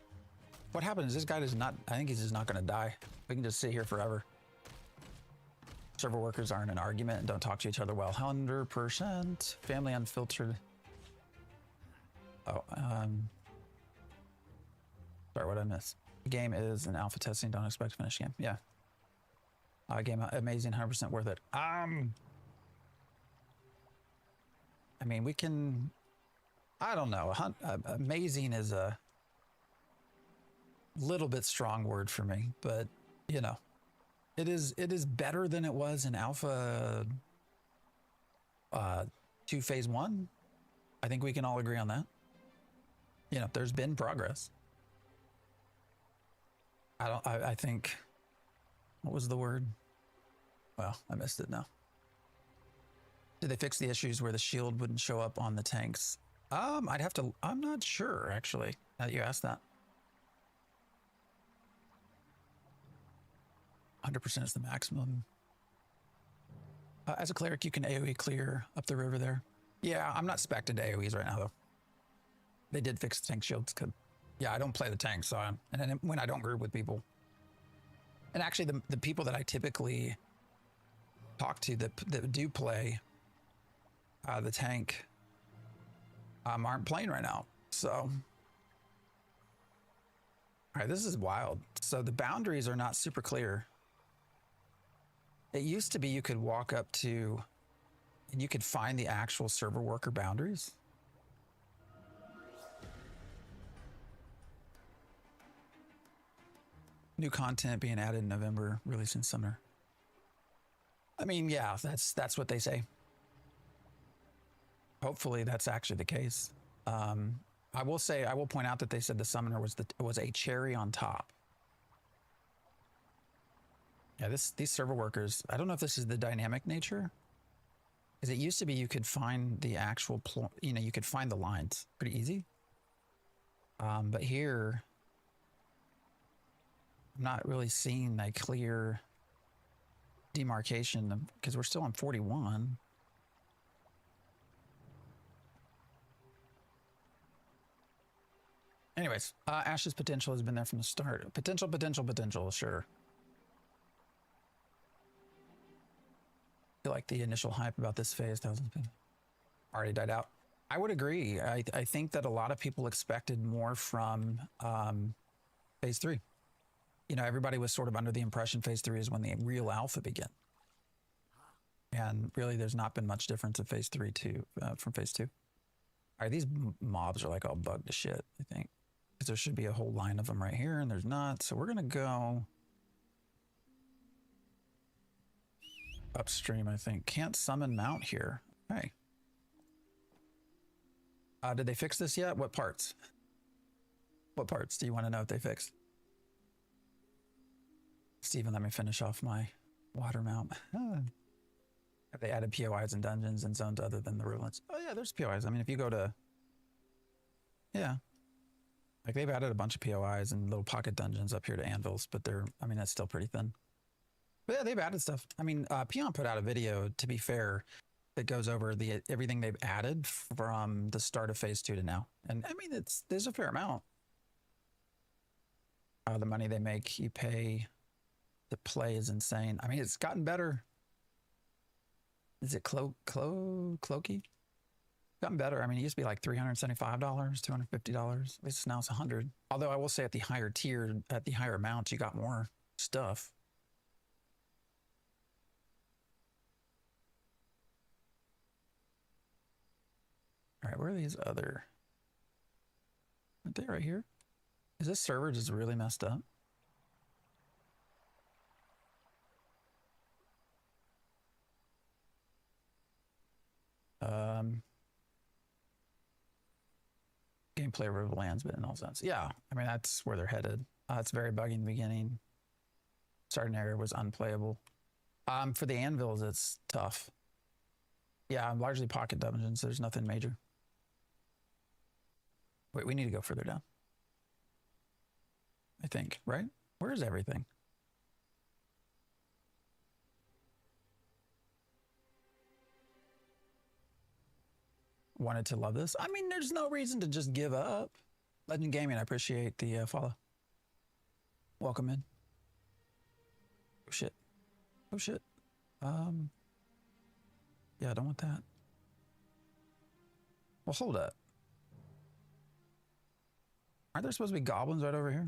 What happened is this guy is not, I think he's just not going to die. We can just sit here forever. Server workers aren't an argument and don't talk to each other well. 100%. Family unfiltered. Oh, sorry, what did I miss? The game is in alpha testing. Don't expect to finish the game. Yeah. Game amazing, 100% worth it. I mean, we can, I don't know. Amazing is a little bit strong word for me, but you know, it is better than it was in alpha 2 phase 1. I think we can all agree on that. You know, there's been progress. I think, what was the word? Well, I missed it now. Did they fix the issues where the shield wouldn't show up on the tanks? I'd have to, I'm not sure actually, now that you asked that. 100% is the maximum. As a cleric, you can AoE clear up the river there. Yeah, I'm not spec'd into AoEs right now though. They did fix the tank shields. Yeah, I don't play the tank, so and then when I don't group with people. And actually the people that I typically talk to that do play the tank aren't playing right now. So, all right, this is wild. So the boundaries are not super clear. It used to be you could walk up to and you could find the actual server worker boundaries. New content being added in November, released in summer. I mean, yeah, that's what they say. Hopefully that's actually the case. I will point out that they said the summoner was a cherry on top. Yeah, these server workers, I don't know if this is the dynamic nature. Because it used to be you could find the actual, you could find the lines pretty easy. But here, I'm not really seeing a clear demarcation because we're still on 41. Anyways, Ash's potential has been there from the start. Potential, sure. I feel like the initial hype about this phase hasn't been already died out. I would agree. I think that a lot of people expected more from phase 3. You know, everybody was sort of under the impression phase 3 is when the real alpha began. And really, there's not been much difference in phase 3 from phase 2. All right, these mobs are like all bugged to shit, I think. Because there should be a whole line of them right here, and there's not. So we're going to go upstream, I think. Can't summon mount here. Hey. Did they fix this yet? What parts? What parts do you want to know if they fixed? Steven, let me finish off my water mount. Have they added POIs and dungeons and zones other than the ruins? Oh yeah, there's POIs. I mean, if you go to, yeah, like they've added a bunch of POIs and little pocket dungeons up here to anvils, but I mean, that's still pretty thin. But yeah, they've added stuff. I mean, Peon put out a video, to be fair, that goes over everything they've added from the start of phase 2 to now. And I mean, there's a fair amount. The money they make, you pay to play is insane. I mean, it's gotten better. Is it cloaky? Gotten better. I mean, it used to be like $375, $250. At least now it's $100. Although I will say at the higher tier, at the higher amounts, you got more stuff. All right, where are these other? Aren't they right here? Is this server just really messed up? Gameplay over the lands, but in all sense. Yeah, I mean, that's where they're headed. It's very buggy in the beginning. Starting area was unplayable. For the anvils, it's tough. Yeah, largely pocket dungeons. There's nothing major. Wait, we need to go further down. I think, right? Where is everything? Wanted to love this. I mean, there's no reason to just give up. Legend Gaming, I appreciate the follow. Welcome in. Oh shit. Oh shit. Yeah, I don't want that. Well, hold up. Aren't there supposed to be goblins right over here?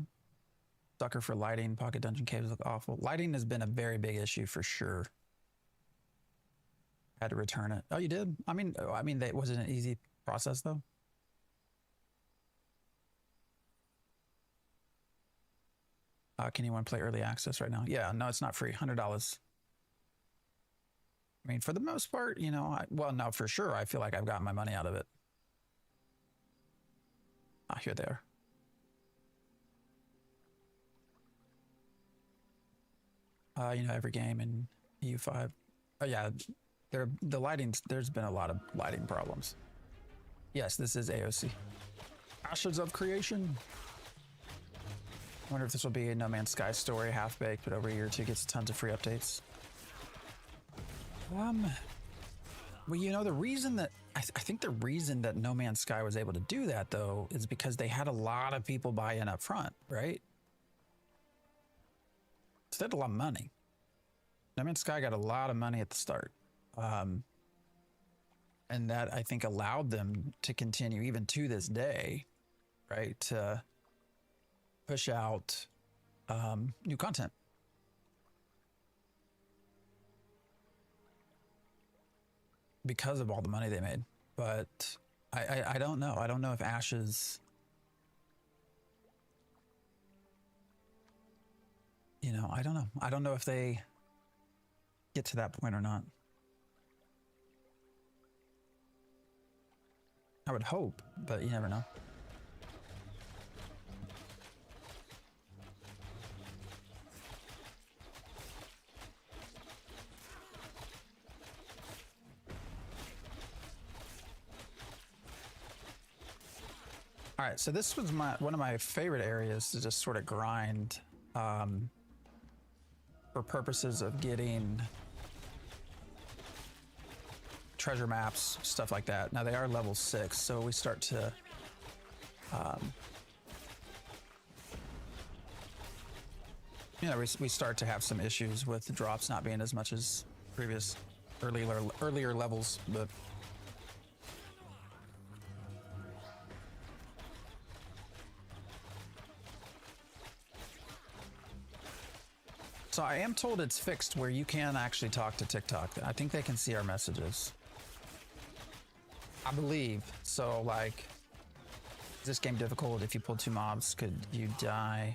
Sucker for lighting. Pocket dungeon caves look awful. Lighting has been a very big issue for sure. Had to return it. Oh, you did? I mean, that wasn't an easy process though. Can anyone play early access right now? Yeah, no, it's not free. $100. I mean, for the most part, you know, well, no, for sure. I feel like I've gotten my money out of it. Ah, here they are. You know, every game in EU5. Oh yeah, the lighting. There's been a lot of lighting problems. Yes, this is AOC. Ashes of Creation. I wonder if this will be a No Man's Sky story, half baked, but over a year or two gets tons of free updates. Well, you know, the reason that I think the reason that No Man's Sky was able to do that though is because they had a lot of people buy in up front, right? So they had a lot of money. No Man's Sky got a lot of money at the start. And that I think allowed them to continue even to this day, right? To push out new content. Because of all the money they made. But I don't know. I don't know if Ashes, you know, I don't know. I don't know if they get to that point or not. I would hope, but you never know. All right, so this was one of my favorite areas to just sort of grind for purposes of getting treasure maps, stuff like that. Now they are level 6, so we start to you know, we start to have some issues with the drops not being as much as previous earlier levels, but so I am told it's fixed where you can actually talk to TikTok. I think they can see our messages. I believe. So like, is this game difficult? If you pull 2 mobs, could you die?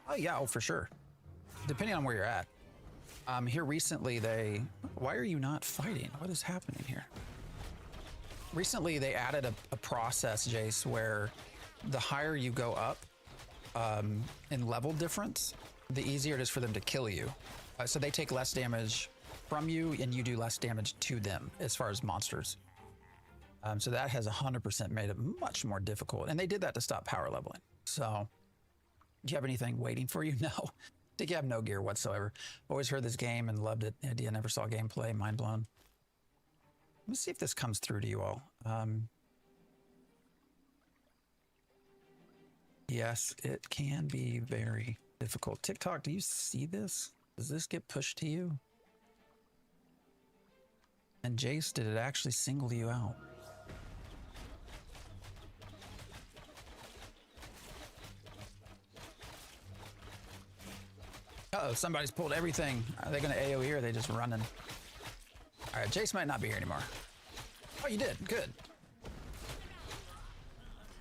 Oh yeah, oh for sure. Depending on where you're at. Here recently why are you not fighting? What is happening here? Recently they added a process, Jace, where the higher you go up in level difference, the easier it is for them to kill you. So they take less damage from you and you do less damage to them as far as monsters. So that has 100% made it much more difficult. And they did that to stop power leveling. So do you have anything waiting for you? No. I think you have no gear whatsoever. Always heard this game and loved it. Idea, never saw gameplay, mind blown. Let me see if this comes through to you all. Yes, it can be very difficult. TikTok, do you see this? Does this get pushed to you? And Jace, did it actually single you out? Uh-oh, somebody's pulled everything. Are they going to AoE or are they just running? All right, Jace might not be here anymore. Oh, you did. Good.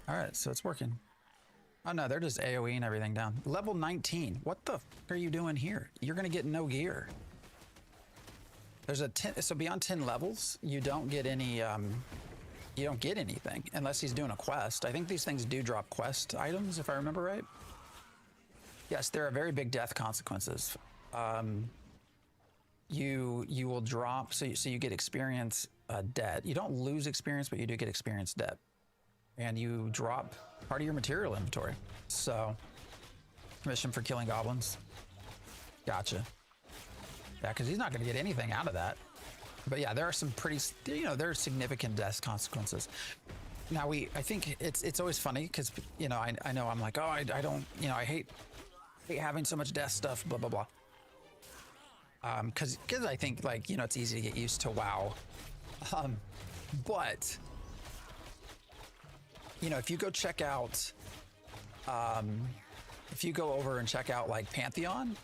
All right, so it's working. Oh, no, they're just AoEing everything down. Level 19. What the f are you doing here? You're going to get no gear. There's a 10, so beyond 10 levels, you don't get any, you don't get anything unless he's doing a quest. I think these things do drop quest items, if I remember right. Yes, there are very big death consequences. you will drop, so you get experience debt. You don't lose experience, but you do get experience debt, and you drop part of your material inventory. So commission for killing goblins. Gotcha. Yeah, because he's not going to get anything out of that. But yeah, there are some pretty, there are significant death consequences. Now I think it's always funny because, I know I'm like, oh, I don't, I hate having so much death stuff, blah, blah, blah. Because I think, like, it's easy to get used to WoW. But, if you go check out, if you go over and check out, like, Pantheon,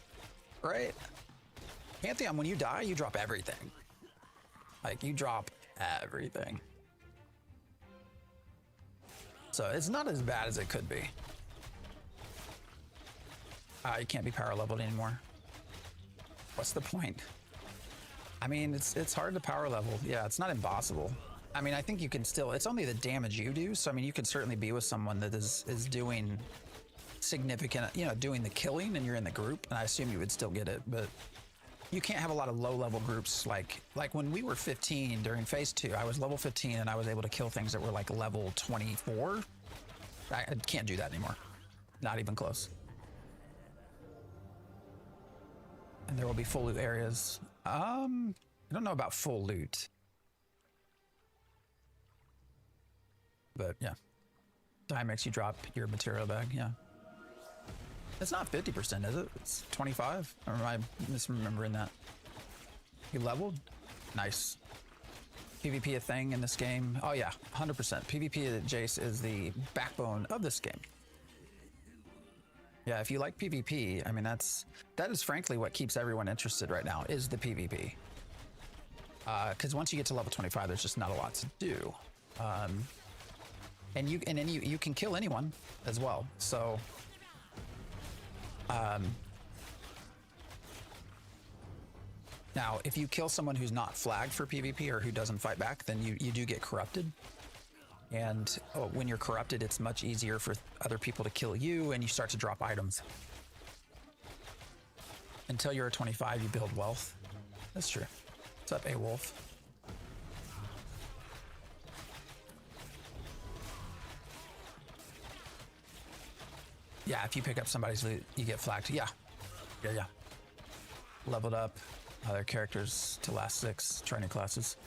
right? Pantheon, when you die, you drop everything. Like, you drop everything. So it's not as bad as it could be. You can't be power leveled anymore. What's the point? I mean, it's hard to power level. Yeah, it's not impossible. I mean, I think you can still, it's only the damage you do. So, I mean, you can certainly be with someone that is doing significant, doing the killing, and you're in the group, and I assume you would still get it, but you can't have a lot of low level groups. Like when we were 15 during phase 2, I was level 15 and I was able to kill things that were like level 24. I can't do that anymore. Not even close. And there will be full loot areas. I don't know about full loot. But yeah. Die makes you drop your material bag, yeah. It's not 50%, is it? It's 25? Or am I misremembering that? You leveled? Nice. PvP a thing in this game? Oh yeah, 100%. PvP at Jace is the backbone of this game. Yeah, if you like PvP, I mean, that is frankly what keeps everyone interested right now, is the PvP. Because once you get to level 25, there's just not a lot to do. And then you can kill anyone as well. So, now, if you kill someone who's not flagged for PvP or who doesn't fight back, then you do get corrupted. And when you're corrupted, it's much easier for other people to kill you, and you start to drop items. Until you're at 25, you build wealth. That's true. What's up, A-Wolf? Yeah, if you pick up somebody's loot, you get flagged. Yeah. Yeah. Leveled up other characters to last 6 training classes.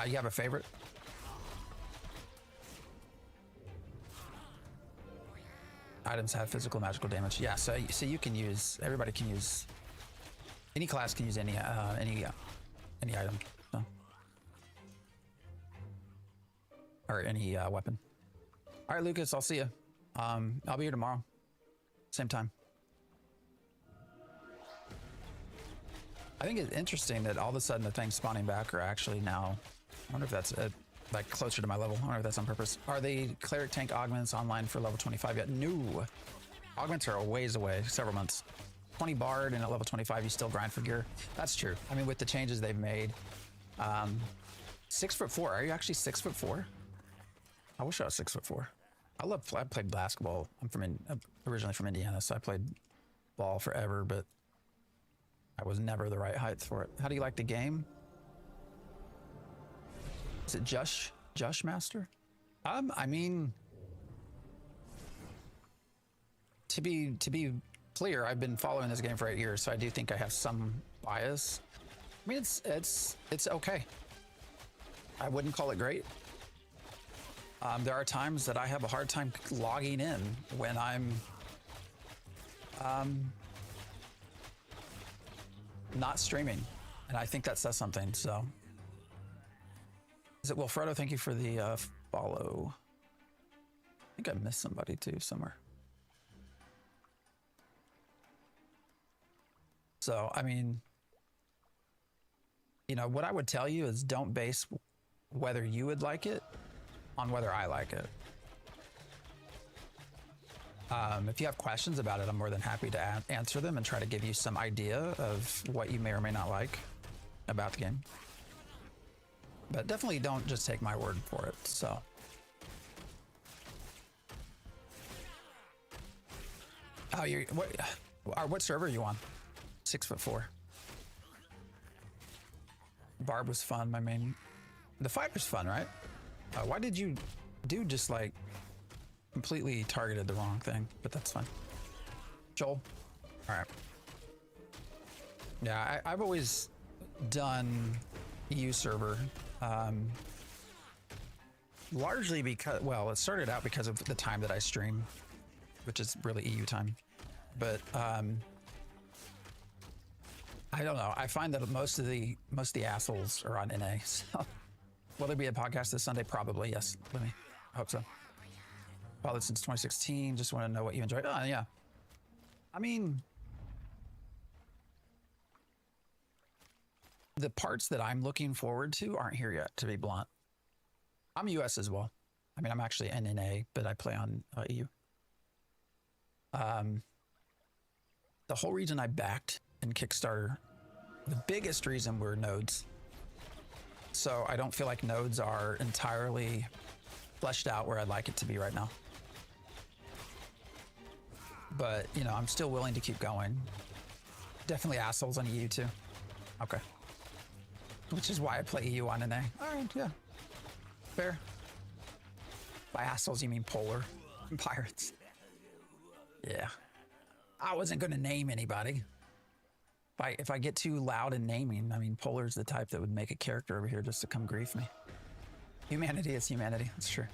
You have a favorite? Items have physical magical damage. Yeah, so you can use, everybody can use, any class can use any item. So. Or any weapon. All right, Lucas, I'll see you. I'll be here tomorrow. Same time. I think it's interesting that all of a sudden the things spawning back are actually now, I wonder if that's like closer to my level. I wonder if that's on purpose. Are the Cleric tank augments online for level 25 yet? No. Augments are a ways away, several months. 20 bard, and at level 25 you still grind for gear. That's true. I mean, with the changes they've made. 6'4". Are you actually 6'4"? I wish I was 6'4". I played basketball. I'm originally from Indiana, so I played ball forever, but I was never the right height for it. How do you like the game? Is it Jush Master? I mean, to be clear, I've been following this game for 8 years, so I do think I have some bias. I mean, it's okay. I wouldn't call it great. There are times that I have a hard time logging in when I'm not streaming, and I think that says something. So, is it Wilfredo? Thank you for the follow. I think I missed somebody too somewhere. So, I mean, what I would tell you is don't base whether you would like it on whether I like it. If you have questions about it, I'm more than happy to answer them and try to give you some idea of what you may or may not like about the game. But definitely don't just take my word for it. So, what server are you on? 6'4". Barb was fun. I mean, the fight was fun, right? Why did you do just like completely targeted the wrong thing? But that's fine. Joel. All right. Yeah, I've always done EU server. Largely because, well, it started out because of the time that I stream, which is really EU time. But I don't know. I find that most of the assholes are on NA. So will there be a podcast this Sunday? Probably, yes. I hope so. Followed since 2016. Just want to know what you enjoyed. Oh yeah. I mean, the parts that I'm looking forward to aren't here yet, to be blunt. I'm US as well. I mean, I'm actually NNA, but I play on EU. The whole reason I backed in Kickstarter, the biggest reason were nodes. So I don't feel like nodes are entirely fleshed out where I'd like it to be right now. But, you know, I'm still willing to keep going. Definitely assholes on EU too. Okay. Which is why I play EU on NA. All right, yeah. Fair. By assholes, you mean polar pirates. Yeah. I wasn't going to name anybody. If I get too loud in naming, I mean, Polar's the type that would make a character over here just to come grief me. Humanity is humanity. That's true.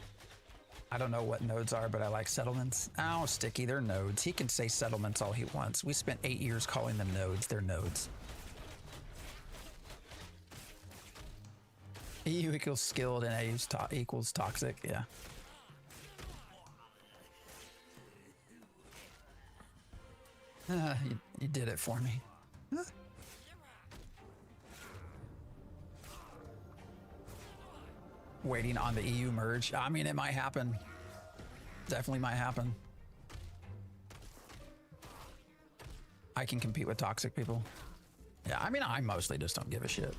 I don't know what nodes are, but I like settlements. Oh, Sticky, they're nodes. He can say settlements all he wants. We spent 8 years calling them nodes. They're nodes. EU equals skilled and A equals toxic. Yeah. You did it for me. Huh? Waiting on the EU merge. I mean, it might happen. Definitely might happen. I can compete with toxic people. Yeah, I mean, I mostly just don't give a shit.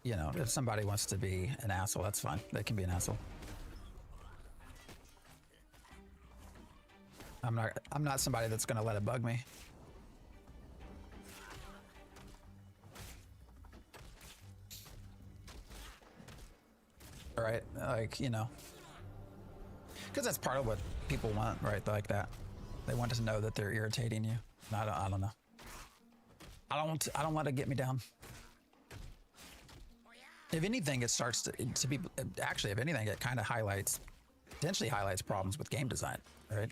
You know, if somebody wants to be an asshole, that's fine. They can be an asshole. I'm not somebody that's gonna let it bug me. Right? Like, you know, because that's part of what people want, right? Like that. They want to know that they're irritating you. I don't know. I don't let it get me down. If anything, it starts to be, actually, if anything, it kind of potentially highlights problems with game design, right?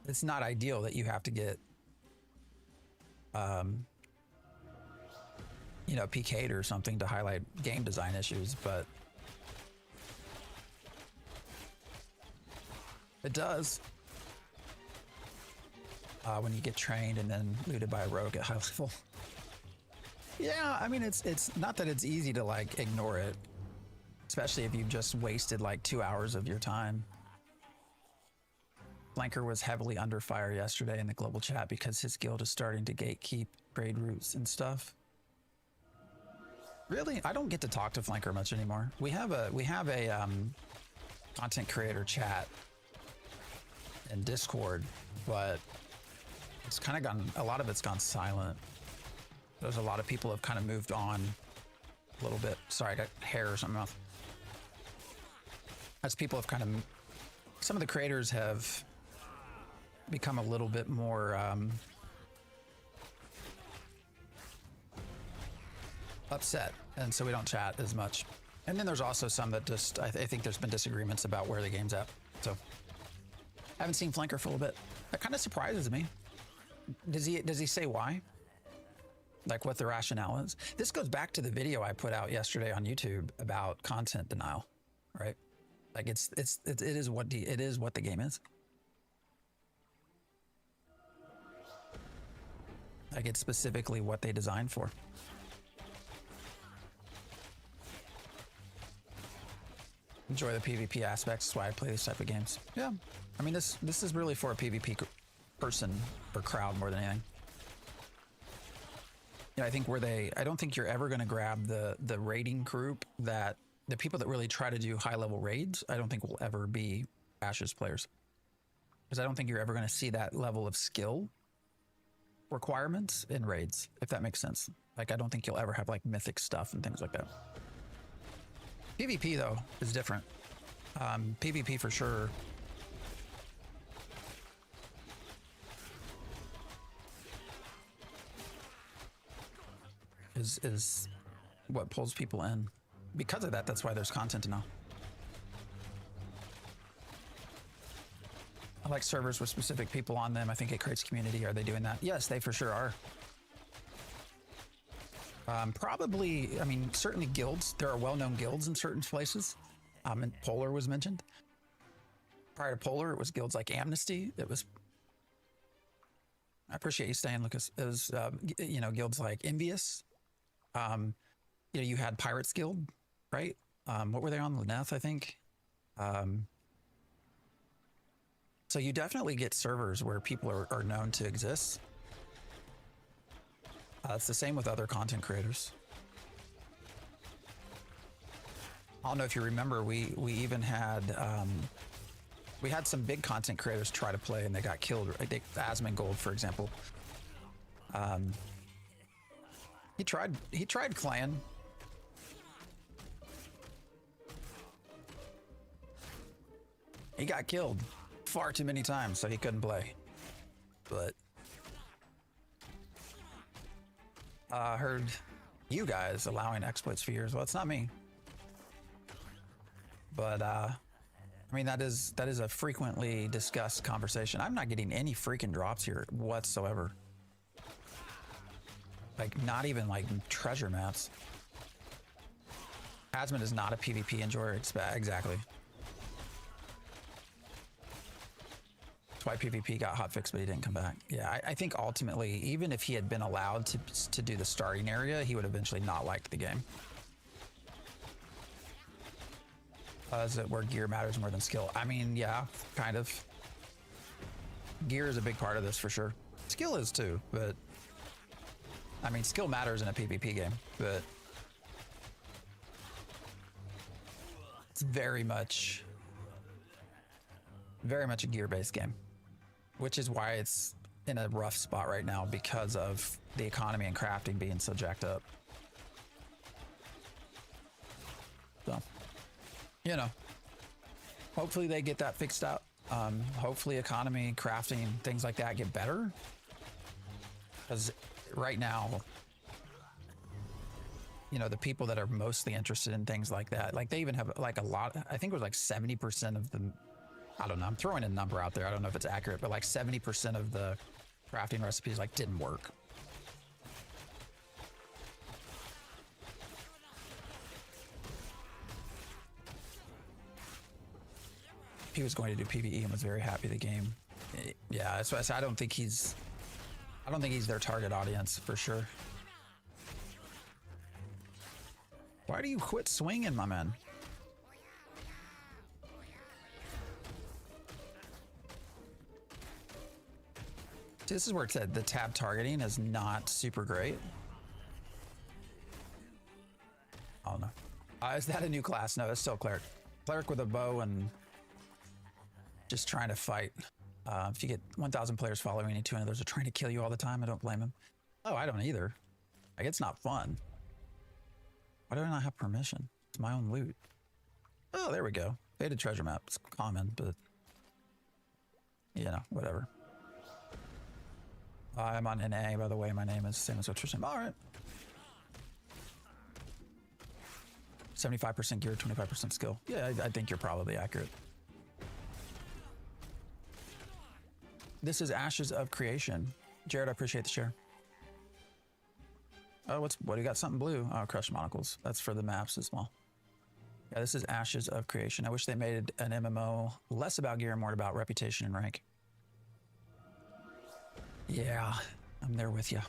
It's not ideal that you have to get, you know, PK'd or something to highlight game design issues, but it does. When you get trained and then looted by a rogue at high level. Yeah, I mean, it's not that it's easy to like ignore it, especially if you've just wasted like 2 hours of your time. Flanker was heavily under fire yesterday in the global chat because his guild is starting to gatekeep trade routes and stuff. Really? I don't get to talk to Flanker much anymore. We have a content creator chat in Discord, but it's kind of gone, a lot of it's gone silent. There's a lot of people have kind of moved on a little bit. Sorry, I got hair or something else. As people have kind of, some of the creators have become a little bit more upset, and so we don't chat as much. And then there's also some that just, I think there's been disagreements about where the game's at. So I haven't seen Flanker for a little bit. That kind of surprises me. Does he say why? Like what the rationale is? This goes back to the video I put out yesterday on YouTube about content denial, right? Like it is what the game is. Like it's specifically what they designed for. Enjoy the PvP aspects. That's why I play these type of games. Yeah, I mean this is really for a PvP person or crowd more than anything. Yeah, I think I don't think you're ever going to grab the raiding group that the people that really try to do high level raids. I don't think will ever be Ashes players, because I don't think you're ever going to see that level of skill requirements in raids, if that makes sense. Like, I don't think you'll ever have like mythic stuff and things like that. PvP though is different. PvP for sure. Is what pulls people in. Because of that, that's why there's content now. I like servers with specific people on them. I think it creates community. Are they doing that? Yes, they for sure are. Probably, I mean, certainly guilds. There are well-known guilds in certain places. And Polar was mentioned. Prior to Polar, it was guilds like Amnesty. It was. I appreciate you staying, Lucas. It was, you know, guilds like Envious. You know, you had Pirates Guild, right? What were they on? Luneth, I think. So you definitely get servers where people are known to exist. It's the same with other content creators. I don't know if you remember, we even had we had some big content creators try to play and they got killed. I think Asmongold, for example. He tried clan. He got killed far too many times, so he couldn't play. But I heard you guys allowing exploits for years. Well, it's not me. But I mean, that is a frequently discussed conversation. I'm not getting any freaking drops here whatsoever. Like, not even like treasure maps. Asmon is not a PvP enjoyer. Exactly. That's why PvP got hotfixed, but he didn't come back. Yeah, I think ultimately, even if he had been allowed to do the starting area, he would eventually not like the game. Is it where gear matters more than skill? I mean, yeah, kind of. Gear is a big part of this for sure. Skill is too, but I mean, skill matters in a PvP game, but it's very much a gear-based game, which is why it's in a rough spot right now because of the economy and crafting being so jacked up. So, you know, hopefully they get that fixed out. Hopefully economy, crafting, things like that get better. Because right now, you know, the people that are mostly interested in things like that, like they even have like a lot, I think it was like 70% of the, I don't know, I'm throwing a number out there. I don't know if it's accurate, but like 70% of the crafting recipes like didn't work. He was going to do PvE and was very happy the game. Yeah, that's why I said I don't think he's their target audience for sure. Why do you quit swinging, my man? See, this is where it said the tab targeting is not super great. Oh no. Is that a new class? No, it's still Cleric. Cleric with a bow and just trying to fight. If you get 1,000 players following you, 2 others are trying to kill you all the time, I don't blame them. Oh, I don't either. Like, it's not fun. Why do I not have permission? It's my own loot. Oh, there we go. Faded treasure map. It's common, but you know, whatever. I'm on NA, by the way. My name is same as what's your name. All right. 75% gear, 25% skill. Yeah, I think you're probably accurate. This is Ashes of Creation. Jared, I appreciate the share. Oh, what do you got? Something blue. Oh, crushed monocles. That's for the maps as well. Yeah, this is Ashes of Creation. I wish they made an MMO less about gear and more about reputation and rank. Yeah, I'm there with you.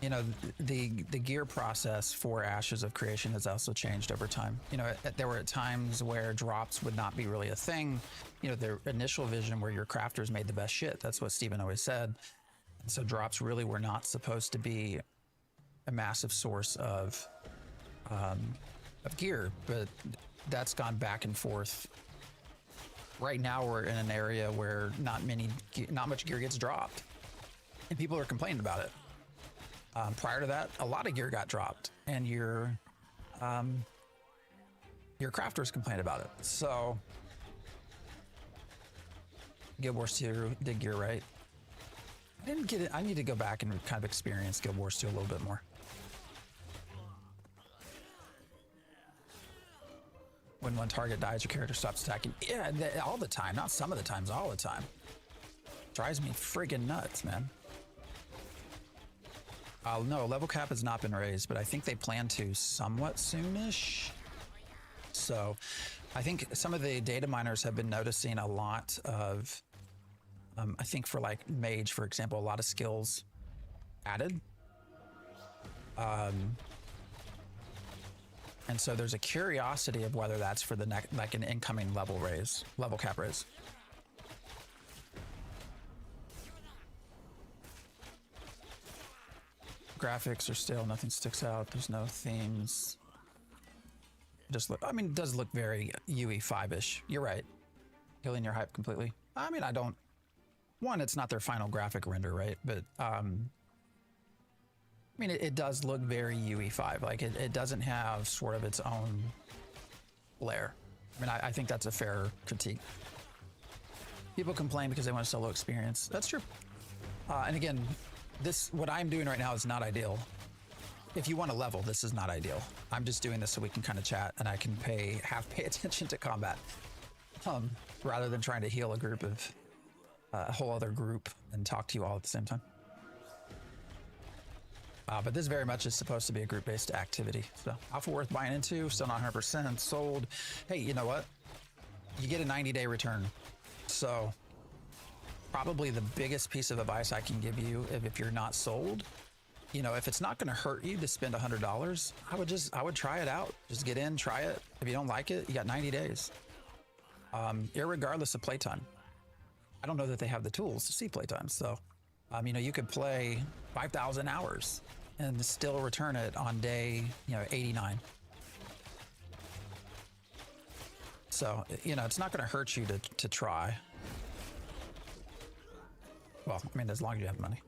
You know, the gear process for Ashes of Creation has also changed over time. You know, there were times where drops would not be really a thing. You know, their initial vision where your crafters made the best shit. That's what Steven always said. And so drops really were not supposed to be a massive source of gear, but that's gone back and forth right now we're in an area where not much gear gets dropped, and people are complaining about it. Prior to that, a lot of gear got dropped, and your crafters complained about it. So Guild Wars 2 did gear right. I didn't get it. I need to go back and kind of experience Guild Wars 2 a little bit more. When one target dies, your character stops attacking. Yeah, all the time. Not some of the times, all the time. Drives me friggin' nuts, man. No, level cap has not been raised, but I think they plan to somewhat soonish. So I think some of the data miners have been noticing a lot of, I think for like mage, for example, a lot of skills added. And so there's a curiosity of whether that's for the next, like an incoming level cap raise. Graphics are still, nothing sticks out. There's no themes. Just look, I mean, it does look very UE5-ish. You're right. Killing your hype completely. I mean, one, it's not their final graphic render, right? But, I mean, it does look very UE5. Like, it doesn't have sort of its own flair. I mean, I think that's a fair critique. People complain because they want a solo experience. That's true. And again, what I'm doing right now is not ideal. If you want to level, this is not ideal. I'm just doing this so we can kind of chat and I can pay attention to combat, rather than trying to heal a group of a whole other group and talk to you all at the same time. But this very much is supposed to be a group-based activity. So alpha worth buying into, still not 100% sold. Hey, you know what? You get a 90-day return. So probably the biggest piece of advice I can give you if you're not sold, you know, if it's not going to hurt you to spend $100, I would try it out. Just get in, try it. If you don't like it, you got 90 days. Irregardless of playtime. I don't know that they have the tools to see playtime. So, you know, you could play 5,000 hours and still return it on day, 89. So, you know, it's not going to hurt you to try. Well, I mean, as long as you have money.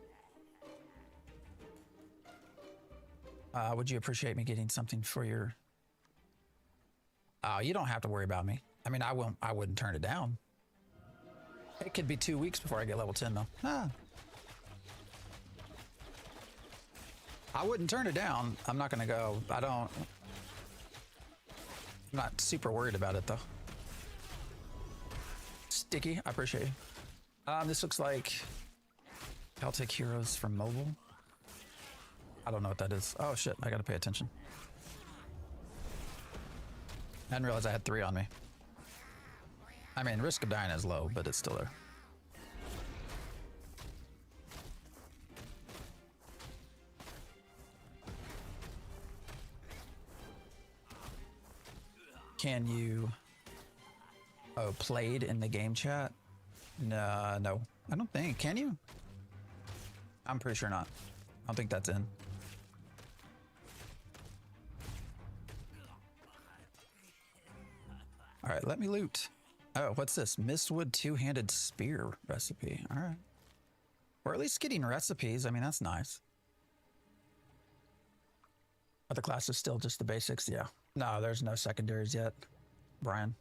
Would you appreciate me getting something for your... you don't have to worry about me. I mean, I wouldn't turn it down. It could be 2 weeks before I get level 10 though. I wouldn't turn it down. I'm not going to go. I'm not super worried about it though. Sticky, I appreciate you. This looks like Celtic Heroes from mobile. I don't know what that is. Oh shit, I gotta pay attention. I didn't realize I had 3 on me. I mean, risk of dying is low, but it's still there. Can you... Oh, played in the game chat? No, I don't think. Can you? I'm pretty sure not. I don't think that's in. All right, let me loot. Oh, what's this? Mistwood two-handed spear recipe. All right. Or at least getting recipes. I mean, that's nice. Are the classes still just the basics? Yeah. No, there's no secondaries yet, Brian.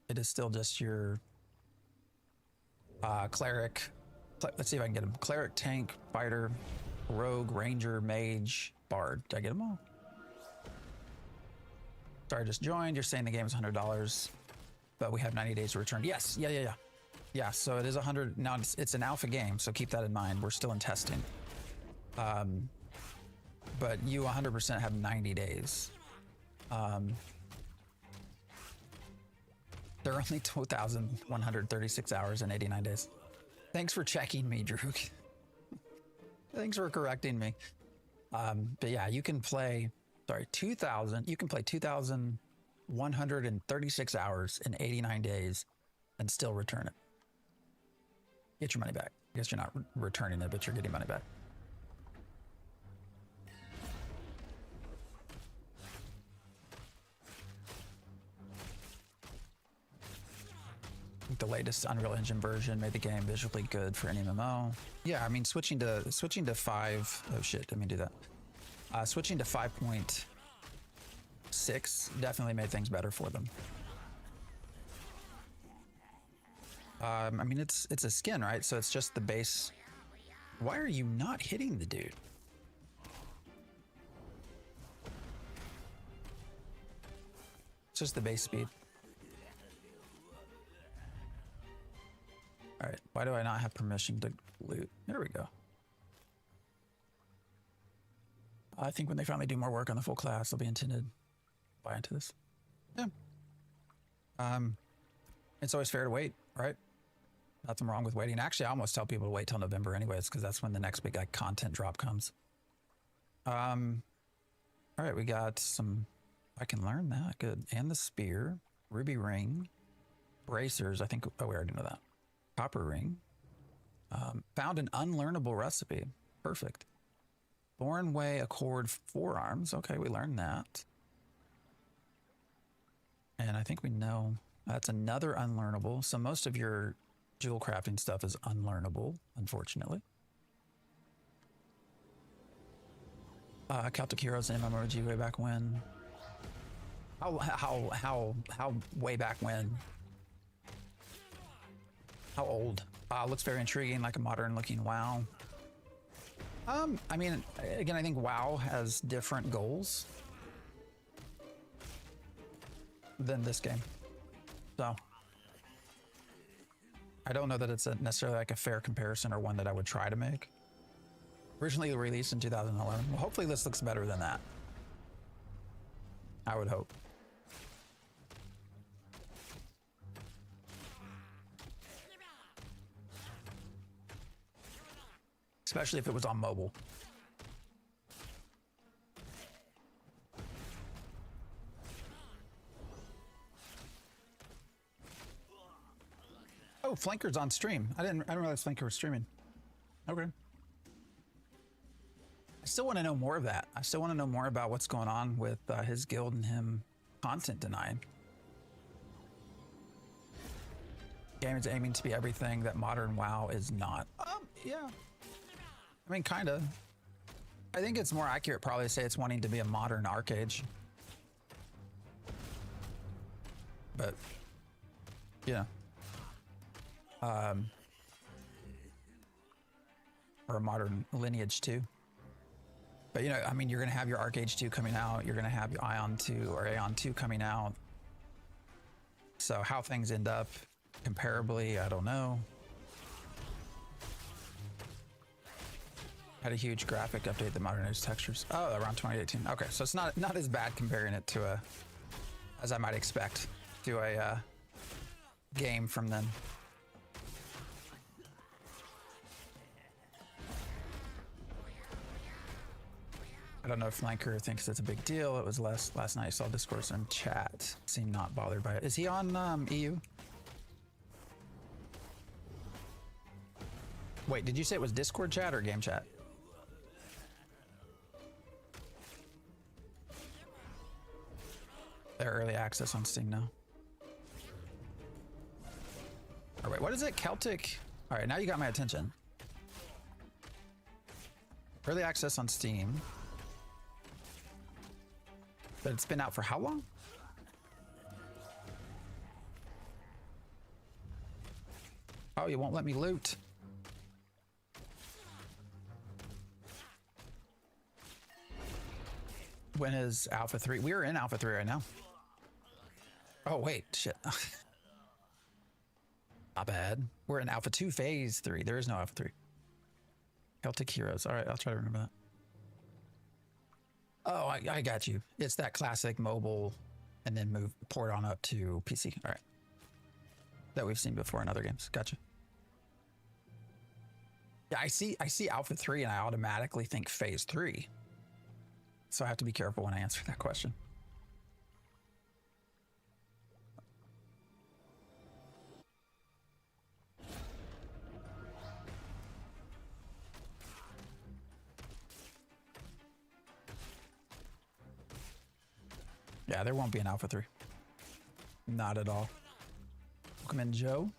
It is still just your cleric. Let's see if I can get them. Cleric, tank, fighter, rogue, ranger, mage, bard. Did I get them all? Sorry, I just joined. You're saying the game is $100, but we have 90 days to return. Yes, yeah. Yeah, so it is 100. Now it's an alpha game, so keep that in mind. We're still in testing. But you 100% have 90 days. There are only 2,136 hours and 89 days. Thanks for checking me, Drew. Thanks for correcting me. But yeah, you can play, you can play 2,136 hours in 89 days and still return it. Get your money back. I guess you're not returning it, but you're getting money back. the latest Unreal Engine version made the game visually good for any MMO. Yeah, I mean switching to 5. Oh shit, let me do that. Switching to 5.6 definitely made things better for them. I mean it's a skin, right? So it's just the base. Why are you not hitting the dude? It's just the base speed. All right, why do I not have permission to loot? There we go. I think when they finally do more work on the full class, they'll be intended to buy into this. Yeah. It's always fair to wait, right? Nothing wrong with waiting. Actually, I almost tell people to wait till November anyways, because that's when the next big content drop comes. All right, we got some, I can learn that, good. And the spear, ruby ring, bracers, I think, oh, we already know that. Copper ring. Found an unlearnable recipe. Perfect. Born Way Accord forearms. Okay, we learned that. And I think we know that's another unlearnable. So most of your jewel crafting stuff is unlearnable, unfortunately. Celtic Heroes and MMORPG way back when. How way back when? How old? Looks very intriguing, like a modern looking WoW. I mean, again, I think WoW has different goals than this game. So I don't know that it's necessarily like a fair comparison or one that I would try to make. Originally released in 2011. Well, hopefully this looks better than that. I would hope. Especially if it was on mobile. Oh, Flanker's on stream. I didn't realize Flanker was streaming. Okay. I still want to know more of that. I still want to know more about what's going on with his guild and him content denying. Game is aiming to be everything that modern WoW is not. Yeah. I mean, kind of. I think it's more accurate probably to say it's wanting to be a modern Arcade. But, yeah. Or a modern Lineage 2. But, you know, I mean, you're going to have your Arcade 2 coming out. You're going to have your Ion 2 or Aeon 2 coming out. So how things end up comparably, I don't know. Had a huge graphic update that modernized textures. Oh, around 2018. Okay, so it's not as bad comparing it to a, as I might expect, to a game from then. I don't know if Flanker thinks it's a big deal. It was last night I saw discourse in chat. Seemed not bothered by it. Is he on EU? Wait, did you say it was Discord chat or game chat? They're early access on Steam now. All right, what is it? Celtic. All right, now you got my attention. Early access on Steam. But it's been out for how long? Oh, you won't let me loot. When is Alpha 3? We are in Alpha 3 right now. Oh, wait, shit. Not bad. We're in Alpha 2 Phase 3. There is no Alpha 3. Celtic Heroes. All right, I'll try to remember that. Oh, I got you. It's that classic mobile and then port on up to PC. All right. That we've seen before in other games. Gotcha. Yeah, I see Alpha 3 and I automatically think Phase 3. So I have to be careful when I answer that question. Yeah, there won't be an Alpha 3. Not at all. Welcome in, Joe.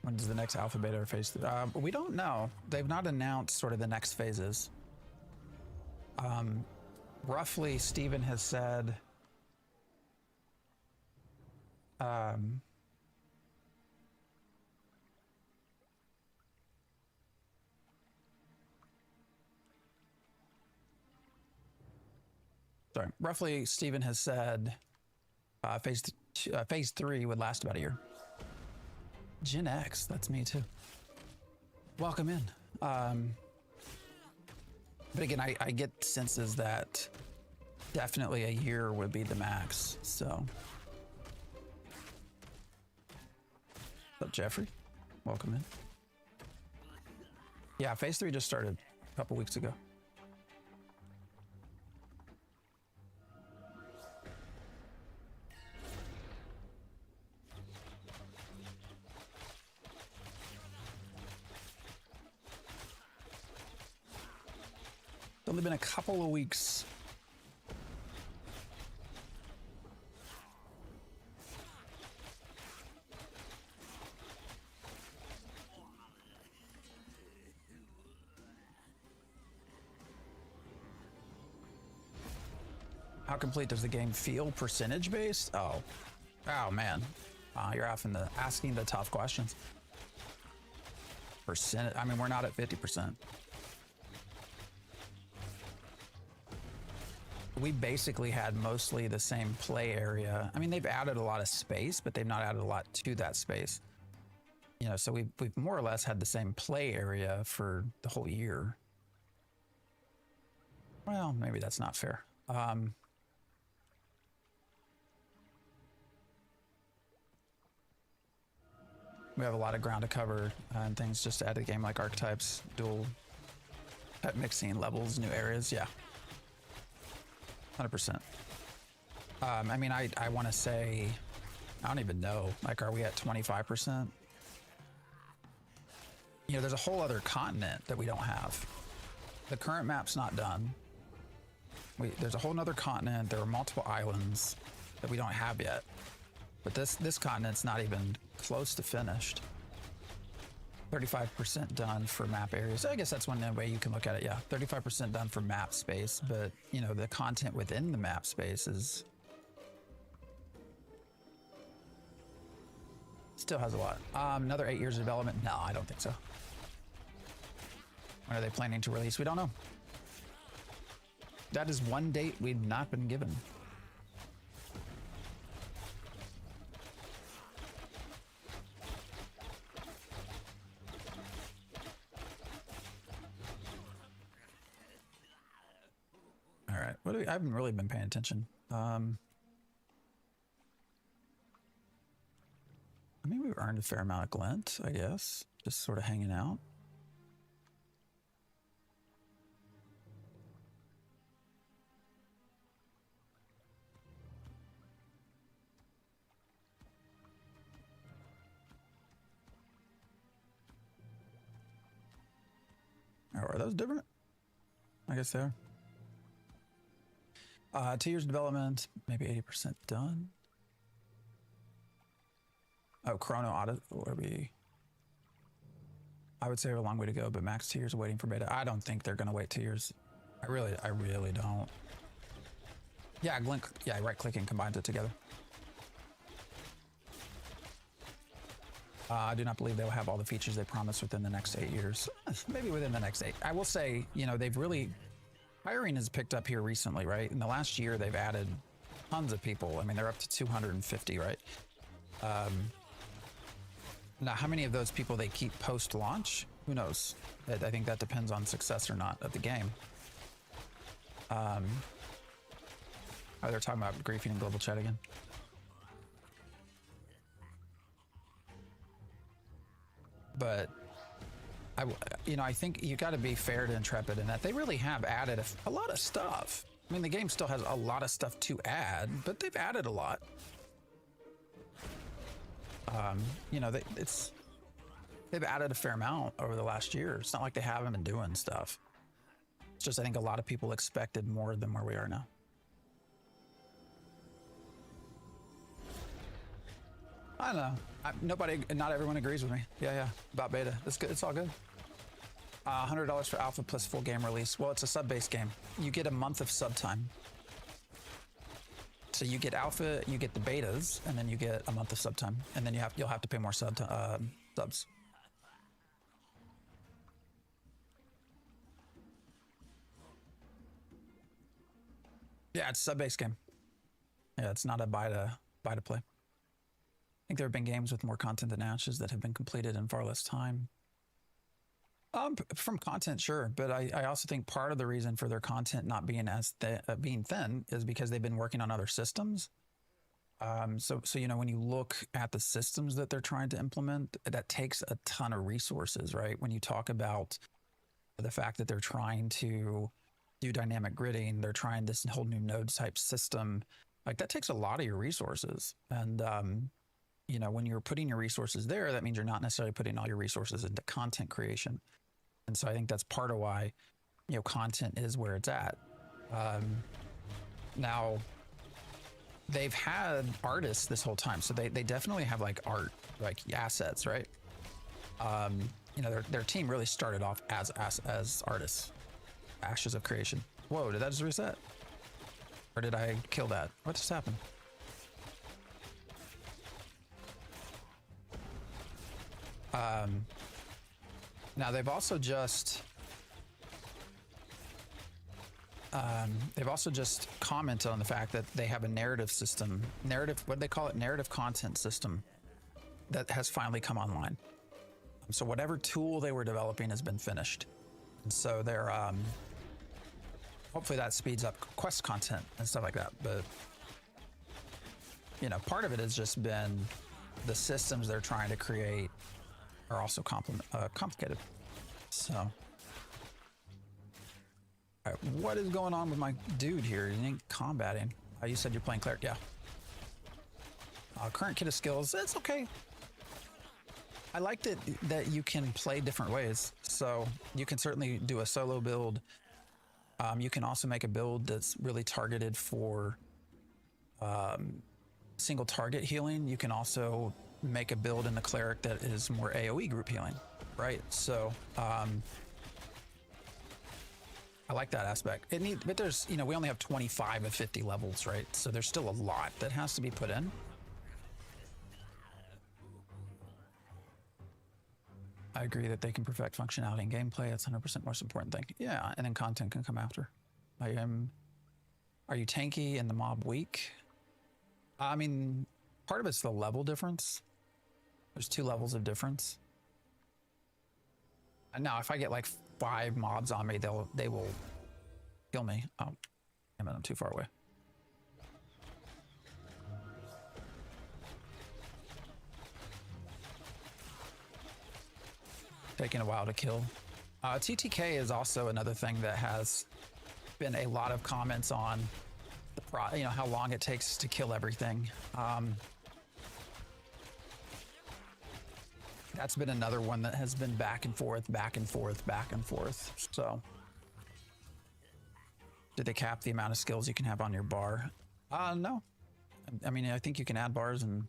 When does the next alpha, beta, or phase 3? We don't know. They've not announced sort of the next phases. Roughly, Steven has said roughly Steven has said phase 3 would last about a year. Gen X, that's me too. Welcome in. But again, I get senses that definitely a year would be the max, so. What's up, Jeffrey? Welcome in. Yeah, phase 3 just started a couple weeks ago. It's only been a couple of weeks. How complete does the game feel? Percentage based? Oh man, you're asking the tough questions. Percentage? I mean, we're not at 50%. We basically had mostly the same play area. I mean, they've added a lot of space, but they've not added a lot to that space. You know, so we've more or less had the same play area for the whole year. Well, maybe that's not fair. We have a lot of ground to cover and things just to add to the game, like archetypes, dual pet mixing, levels, new areas. Yeah. 100%. I mean, I want to say, I don't even know, like, are we at 25%? You know, there's a whole other continent that we don't have. The current map's not done. There's a whole nother continent. There are multiple islands that we don't have yet. But this continent's not even close to finished. 35% done for map areas. I guess that's one way you can look at it. Yeah, 35% done for map space, but you know, the content within the map space is still has a lot. Another 8 years of development? No, I don't think so. When are they planning to release? We don't know. That is one date we've not been given. All right, I haven't really been paying attention. I mean, we've earned a fair amount of glint, I guess. Just sort of hanging out. Oh, are those different? I guess they are. 2 years of development, maybe 80% done. Oh, Chrono Audit, I would say we have a long way to go, but max 2 years of waiting for beta. I don't think they're gonna wait 2 years. I really don't. Yeah, right click and combines it together. I do not believe they'll have all the features they promised within the next 8 years. Maybe within the next 8. I will say, you know, hiring has picked up here recently, right? In the last year, they've added tons of people. I mean, they're up to 250, right? Now, how many of those people they keep post-launch? Who knows? I think that depends on success or not of the game. Oh, they're talking about griefing in global chat again. But I think you got to be fair to Intrepid in that they really have added a lot of stuff. I mean, the game still has a lot of stuff to add, but they've added a lot. You know, they've added a fair amount over the last year. It's not like they haven't been doing stuff. It's just I think a lot of people expected more than where we are now. I don't know. Not everyone agrees with me. Yeah, about beta. It's good. It's all good. $100 for alpha plus full game release. Well, it's a sub-based game. You get a month of sub time. So you get alpha, you get the betas, and then you get a month of sub time, and then you'll have to pay more subs. Yeah, it's a sub-based game. Yeah, it's not a buy to play. I think there have been games with more content than Ashes that have been completed in far less time. From content, sure, but I also think part of the reason for their content not being being thin is because they've been working on other systems. So you know, when you look at the systems that they're trying to implement, that takes a ton of resources, right? When you talk about the fact that they're trying to do dynamic gridding, they're trying this whole new node type system, like that takes a lot of your resources. And you know, when you're putting your resources there, that means you're not necessarily putting all your resources into content creation. And so I think that's part of why, you know, content is where it's at. Now, they've had artists this whole time, so they definitely have like art, like assets, right? You know, their team really started off as artists. Ashes of Creation. Whoa, did that just reset? Or did I kill that? What just happened? Now they've also just commented on the fact that they have a narrative system, what do they call it? Narrative content system that has finally come online. So whatever tool they were developing has been finished. And so they're, hopefully that speeds up quest content and stuff like that. But, you know, part of it has just been the systems they're trying to create are also complicated. So, all right, what is going on with my dude here? You ain't combating. You said you're playing Cleric, yeah. Current kit of skills, it's okay. I liked it that you can play different ways. So you can certainly do a solo build. You can also make a build that's really targeted for single target healing. You can also make a build in the Cleric that is more AoE group healing, right? So I like that aspect. But there's, you know, we only have 25 of 50 levels, right? So there's still a lot that has to be put in. I agree that they can perfect functionality and gameplay. That's 100% most important thing. Yeah, and then content can come after. Are you tanky and the mob weak? I mean, part of it's the level difference. There's 2 levels of difference. And now if I get like 5 mobs on me, they will kill me. Oh, damn it, I'm too far away. Taking a while to kill. TTK is also another thing that has been a lot of comments on the you know, how long it takes to kill everything. That's been another one that has been back and forth, back and forth, back and forth. So, did they cap the amount of skills you can have on your bar? No. I mean, I think you can add bars and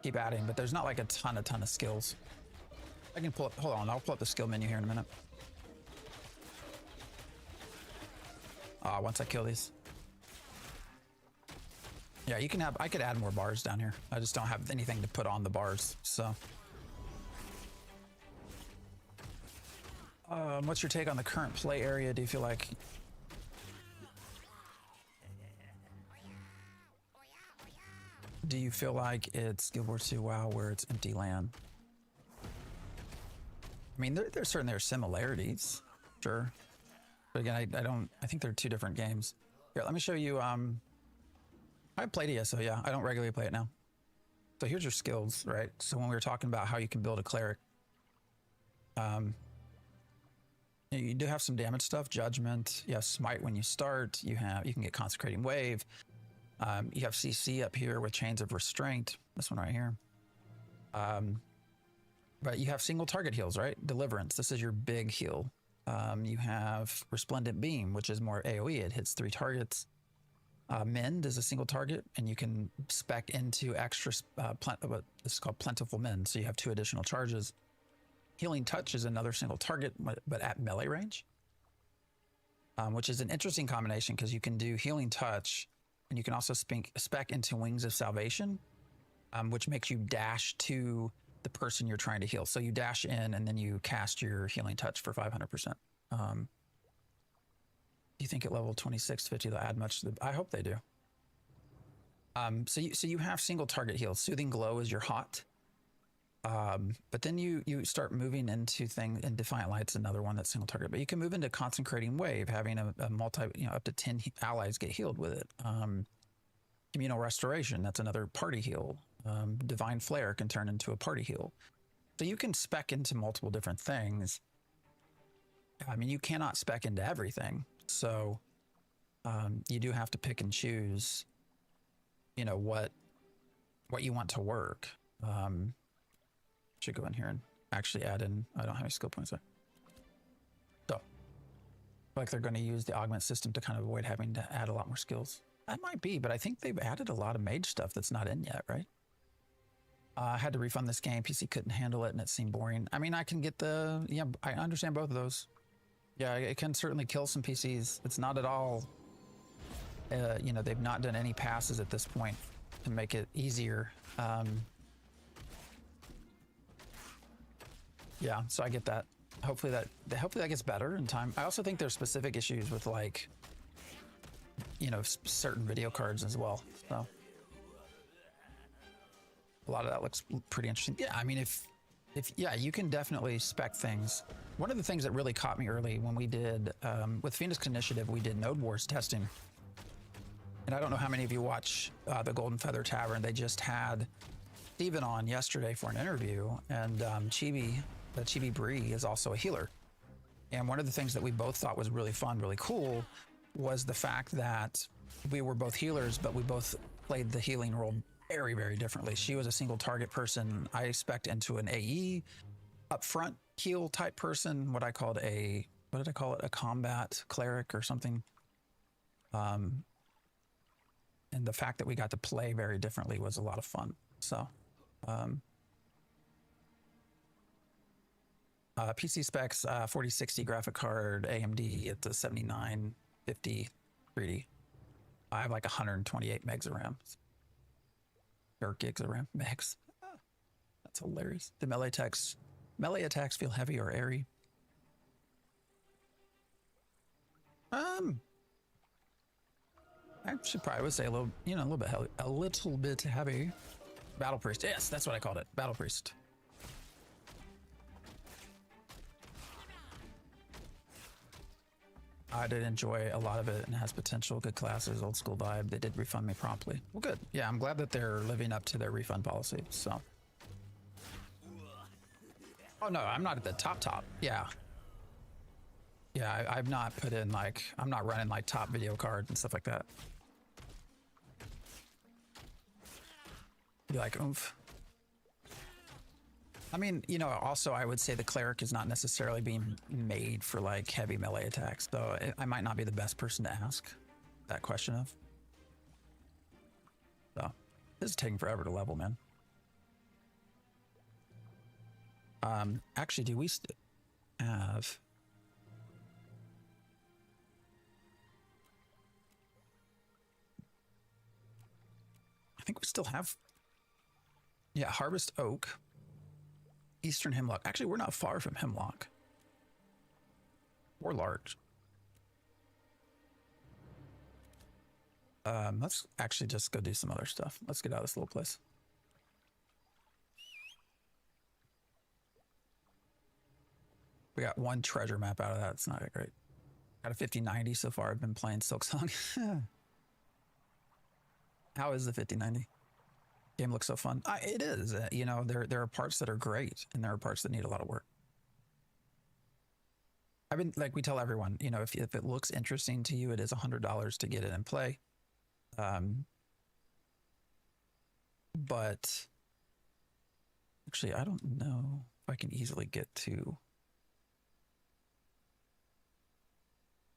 keep adding, but there's not like a ton of skills. I can pull up, hold on, I'll pull up the skill menu here in a minute. Once I kill these. Yeah, you can have, I could add more bars down here. I just don't have anything to put on the bars, so. What's your take on the current play area? Do you feel like it's Guild Wars 2 WoW where it's empty land? I mean, there's certainly are similarities, sure. But again, I think they're 2 different games. Here, let me show you, I played ESO, yeah. I don't regularly play it now. So here's your skills, right? So when we were talking about how you can build a Cleric, you do have some damage stuff, Judgment, you have Smite when you start, you can get Consecrating Wave, you have CC up here with Chains of Restraint, this one right here. But you have single target heals, right? Deliverance, this is your big heal. You have Resplendent Beam, which is more AoE, it hits 3 targets. Mend is a single target, and you can spec into extra, what this is called plentiful mend. So you have 2 additional charges. Healing touch is another single target, but at melee range, which is an interesting combination because you can do healing touch, and you can also spec into wings of salvation, which makes you dash to the person you're trying to heal. So you dash in, and then you cast your healing touch for 500%. Do you think at level 26, 50 they'll add much to the... I hope they do. So you have single target heals. Soothing Glow is your hot. But then you start moving into things, and Defiant Light's another one that's single target. But you can move into Consecrating Wave, having a multi, up to 10 allies get healed with it. Communal Restoration, that's another party heal. Divine Flare can turn into a party heal. So you can spec into multiple different things. I mean, you cannot spec into everything. So you do have to pick and choose, what you want to work. Should go in here and actually add in, I don't have any skill points there. So, like they're going to use the augment system to kind of avoid having to add a lot more skills. That might be, but I think they've added a lot of mage stuff that's not in yet, right? I had to refund this game. PC couldn't handle it and it seemed boring. I mean, I can get I understand both of those. Yeah, it can certainly kill some PCs. It's not at all, they've not done any passes at this point to make it easier. Yeah, so I get that. Hopefully that gets better in time. I also think there's specific issues with certain video cards as well. So a lot of that looks pretty interesting. Yeah, I mean, if you can definitely spec things. One of the things that really caught me early when we did, with Phoenix Initiative, we did Node Wars testing. And I don't know how many of you watch the Golden Feather Tavern. They just had Steven on yesterday for an interview, and Chibi Bree is also a healer. And one of the things that we both thought was really fun, really cool, was the fact that we were both healers, but we both played the healing role very, very differently. She was a single target person. I spec'd into an AE, upfront heal type person. What did I call it? A combat cleric or something. And the fact that we got to play very differently was a lot of fun. So, PC specs, 4060 graphic card, AMD at the 7950 3D. I have like 128 megs of RAM. Or gigs of RAM. Megs. That's hilarious. The melee attacks feel heavy or airy. I should probably say a little bit heavy. Battle Priest. Yes, that's what I called it. Battle Priest. I did enjoy a lot of it and it has potential. Good classes, old school vibe. They did refund me promptly. Well, good. Yeah, I'm glad that they're living up to their refund policy. So. Oh no, I'm not at the top. Yeah. Yeah, I've not put in I'm not running top video cards and stuff like that. Be like, oomph. I mean, also I would say the Cleric is not necessarily being made for heavy melee attacks, so I might not be the best person to ask that question of. So, this is taking forever to level, man. Actually, do we have... I think we still have... Yeah, Harvest Oak. Eastern Hemlock. Actually, we're not far from Hemlock. Or Large. Let's actually just go do some other stuff. Let's get out of this little place. We got one treasure map out of that. It's not that great. Got a 5090 so far. I've been playing Silksong. How is the 5090? Game looks so fun. It is. There are parts that are great, and there are parts that need a lot of work. I've been we tell everyone, if it looks interesting to you, it is $100 to get it and play. But actually, I don't know if I can easily get to.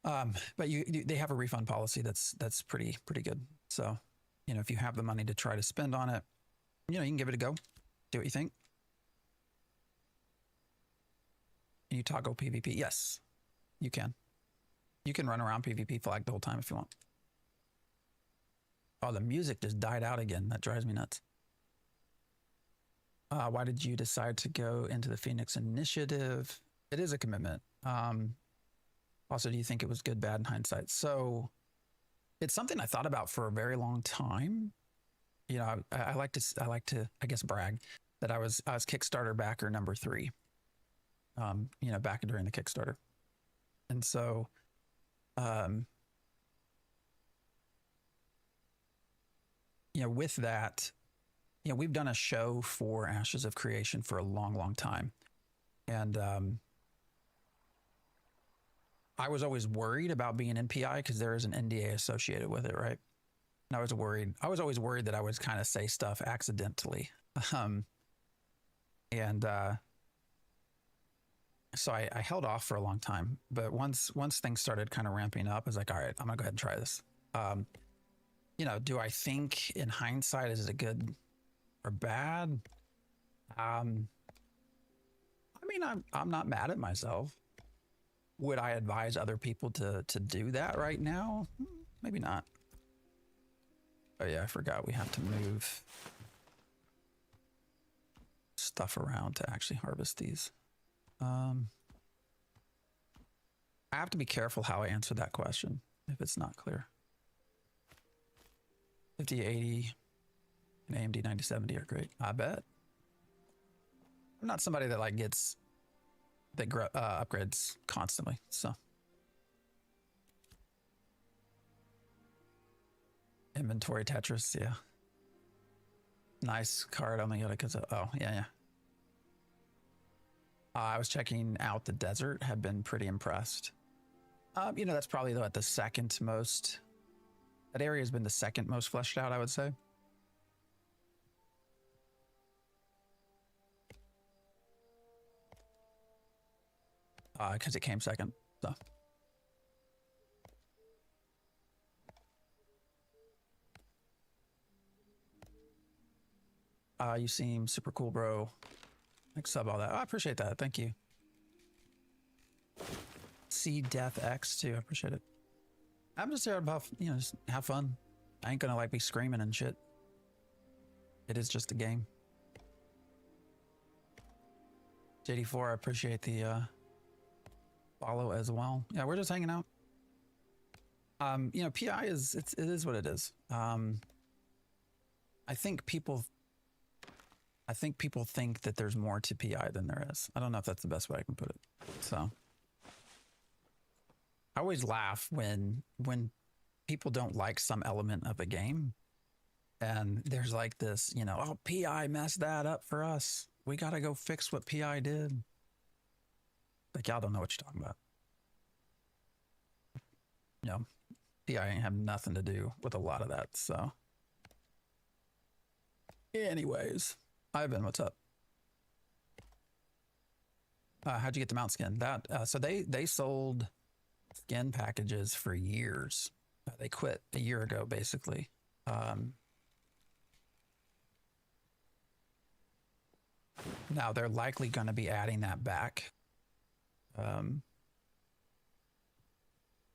But they have a refund policy that's pretty good. So, you know, if you have the money to try to spend on it, you know, you can give it a go. Do what you think. Can you toggle PvP? Yes, you can. You can run around PvP flag the whole time if you want. Oh, the music just died out again. That drives me nuts. Why did you decide to go into the Phoenix Initiative? It is a commitment. Also, do you think it was good, bad in hindsight? So it's something I thought about for a very long time. You know, I like to, I guess, brag that I was Kickstarter backer number 3. You know, back during the Kickstarter. And so, you know, with that, you know, we've done a show for Ashes of Creation for a long time. And I was always worried about being NPI because there is an NDA associated with it, right? And I was always worried that I would kind of say stuff accidentally. So I held off for a long time. But once things started kind of ramping up, I was like, all right, I'm going to go ahead and try this. You know, do I think in hindsight, is it good or bad? I mean, I'm not mad at myself. Would I advise other people to do that right now? Maybe not. Oh yeah, I forgot we have to move stuff around to actually harvest these. I have to be careful how I answer that question if it's not clear. 5080 and AMD 9070 are great. I bet. I'm not somebody that like gets that upgrades constantly, so. Inventory Tetris, yeah. Nice card, only got it because of, oh, yeah. I was checking out the desert, have been pretty impressed. You know, that's probably though at the second most, that area has been the second most fleshed out, I would say. Because it came second, so. You seem super cool, bro. Thanks sub all that. Oh, I appreciate that. Thank you. See Death X too. I appreciate it. I'm just here about, you know, just have fun. I ain't gonna like be screaming and shit. It is just a game. JD4, I appreciate the follow as well. Yeah, we're just hanging out. You know, PI is it is what it is. I think people think that there's more to PI than there is. I don't know if that's the best way I can put it. So I always laugh when people don't like some element of a game and there's like this, you know, oh, PI messed that up for us. We got to go fix what PI did. Like, y'all don't know what you're talking about. You know, PI ain't have nothing to do with a lot of that. So anyways, Ivan, what's up? How'd you get the mount skin? That so they sold skin packages for years. They quit a year ago, basically. Now they're likely going to be adding that back.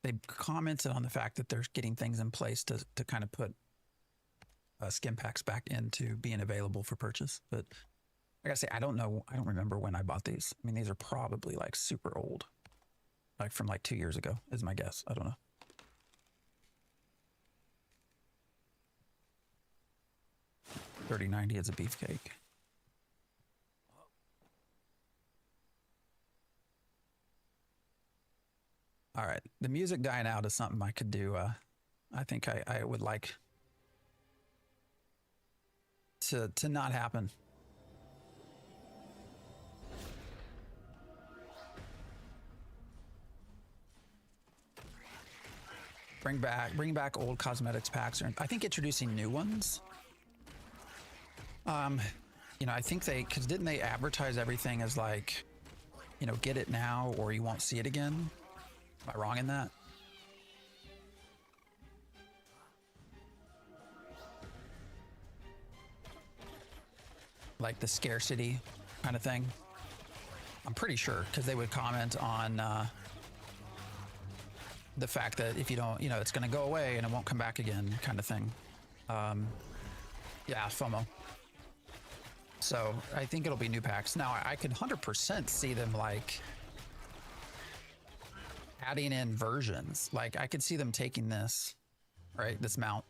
They commented on the fact that they're getting things in place to kind of put skin packs back into being available for purchase. But like I say, I don't know. I don't remember when I bought these. I mean, these are probably like super old, like from like 2 years ago is my guess. I don't know. $30.90 is a beefcake. All right, the music dying out is something I could do. I think I would like to not happen. Bring back old cosmetics packs, or I think introducing new ones. You know, I think because didn't they advertise everything as like, you know, get it now or you won't see it again? Am I wrong in that? like the scarcity kind of thing. I'm pretty sure, because they would comment on the fact that if you don't, you know, it's going to go away and it won't come back again kind of thing. Yeah, FOMO. So I think it'll be new packs. Now I could 100% see them like adding in versions. Like I could see them taking this, right, this mount,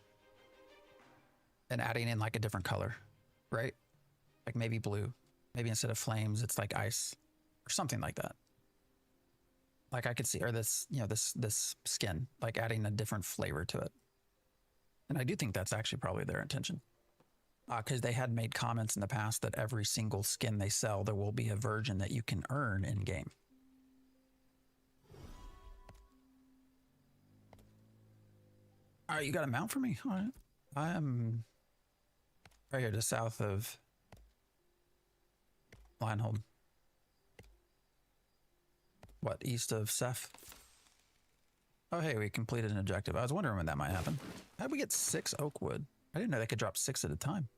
and adding in like a different color, right? Like maybe blue, maybe instead of flames, it's like ice or something like that. Like I could see, or this, you know, this skin, like adding a different flavor to it. And I do think that's actually probably their intention. Because they had made comments in the past that every single skin they sell, there will be a version that you can earn in game. All right, you got a mount for me? All right. I am right here just south of Lionhold. What, east of Seth? Oh, hey, we completed an objective. I was wondering when that might happen. How'd we get 6 oak wood? I didn't know they could drop 6 at a time.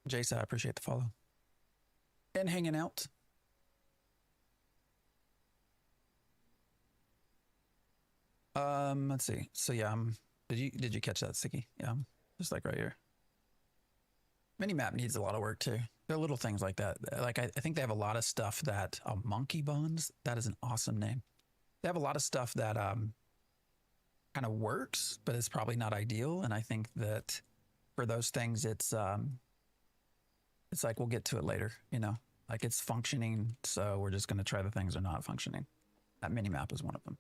Jason, I appreciate the follow. And hanging out. Let's see. So yeah, did you catch that, Sicky? Yeah, just like right here. Minimap needs a lot of work too. There are little things like that. Like I think they have a lot of stuff that monkey bones. That is an awesome name. They have a lot of stuff that kind of works, but it's probably not ideal. And I think that for those things, it's like we'll get to it later. You know, like it's functioning, so we're just going to try the things that are not functioning. That minimap is one of them.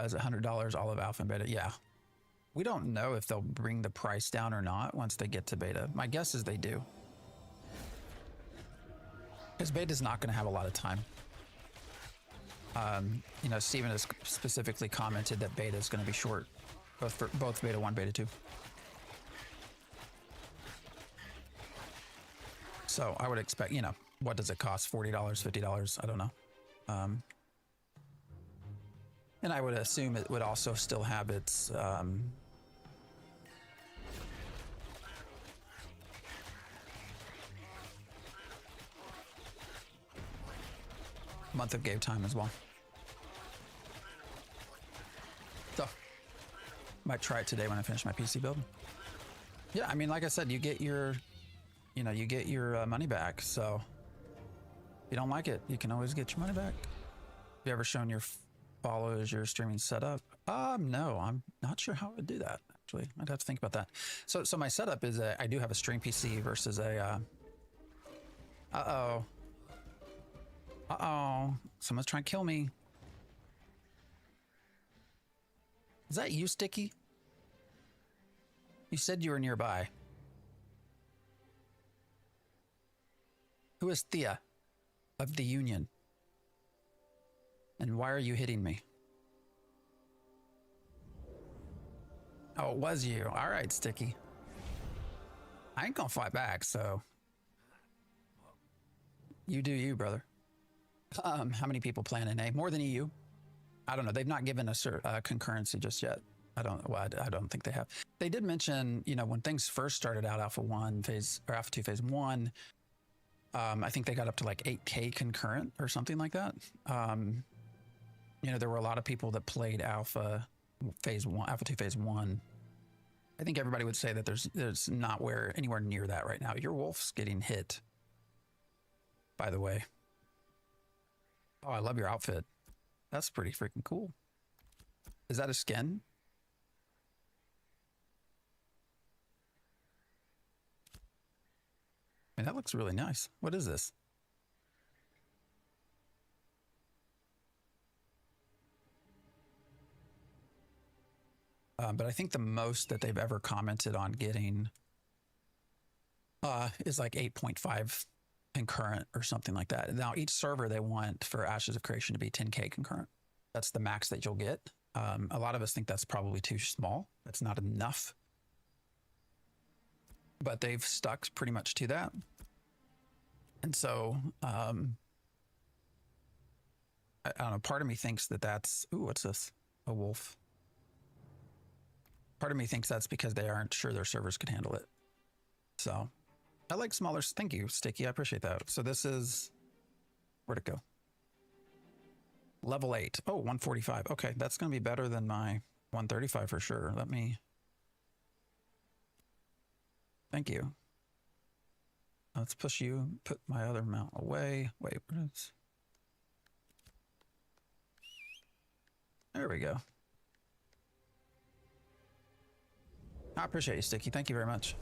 Is it $100 all of alpha and beta? Yeah. We don't know if they'll bring the price down or not once they get to beta. My guess is they do. Because beta's not going to have a lot of time. You know, Steven has specifically commented that beta is going to be short, both beta 1, beta 2. So I would expect, you know, what does it cost? $40, $50? I don't know. And I would assume it would also still have its month of game time as well. So might try it today when I finish my PC build. Yeah, I mean, like I said, you get your, you know, you get your money back. So if you don't like it, you can always get your money back. Have you ever shown your followers your streaming setup? No, I'm not sure how I would do that. Actually, I'd have to think about that. So my setup is I do have a stream PC versus a. Someone's trying to kill me. Is that you, Sticky? You said you were nearby. Who is Thea of the Union? And why are you hitting me? Oh, it was you. All right, Sticky. I ain't gonna fight back, so. You do you, brother. How many people play in NA? More than EU? I don't know. They've not given us concurrency just yet. I don't think they have. They did mention, you know, when things first started out, Alpha 1 phase, or Alpha 2 phase 1, I think they got up to like 8K concurrent or something like that. You know, there were a lot of people that played Alpha phase 1, Alpha 2 phase 1. I think everybody would say that there's not anywhere near that right now. Your wolf's getting hit, by the way. Oh, I love your outfit. That's pretty freaking cool. Is that a skin? I mean, that looks really nice. What is this? But I think the most that they've ever commented on getting is like 8.5 concurrent or something like that. Now, each server they want for Ashes of Creation to be 10K concurrent. That's the max that you'll get. A lot of us think that's probably too small. That's not enough. But they've stuck pretty much to that. And so, I don't know. Part of me thinks that that's, ooh, what's this? A wolf. Part of me thinks that's because they aren't sure their servers can handle it. So I like smaller. Thank you, Sticky. I appreciate that. So this is, where'd it go? Level 8. Oh, 145. Okay, that's going to be better than my 135 for sure. Let me, thank you. Let's push you, put my other mount away. Wait, what is, there we go. I appreciate you, Sticky. Thank you very much.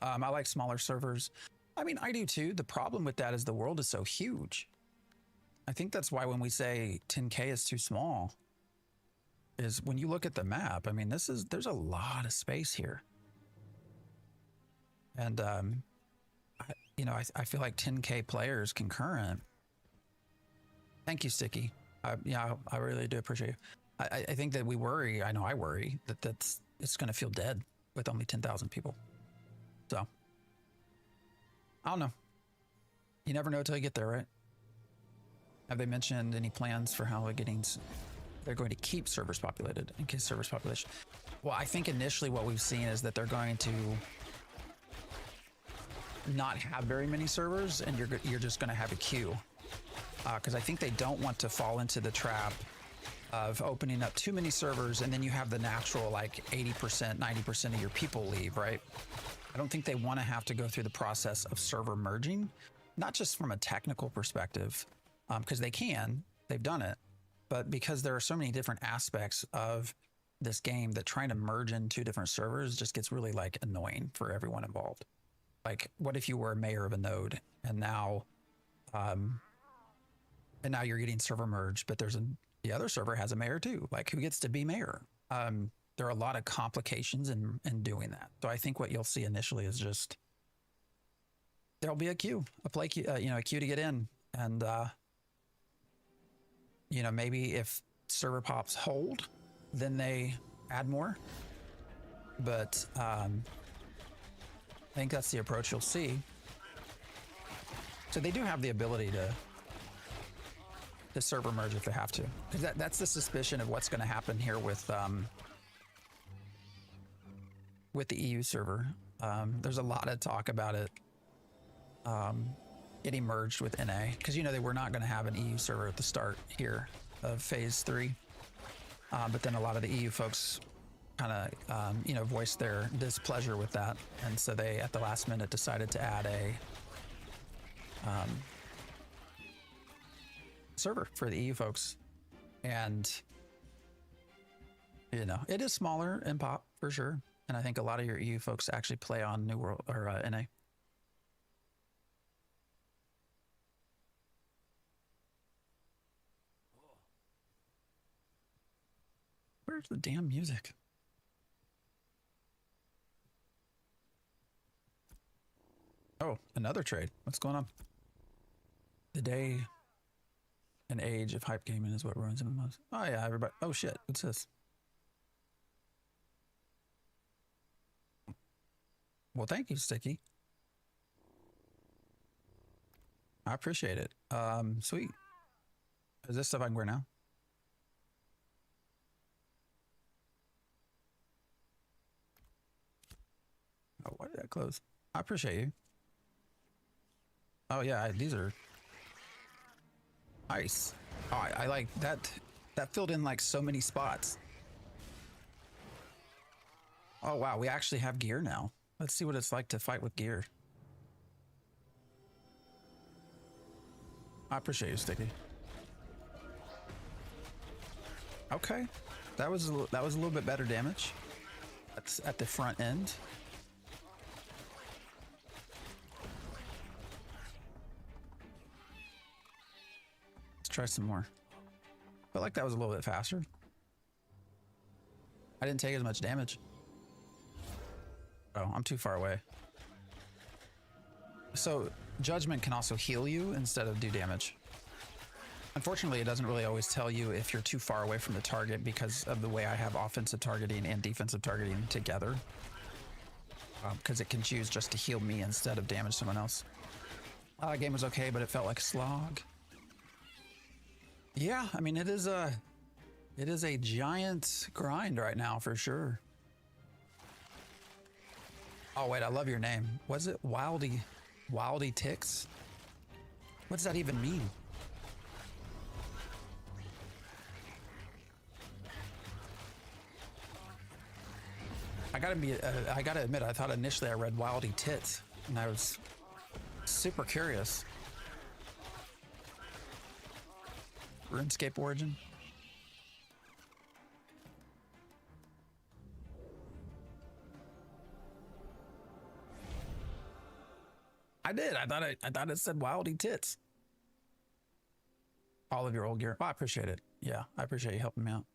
I like smaller servers. I mean, I do too. The problem with that is the world is so huge. I think that's why when we say 10K is too small, is when you look at the map, I mean, there's a lot of space here. And, I feel like 10K players concurrent. Thank you, Sticky. Yeah, I really do appreciate you. I think that we worry, I know I worry, that it's going to feel dead with only 10,000 people. So, I don't know. You never know until you get there, right? Have they mentioned any plans for how they're going to keep servers populated in case servers population? Well, I think initially what we've seen is that they're going to not have very many servers, and you're just going to have a queue. Because I think they don't want to fall into the trap of opening up too many servers, and then you have the natural like 80%, 90% of your people leave, right? I don't think they want to have to go through the process of server merging, not just from a technical perspective, because they've done it, but because there are so many different aspects of this game that trying to merge in two different servers just gets really like annoying for everyone involved. Like, what if you were a mayor of a node and now you're getting server merged, but the other server has a mayor too. Like, who gets to be mayor? There are a lot of complications in doing that. So I think what you'll see initially is just there'll be a queue, a queue to get in, and maybe if server pops hold, then they add more. But I think that's the approach you'll see. So they do have the ability to server merge if they have to, because that's the suspicion of what's going to happen here with the EU server. There's a lot of talk about it getting merged with NA, because they were not going to have an EU server at the start here of phase 3, but then a lot of the EU folks kind of voiced their displeasure with that, and so they at the last minute decided to add a server for the EU folks. And it is smaller in pop for sure, and I think a lot of your EU folks actually play on New World or NA. Where's the damn music? Oh, another trade. What's going on? The day and age of hype gaming is what ruins MMOs. Oh yeah, everybody. Oh shit, what's this? Well, thank you, Sticky. I appreciate it. Sweet. Is this stuff I can wear now? Oh, why did that close? I appreciate you. Oh yeah, these are nice. Oh, I like that. That filled in like so many spots. Oh wow, we actually have gear now. Let's see what it's like to fight with gear. I appreciate you, Sticky. Okay, that was a little bit better damage. That's at the front end. Let's try some more. Felt like that was a little bit faster. I didn't take as much damage. Oh, I'm too far away. So Judgment can also heal you instead of do damage. Unfortunately, it doesn't really always tell you if you're too far away from the target because of the way I have offensive targeting and defensive targeting together. Because it can choose just to heal me instead of damage someone else. The game was okay, but it felt like a slog. Yeah, I mean, it is a giant grind right now for sure. Oh wait, I love your name. Was it Wildy Ticks? What does that even mean? I gotta admit, I thought initially I read Wildy Tits, and I was super curious. RuneScape origin. I did. I thought it said Wildy Tits. All of your old gear. Oh, I appreciate it. Yeah, I appreciate you helping me out.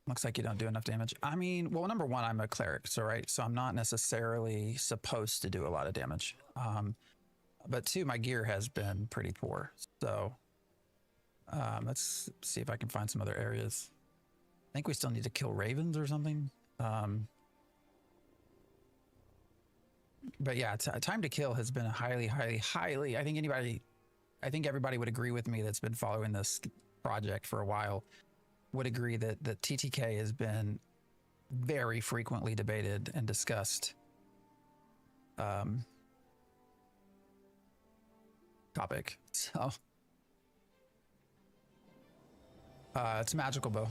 Looks like you don't do enough damage. I mean, well, number one, I'm a cleric, so I'm not necessarily supposed to do a lot of damage. But two, my gear has been pretty poor. So let's see if I can find some other areas. I think we still need to kill ravens or something. But yeah, time to kill has been a highly. I think everybody would agree with me that's been following this project for a while would agree that the TTK has been very frequently debated and discussed topic. So it's a magical bow,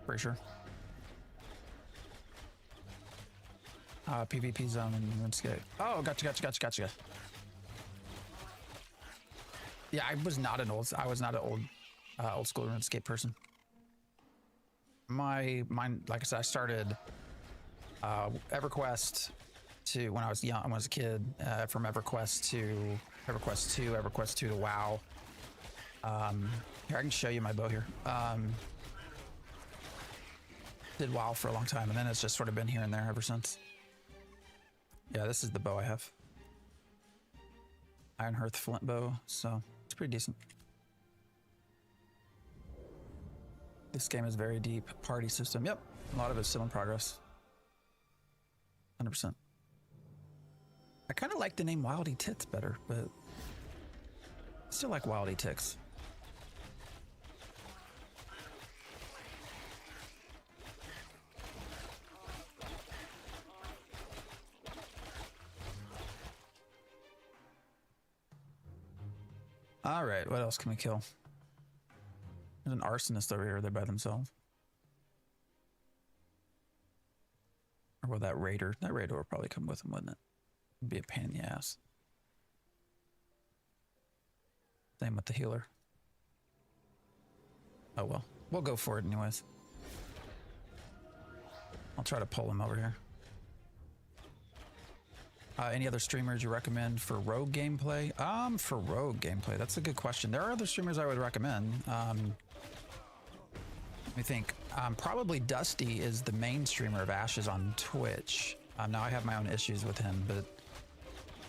pretty sure. PvP zone and RuneScape. Oh, gotcha. Yeah, I was not an old school RuneScape person. Mine, like I said, I started EverQuest to when I was young, when I was a kid, from EverQuest to EverQuest 2, EverQuest 2 to WoW. Here, I can show you my bow here. Did WoW for a long time, and then it's just sort of been here and there ever since. Yeah, this is the bow I have. Iron Hearth flint bow, so it's pretty decent. This game is very deep. Party system. Yep. A lot of it's still in progress. 100%. I kind of like the name Wildy Tits better, but I still like Wildy Ticks. All right, what else can we kill? There's an arsonist over here. They're by themselves. Or will that raider? That raider will probably come with them, wouldn't it? It'd be a pain in the ass. Same with the healer. Oh well, we'll go for it anyways. I'll try to pull him over here. Any other streamers you recommend for rogue gameplay? For rogue gameplay, that's a good question. There are other streamers I would recommend. Let me think. Probably Dusty is the main streamer of Ashes on Twitch. Now I have my own issues with him, but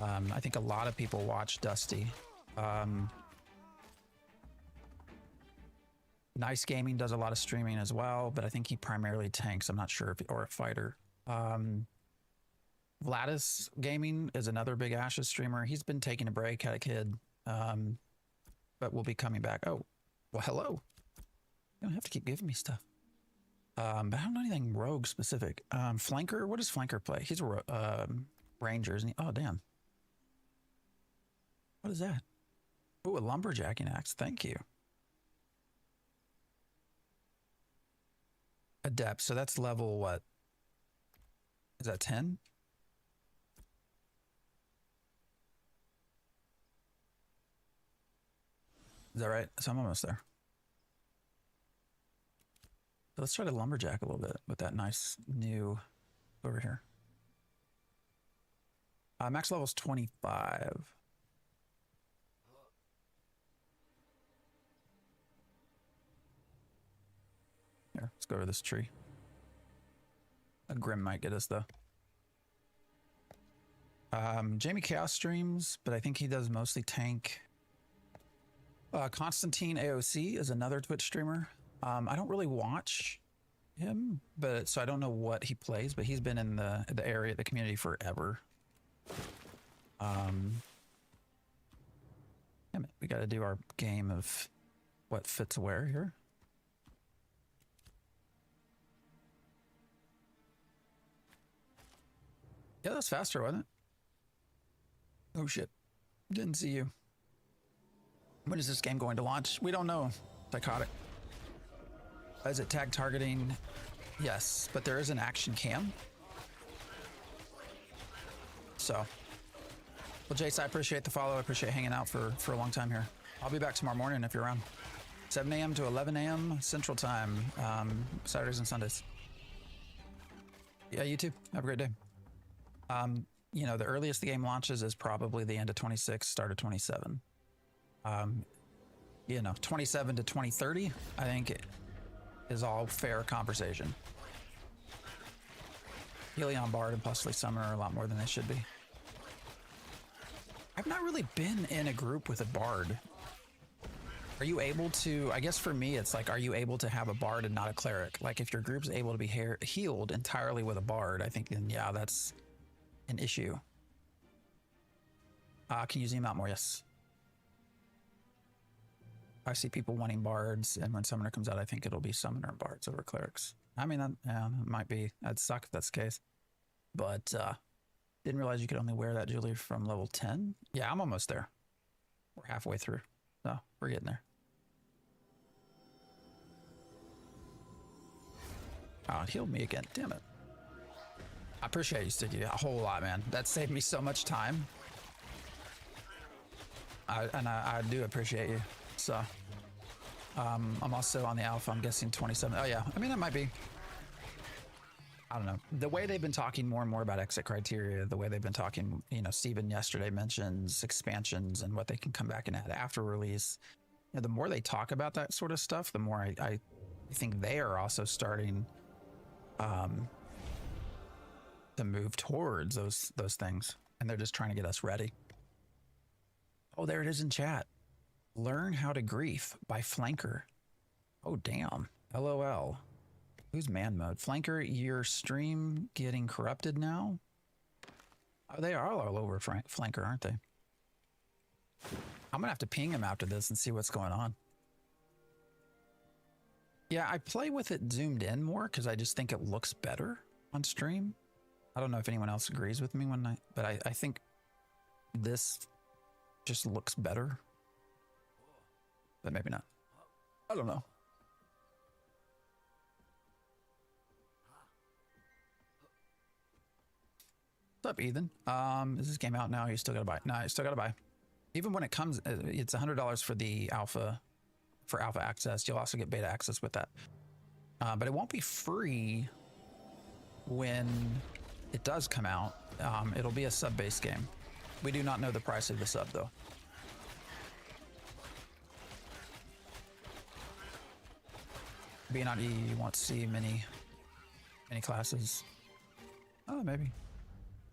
I think a lot of people watch Dusty. Nice Gaming does a lot of streaming as well, but I think he primarily tanks. I'm not sure if, or a fighter. Vladis Gaming is another big Ashes streamer. He's been taking a break, had a kid, but will be coming back. Oh, well, hello. You don't have to keep giving me stuff. But I don't know anything rogue specific. Flanker, what does Flanker play? He's a ranger, isn't he? Oh, damn. What is that? Oh, a lumberjacking axe. Thank you. Adept. So that's level what? Is that 10? Is that right? So I'm almost there. So let's try to lumberjack a little bit with that nice new over here. Max level is 25. Here, let's go over this tree. A Grim might get us though. Jamie Chaos streams, but I think he does mostly tank. Constantine AOC is another Twitch streamer. I don't really watch him, but so I don't know what he plays, but he's been in the area, the community forever. Damn it, we got to do our game of what fits where here. Yeah, that's faster, wasn't it? Oh shit, didn't see you. When is this game going to launch? We don't know. Psychotic. Is it tag targeting? Yes, but there is an action cam. So, well, Jace, I appreciate the follow. I appreciate hanging out for a long time here. I'll be back tomorrow morning if you're around. 7 a.m. to 11 a.m. Central Time, Saturdays and Sundays. Yeah, you too. Have a great day. You know, the earliest the game launches is probably the end of 26, start of 27. You know, 27 to 2030, I think it is all fair conversation. Helion, Bard, and possibly Summoner are a lot more than they should be. I've not really been in a group with a Bard. Are you able to, I guess for me, it's like, are you able to have a Bard and not a Cleric? Like if your group's able to be healed entirely with a Bard, I think then, yeah, that's an issue. Can you zoom out more? Yes. I see people wanting Bards, and when Summoner comes out, I think it'll be Summoner and Bards over Clerics. I mean, that, yeah, it might be. That'd suck if that's the case. But didn't realize you could only wear that jewelry from level 10. Yeah, I'm almost there. We're halfway through. So we're getting there. Oh, it healed me again. Damn it. I appreciate you, Sticky, a whole lot, man. That saved me so much time. I do appreciate you. So, I'm also on the alpha, I'm guessing 27. Oh yeah, I mean, that might be. I don't know. The way they've been talking more and more about exit criteria, the way they've been talking, you know, Steven yesterday mentions expansions and what they can come back and add after release. You know, the more they talk about that sort of stuff, the more I think they are also starting to move towards those things. And they're just trying to get us ready. Oh, there it is in chat. Learn How to Grief by Flanker. Oh, damn. LOL. Who's man mode? Flanker, your stream getting corrupted now? Oh, they are all over Flanker, aren't they? I'm gonna have to ping him after this and see what's going on. Yeah, I play with it zoomed in more because I just think it looks better on stream. I don't know if anyone else agrees with me but I think this just looks better. But maybe not. I don't know. What's up, Ethan? Is this game out now? You still gotta buy? No, you still gotta buy. Even when it comes, it's $100 for the alpha, for alpha access. You'll also get beta access with that. But it won't be free when it does come out. It'll be a sub-based game. We do not know the price of the sub though. Being on E, you won't see many classes. Oh, maybe.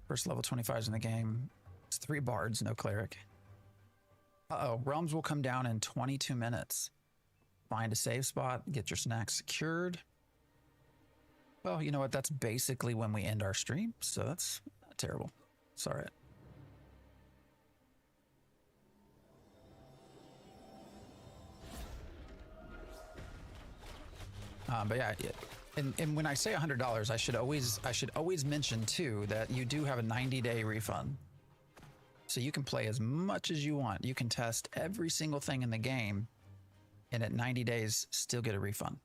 First level 25s in the game. It's 3 bards, no cleric. Uh-oh, realms will come down in 22 minutes. Find a save spot, get your snacks secured. Well, you know what? That's basically when we end our stream, so that's not terrible. It's all right. But yeah, and when I say $100, I should always mention too that you do have a 90-day refund, so you can play as much as you want. You can test every single thing in the game, and at 90 days, still get a refund.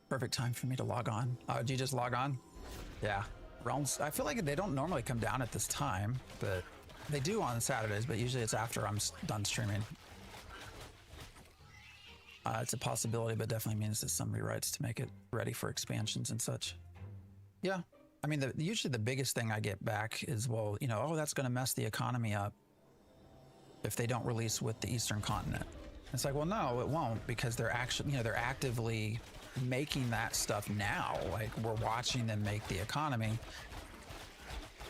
Perfect time for me to log on. Did you just log on? Yeah, realms. I feel like they don't normally come down at this time, but they do on Saturdays. But usually it's after I'm done streaming. It's a possibility, but definitely means that some rewrites to make it ready for expansions and such. Yeah, I mean, usually the biggest thing I get back is, well, you know, oh, that's going to mess the economy up if they don't release with the Eastern continent. It's like, well, no, it won't, because they're actually, you know, they're actively making that stuff now. Like, we're watching them make the economy.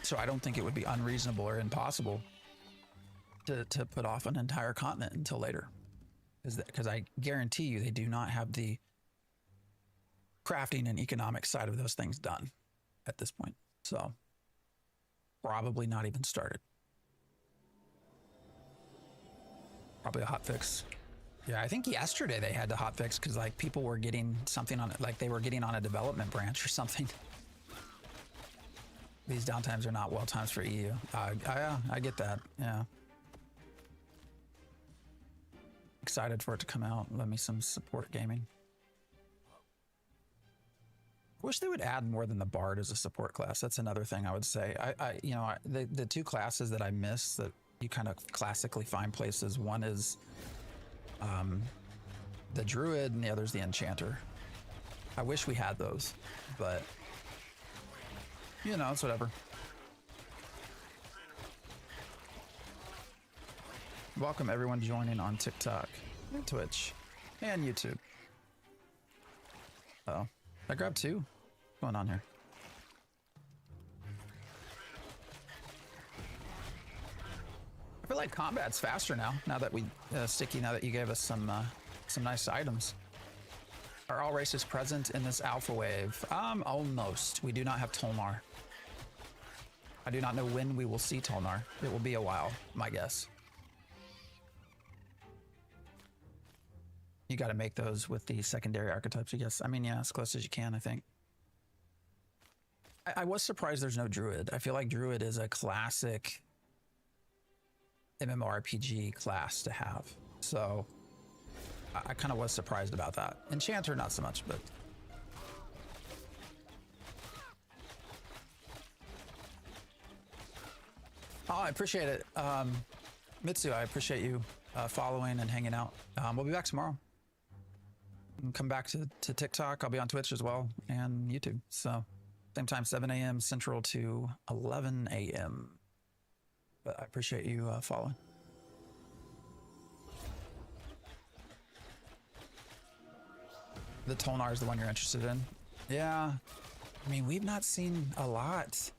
So I don't think it would be unreasonable or impossible to put off an entire continent until later. Because I guarantee you they do not have the crafting and economic side of those things done at this point. So probably not even started. Probably a hotfix. Yeah, I think yesterday they had to hotfix because like people were getting something on it, like they were getting on a development branch or something. These downtimes are not well times for EU. I get that. Yeah. Excited for it to come out. Let me some support gaming. Wish they would add more than the Bard as a support class. That's another thing I would say. The two classes that I miss that you kind of classically find places. One is the Druid and the other's the Enchanter. I wish we had those, but you know, it's whatever. Welcome everyone joining on TikTok and Twitch and YouTube. Uh-oh. I grabbed two. What's going on here? I feel like combat's faster now that we, Sticky, now that you gave us some nice items. Are all races present in this alpha wave? Almost. We do not have Tolnar. I do not know when we will see Tolnar. It will be a while, my guess. You got to make those with the secondary archetypes, I guess. I mean, yeah, as close as you can, I think. I was surprised there's no Druid. I feel like Druid is a classic MMORPG class to have. So I kind of was surprised about that. Enchanter, not so much, but... Oh, I appreciate it. Mitsu, I appreciate you following and hanging out. We'll be back tomorrow. Come back to TikTok. I'll be on Twitch as well and YouTube. So same time, 7 a.m. Central to 11 a.m. But I appreciate you following. The Tolnar is the one you're interested in. Yeah. I mean, we've not seen a lot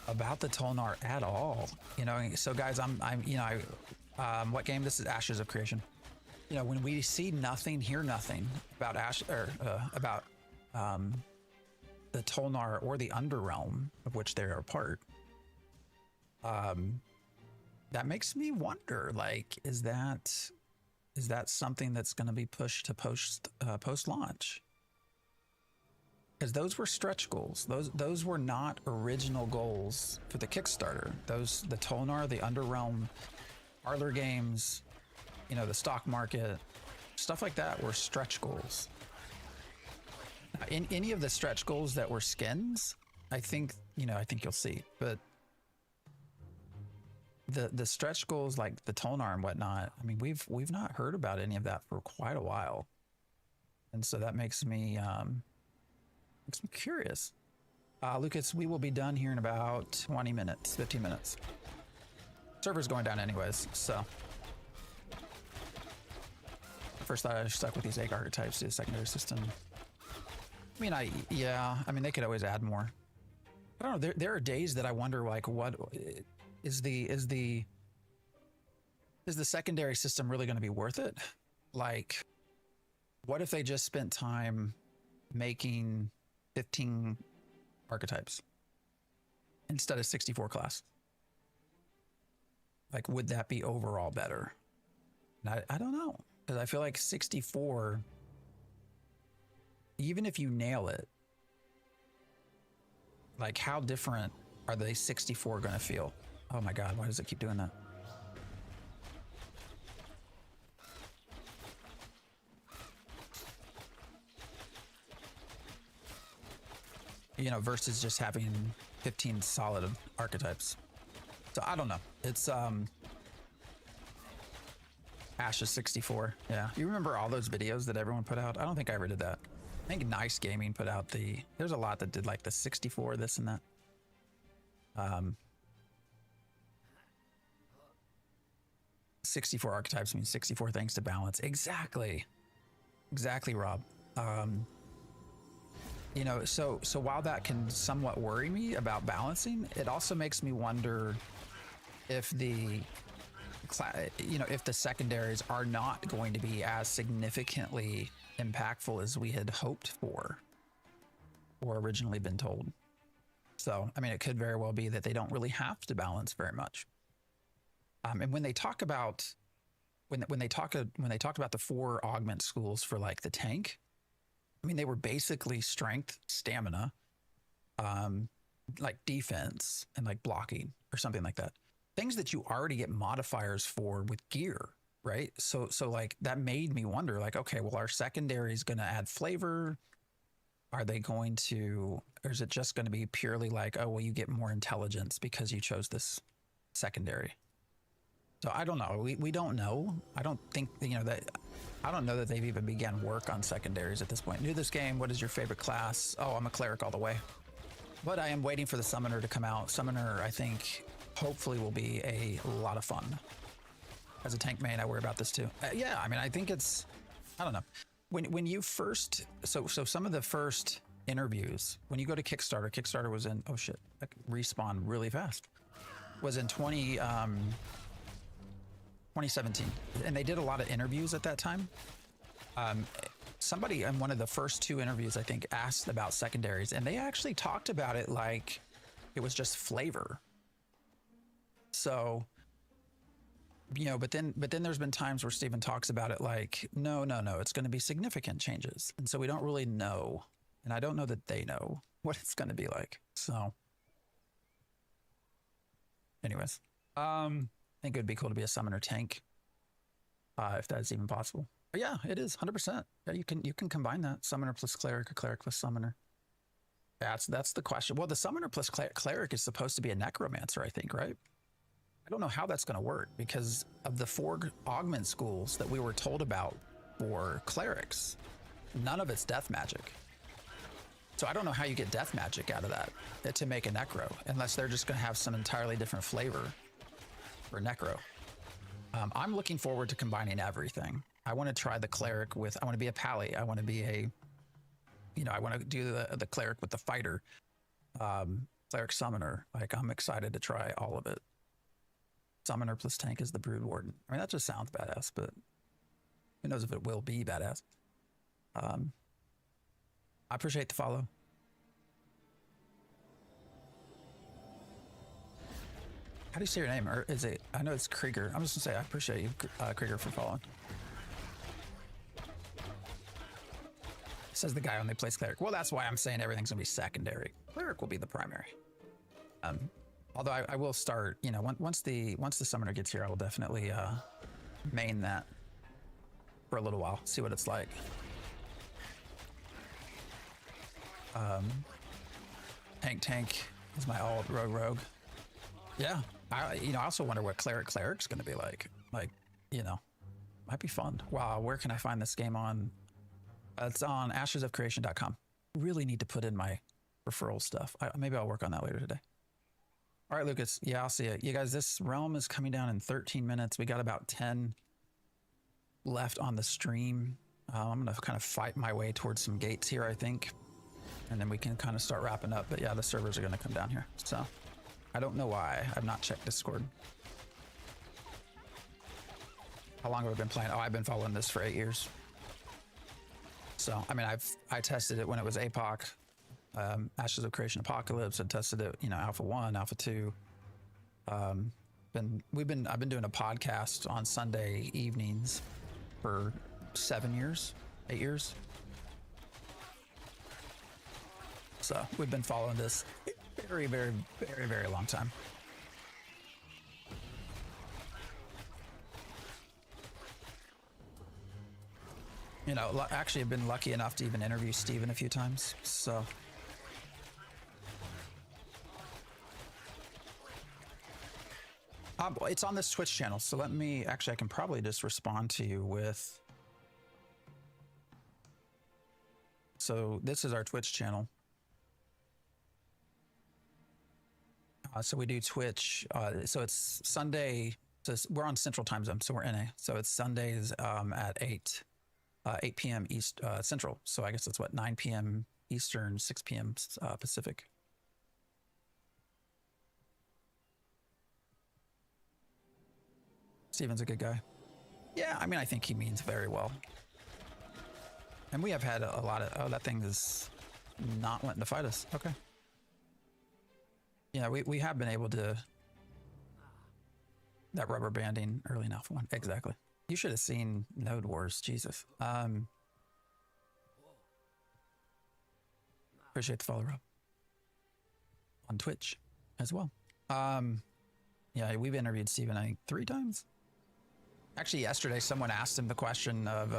about the Tolnar at all. You know, so guys, what game? This is Ashes of Creation. You know, when we see nothing, hear nothing about the Tolnar or the Underrealm of which they are a part, that makes me wonder, like, is that something that's going to be pushed to post launch? Because those were stretch goals. Those were not original goals for the Kickstarter. The Tolnar, the Underrealm, parlor games, you know, the stock market, stuff like that were stretch goals. In any of the stretch goals that were skins, I think you'll see. But the stretch goals like the Tolnar and whatnot, I mean, we've not heard about any of that for quite a while, and so that makes me curious. Lucas, we will be done here in about 20 minutes, 15 minutes. Server's going down anyways, so. First thought I was stuck with these egg archetypes to the secondary system. I mean, I mean, they could always add more. I don't know. There are days that I wonder, like, what is the secondary system really going to be worth it? Like, what if they just spent time making 15 archetypes instead of 64 class? Like, would that be overall better? I don't know, because I feel like 64, even if you nail it, like, how different are they 64 going to feel? Oh my God, why does it keep doing that? You know, versus just having 15 solid archetypes. So I don't know. It's Ashes 64. Yeah. You remember all those videos that everyone put out? I don't think I ever did that. I think Nice Gaming put out there's a lot that did like the 64, this and that. 64 archetypes means 64 things to balance. Exactly, Rob. You know, so while that can somewhat worry me about balancing, it also makes me wonder if if the secondaries are not going to be as significantly impactful as we had hoped for or originally been told. So, I mean, it could very well be that they don't really have to balance very much. And when they talk about when they talked about the 4 augment schools for like the tank, I mean, they were basically strength, stamina, like defense, and like blocking or something like that. Things that you already get modifiers for with gear, right? So like that made me wonder, like, okay, well, our secondary is going to add flavor. Are they going to, or is it just going to be purely like, oh, well, you get more intelligence because you chose this secondary? So I don't know. We don't know. I don't think, that, I don't know that they've even began work on secondaries at this point. New this game, what is your favorite class? Oh, I'm a cleric all the way. But I am waiting for the summoner to come out. Summoner, I think, hopefully will be a lot of fun. As a tank main, I worry about this too. Yeah, I mean, I think it's, I don't know. When you first, so some of the first interviews, when you go to Kickstarter was in, oh shit, that respawned really fast, was in 2017. And they did a lot of interviews at that time. Somebody in one of the first 2 interviews, I think, asked about secondaries, and they actually talked about it like it was just flavor. So, but then there's been times where Steven talks about it like, no, it's going to be significant changes. And so we don't really know. And I don't know that they know what it's going to be like. So anyways, I think it would be cool to be a summoner tank, if that's even possible. But yeah, it is 100%. Yeah, you can combine that summoner plus cleric or cleric plus summoner. That's the question. Well, the summoner plus cleric is supposed to be a necromancer, I think, right? I don't know how that's going to work because of the 4 augment schools that we were told about for clerics. None of it's death magic. So I don't know how you get death magic out of that to make a necro, unless they're just going to have some entirely different flavor for necro. I'm looking forward to combining everything. I want to try the cleric with, I want to be a pally. I want to be a, I want to do the cleric with the fighter, cleric summoner. Like, I'm excited to try all of it. Summoner plus tank is the Brood Warden. I mean, that just sounds badass, but who knows if it will be badass. I appreciate the follow. How do you say your name? Or is it, I know it's Krieger. I'm just gonna say I appreciate you, Krieger, for following. Says the guy only plays cleric. Well, that's why I'm saying everything's gonna be secondary. Cleric will be the primary. Although I will start, once the summoner gets here, I will definitely main that for a little while, see what it's like. Tank is my alt rogue. Yeah, I also wonder what cleric's gonna be like. Like, might be fun. Wow, where can I find this game on? It's on ashesofcreation.com. Really need to put in my referral stuff. Maybe I'll work on that later today. All right, Lucas. Yeah, I'll see it. You guys, this realm is coming down in 13 minutes. We got about 10 left on the stream. I'm going to kind of fight my way towards some gates here, I think. And then we can kind of start wrapping up. But yeah, the servers are going to come down here. So I don't know why. I've not checked Discord. How long have I been playing? Oh, I've been following this for 8 years. So, I mean, I tested it when it was APOC. Ashes of Creation Apocalypse. I tested it, Alpha 1, Alpha 2. I've been doing a podcast on Sunday evenings for 7 years, 8 years. So we've been following this very, very, very, very long time. Actually, I've been lucky enough to even interview Steven a few times. So. It's on this Twitch channel, so I can probably just respond to you with. So this is our Twitch channel. So we do Twitch. So it's Sunday. So we're on Central Time Zone, so we're NA. So it's Sundays at 8 p.m. East Central. So I guess it's 9 p.m. Eastern, 6 p.m. Pacific. Steven's a good guy. Yeah, I mean, I think he means very well. And we have had a lot of... Oh, that thing is not wanting to fight us. Okay. Yeah, we have been able to... That rubber banding early enough one. Exactly. You should have seen Node Wars, Jesus. Appreciate the follow, Rob. On Twitch as well. Yeah, we've interviewed Steven, I think, 3 times. Actually, yesterday, someone asked him the question of,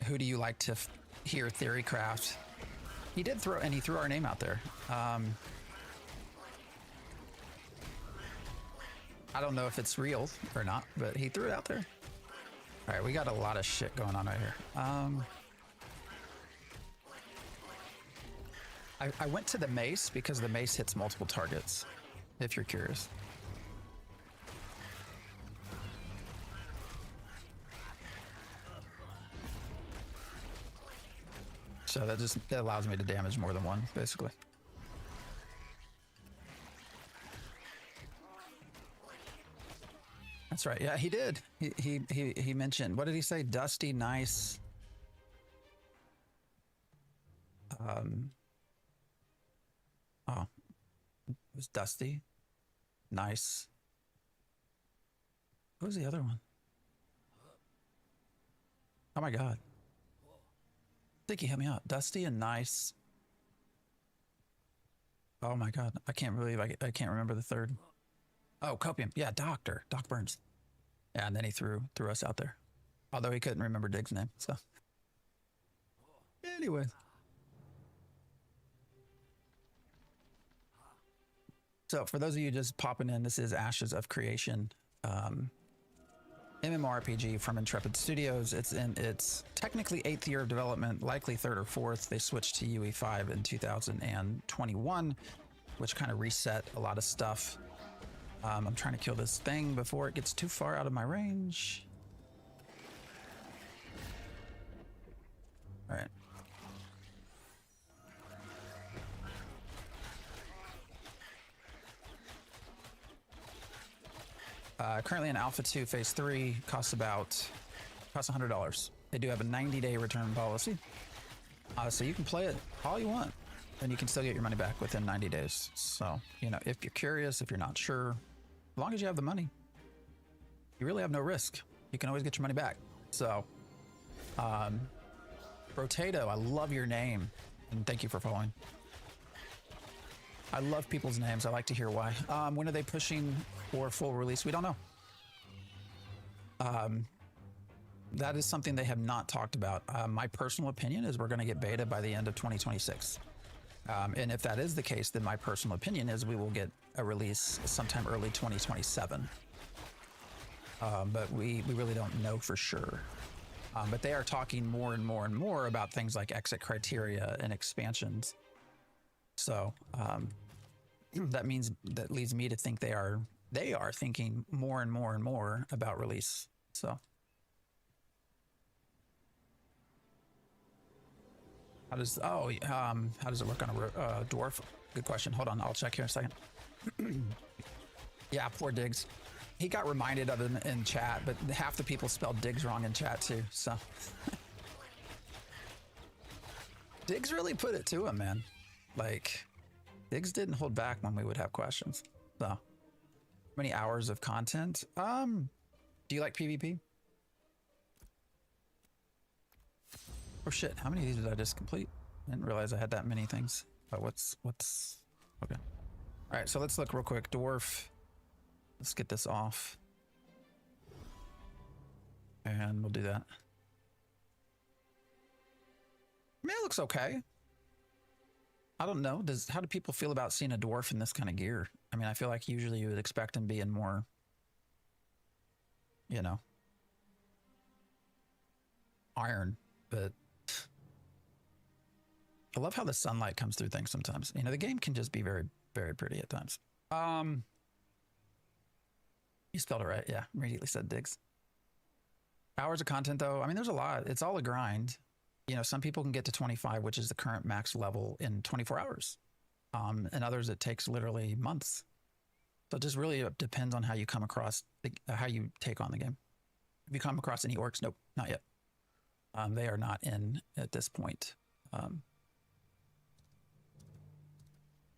who do you like to hear Theorycraft? He did throw, and he threw our name out there. I don't know if it's real or not, but he threw it out there. All right, we got a lot of shit going on right here. I went to the mace because the mace hits multiple targets, if you're curious. So that just allows me to damage more than one, basically. That's right. Yeah, he did. He mentioned, what did he say? Dusty, nice. Oh, it was Dusty, nice. What was the other one? Oh my God. Sticky, help me out. Dusty and nice. Oh my God. I can't believe I can't remember the third. Oh, Copium. Yeah, Doc Burns. Yeah, and then he threw us out there. Although he couldn't remember Dig's name, so. Anyway. So for those of you just popping in, this is Ashes of Creation. MMORPG from Intrepid Studios. It's in its technically 8th year of development, likely 3rd or 4th. They switched to UE5 in 2021, which kind of reset a lot of stuff. I'm trying to kill this thing before it gets too far out of my range. All right. Currently in Alpha 2 Phase 3, costs $100. They do have a 90-day return policy. So you can play it all you want, and you can still get your money back within 90 days. So, you know, if you're curious, if you're not sure, as long as you have the money, you really have no risk. You can always get your money back. So, Rotato, I love your name, and thank you for following. I love people's names. I like to hear why. When are they pushing for full release? We don't know. That is something they have not talked about. My personal opinion is we're going to get beta by the end of 2026. And if that is the case, then my personal opinion is we will get a release sometime early 2027. But we really don't know for sure. But they are talking more and more and more about things like exit criteria and expansions. So that leads me to think they are thinking more and more and more about release. So how does it work on a dwarf? Good question. Hold on, I'll check here in a second. Yeah, poor Diggs. He got reminded of him in chat, but half the people spelled Diggs wrong in chat too. So Diggs really put it to him, man. Like, Diggs didn't hold back when we would have questions. So, many hours of content. Do you like PvP? Oh shit! How many of these did I just complete? I didn't realize I had that many things. But what's okay? All right, so let's look real quick. Dwarf. Let's get this off, and we'll do that. I mean, it looks okay. I don't know. How do people feel about seeing a dwarf in this kind of gear? I mean, I feel like usually you would expect him being more, you know, iron, but I love how the sunlight comes through things sometimes. You know, the game can just be very, very pretty at times. You spelled it right. Yeah, immediately said Diggs. Hours of content, though. I mean, there's a lot. It's all a grind. You know, some people can get to 25, which is the current max level, in 24 hours. And others, it takes literally months. So it just really depends on how you come across, how you take on the game. Have you come across any orcs? Nope, not yet. They are not in at this point.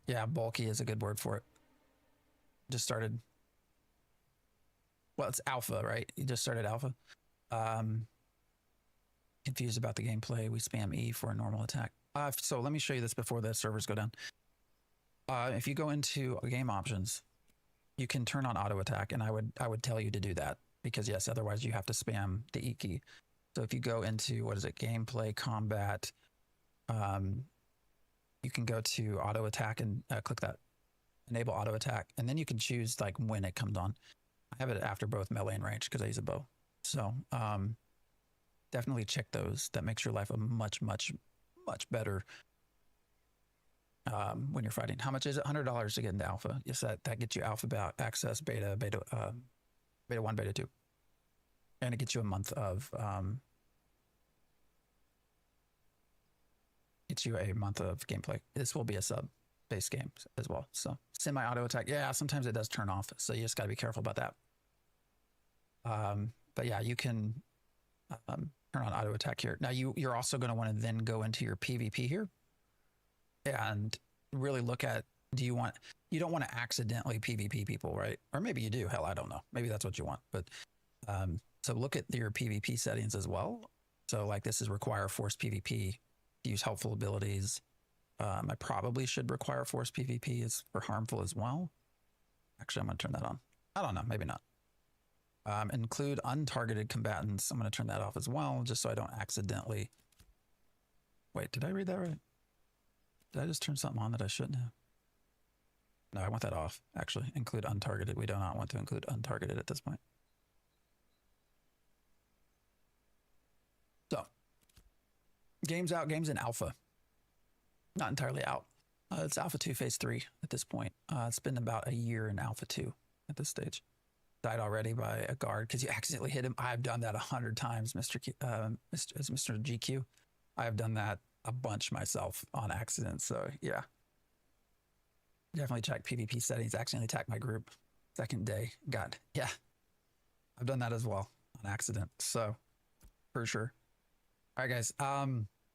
Yeah, bulky is a good word for it. Just started well, it's alpha, right? You just started alpha. Confused about the gameplay. We spam E for a normal attack. So let me show you this before the servers go down. If you go into game options, you can turn on auto attack, and I would tell you to do that because yes, otherwise you have to spam the E key. So if you go into, what is it, gameplay, combat, you can go to auto attack and click that, enable auto attack, and then you can choose like when it comes on. I have it after both melee and range because I use a bow. So definitely check those. That makes your life a much, much, much better when you're fighting. How much is it? $100 to get into alpha. Yes, that gets you alpha access, beta 1, beta 2. And it gets you a month of gameplay. This will be a sub-based game as well. So semi-auto attack. Yeah, sometimes it does turn off. So you just got to be careful about that. But yeah, you can turn on auto attack here. Now you're also going to want to then go into your PvP here and really look at, you don't want to accidentally PvP people, right? Or maybe you do. Hell, I don't know. Maybe that's what you want. But so look at your PvP settings as well. So like this is require forced PvP to use helpful abilities. I probably should require forced PvP is for harmful as well. Actually, I'm going to turn that on. I don't know. Maybe not. Include untargeted combatants. I'm going to turn that off as well, just so I don't accidentally. Wait, did I read that right? Did I just turn something on that I shouldn't have? No, I want that off, actually. Include untargeted. We do not want to include untargeted at this point. So, game's out. Game's in alpha. Not entirely out. It's alpha 2 phase 3 at this point. It's been about a year in alpha 2 at this stage. Died already by a guard because you accidentally hit him. I've done that 100 times, Mr. GQ. I have done that a bunch myself on accident. So yeah, definitely check PvP settings. Accidentally attacked my group. Second day. God, yeah, I've done that as well on accident. So for sure. All right, guys.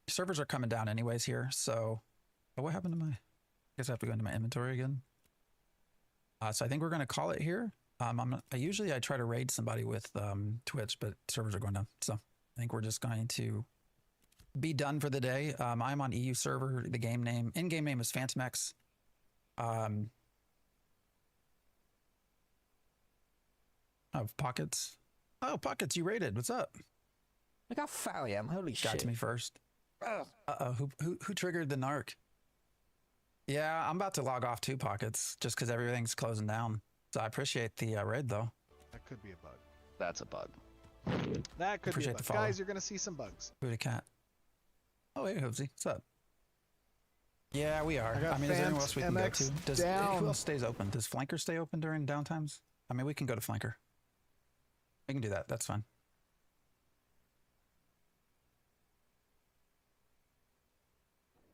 Servers are coming down anyways here. So what happened to my? I guess I have to go into my inventory again. So I think we're going to call it here. I try to raid somebody with Twitch, but servers are going down. So I think we're just going to be done for the day. I'm on EU server. The in-game name is PhantomX. Pockets. Oh, Pockets, you raided. What's up? Look how fat I am. Holy shit. Got to me first. Uh-oh. Who triggered the narc? Yeah, I'm about to log off too, Pockets, just because everything's closing down. So I appreciate the raid, though. That could be a bug. That's a bug. That could Appreciate be a the bug. follow. Guys, you're going to see some bugs. Booty cat. Oh, hey, Hoopsy. What's up? Yeah, we are. I got mean, is there anyone else we can go MX to? down. Who else stays open? Does Flanker stay open during downtimes? I mean, we can go to Flanker. We can do that. That's fine.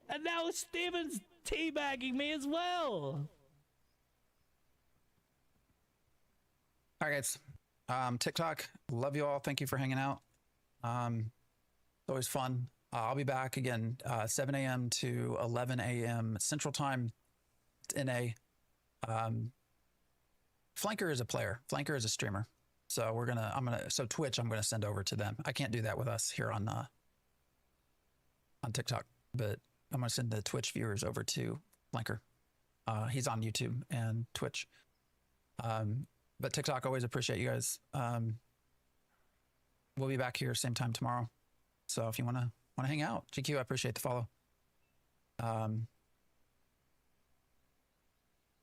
And now Steven's teabagging me as well. All right, guys. TikTok, love you all. Thank you for hanging out. It's always fun. I'll be back again, 7 a.m. to 11 a.m. Central Time. It's NA. Flanker is a player. Flanker is a streamer. So so Twitch, I'm gonna send over to them. I can't do that with us here on TikTok, but I'm gonna send the Twitch viewers over to Flanker. He's on YouTube and Twitch. But TikTok, always appreciate you guys. We'll be back here same time tomorrow. So if you wanna hang out, GQ, I appreciate the follow.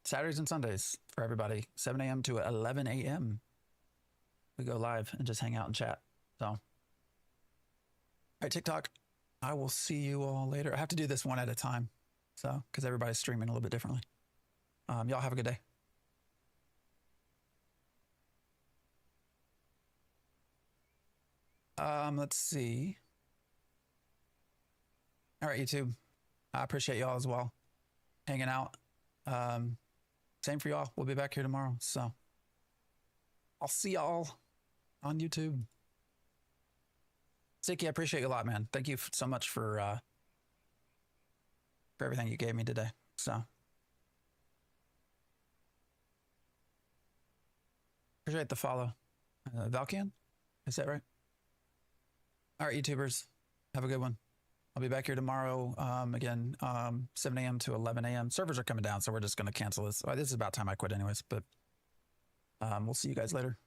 Saturdays and Sundays for everybody, 7 a.m. to 11 a.m. We go live and just hang out and chat. So, all right, TikTok, I will see you all later. I have to do this one at a time, so because everybody's streaming a little bit differently. Y'all have a good day. Let's see. All right, YouTube. I appreciate y'all as well. Hanging out. Same for y'all. We'll be back here tomorrow. So I'll see y'all on YouTube. Siki, I appreciate you a lot, man. Thank you so much for everything you gave me today. So appreciate the follow. Valkian? Is that right? All right, YouTubers, have a good one. I'll be back here tomorrow, again, 7 a.m. to 11 a.m. Servers are coming down, so we're just going to cancel this. This is about time I quit anyways, but we'll see you guys later.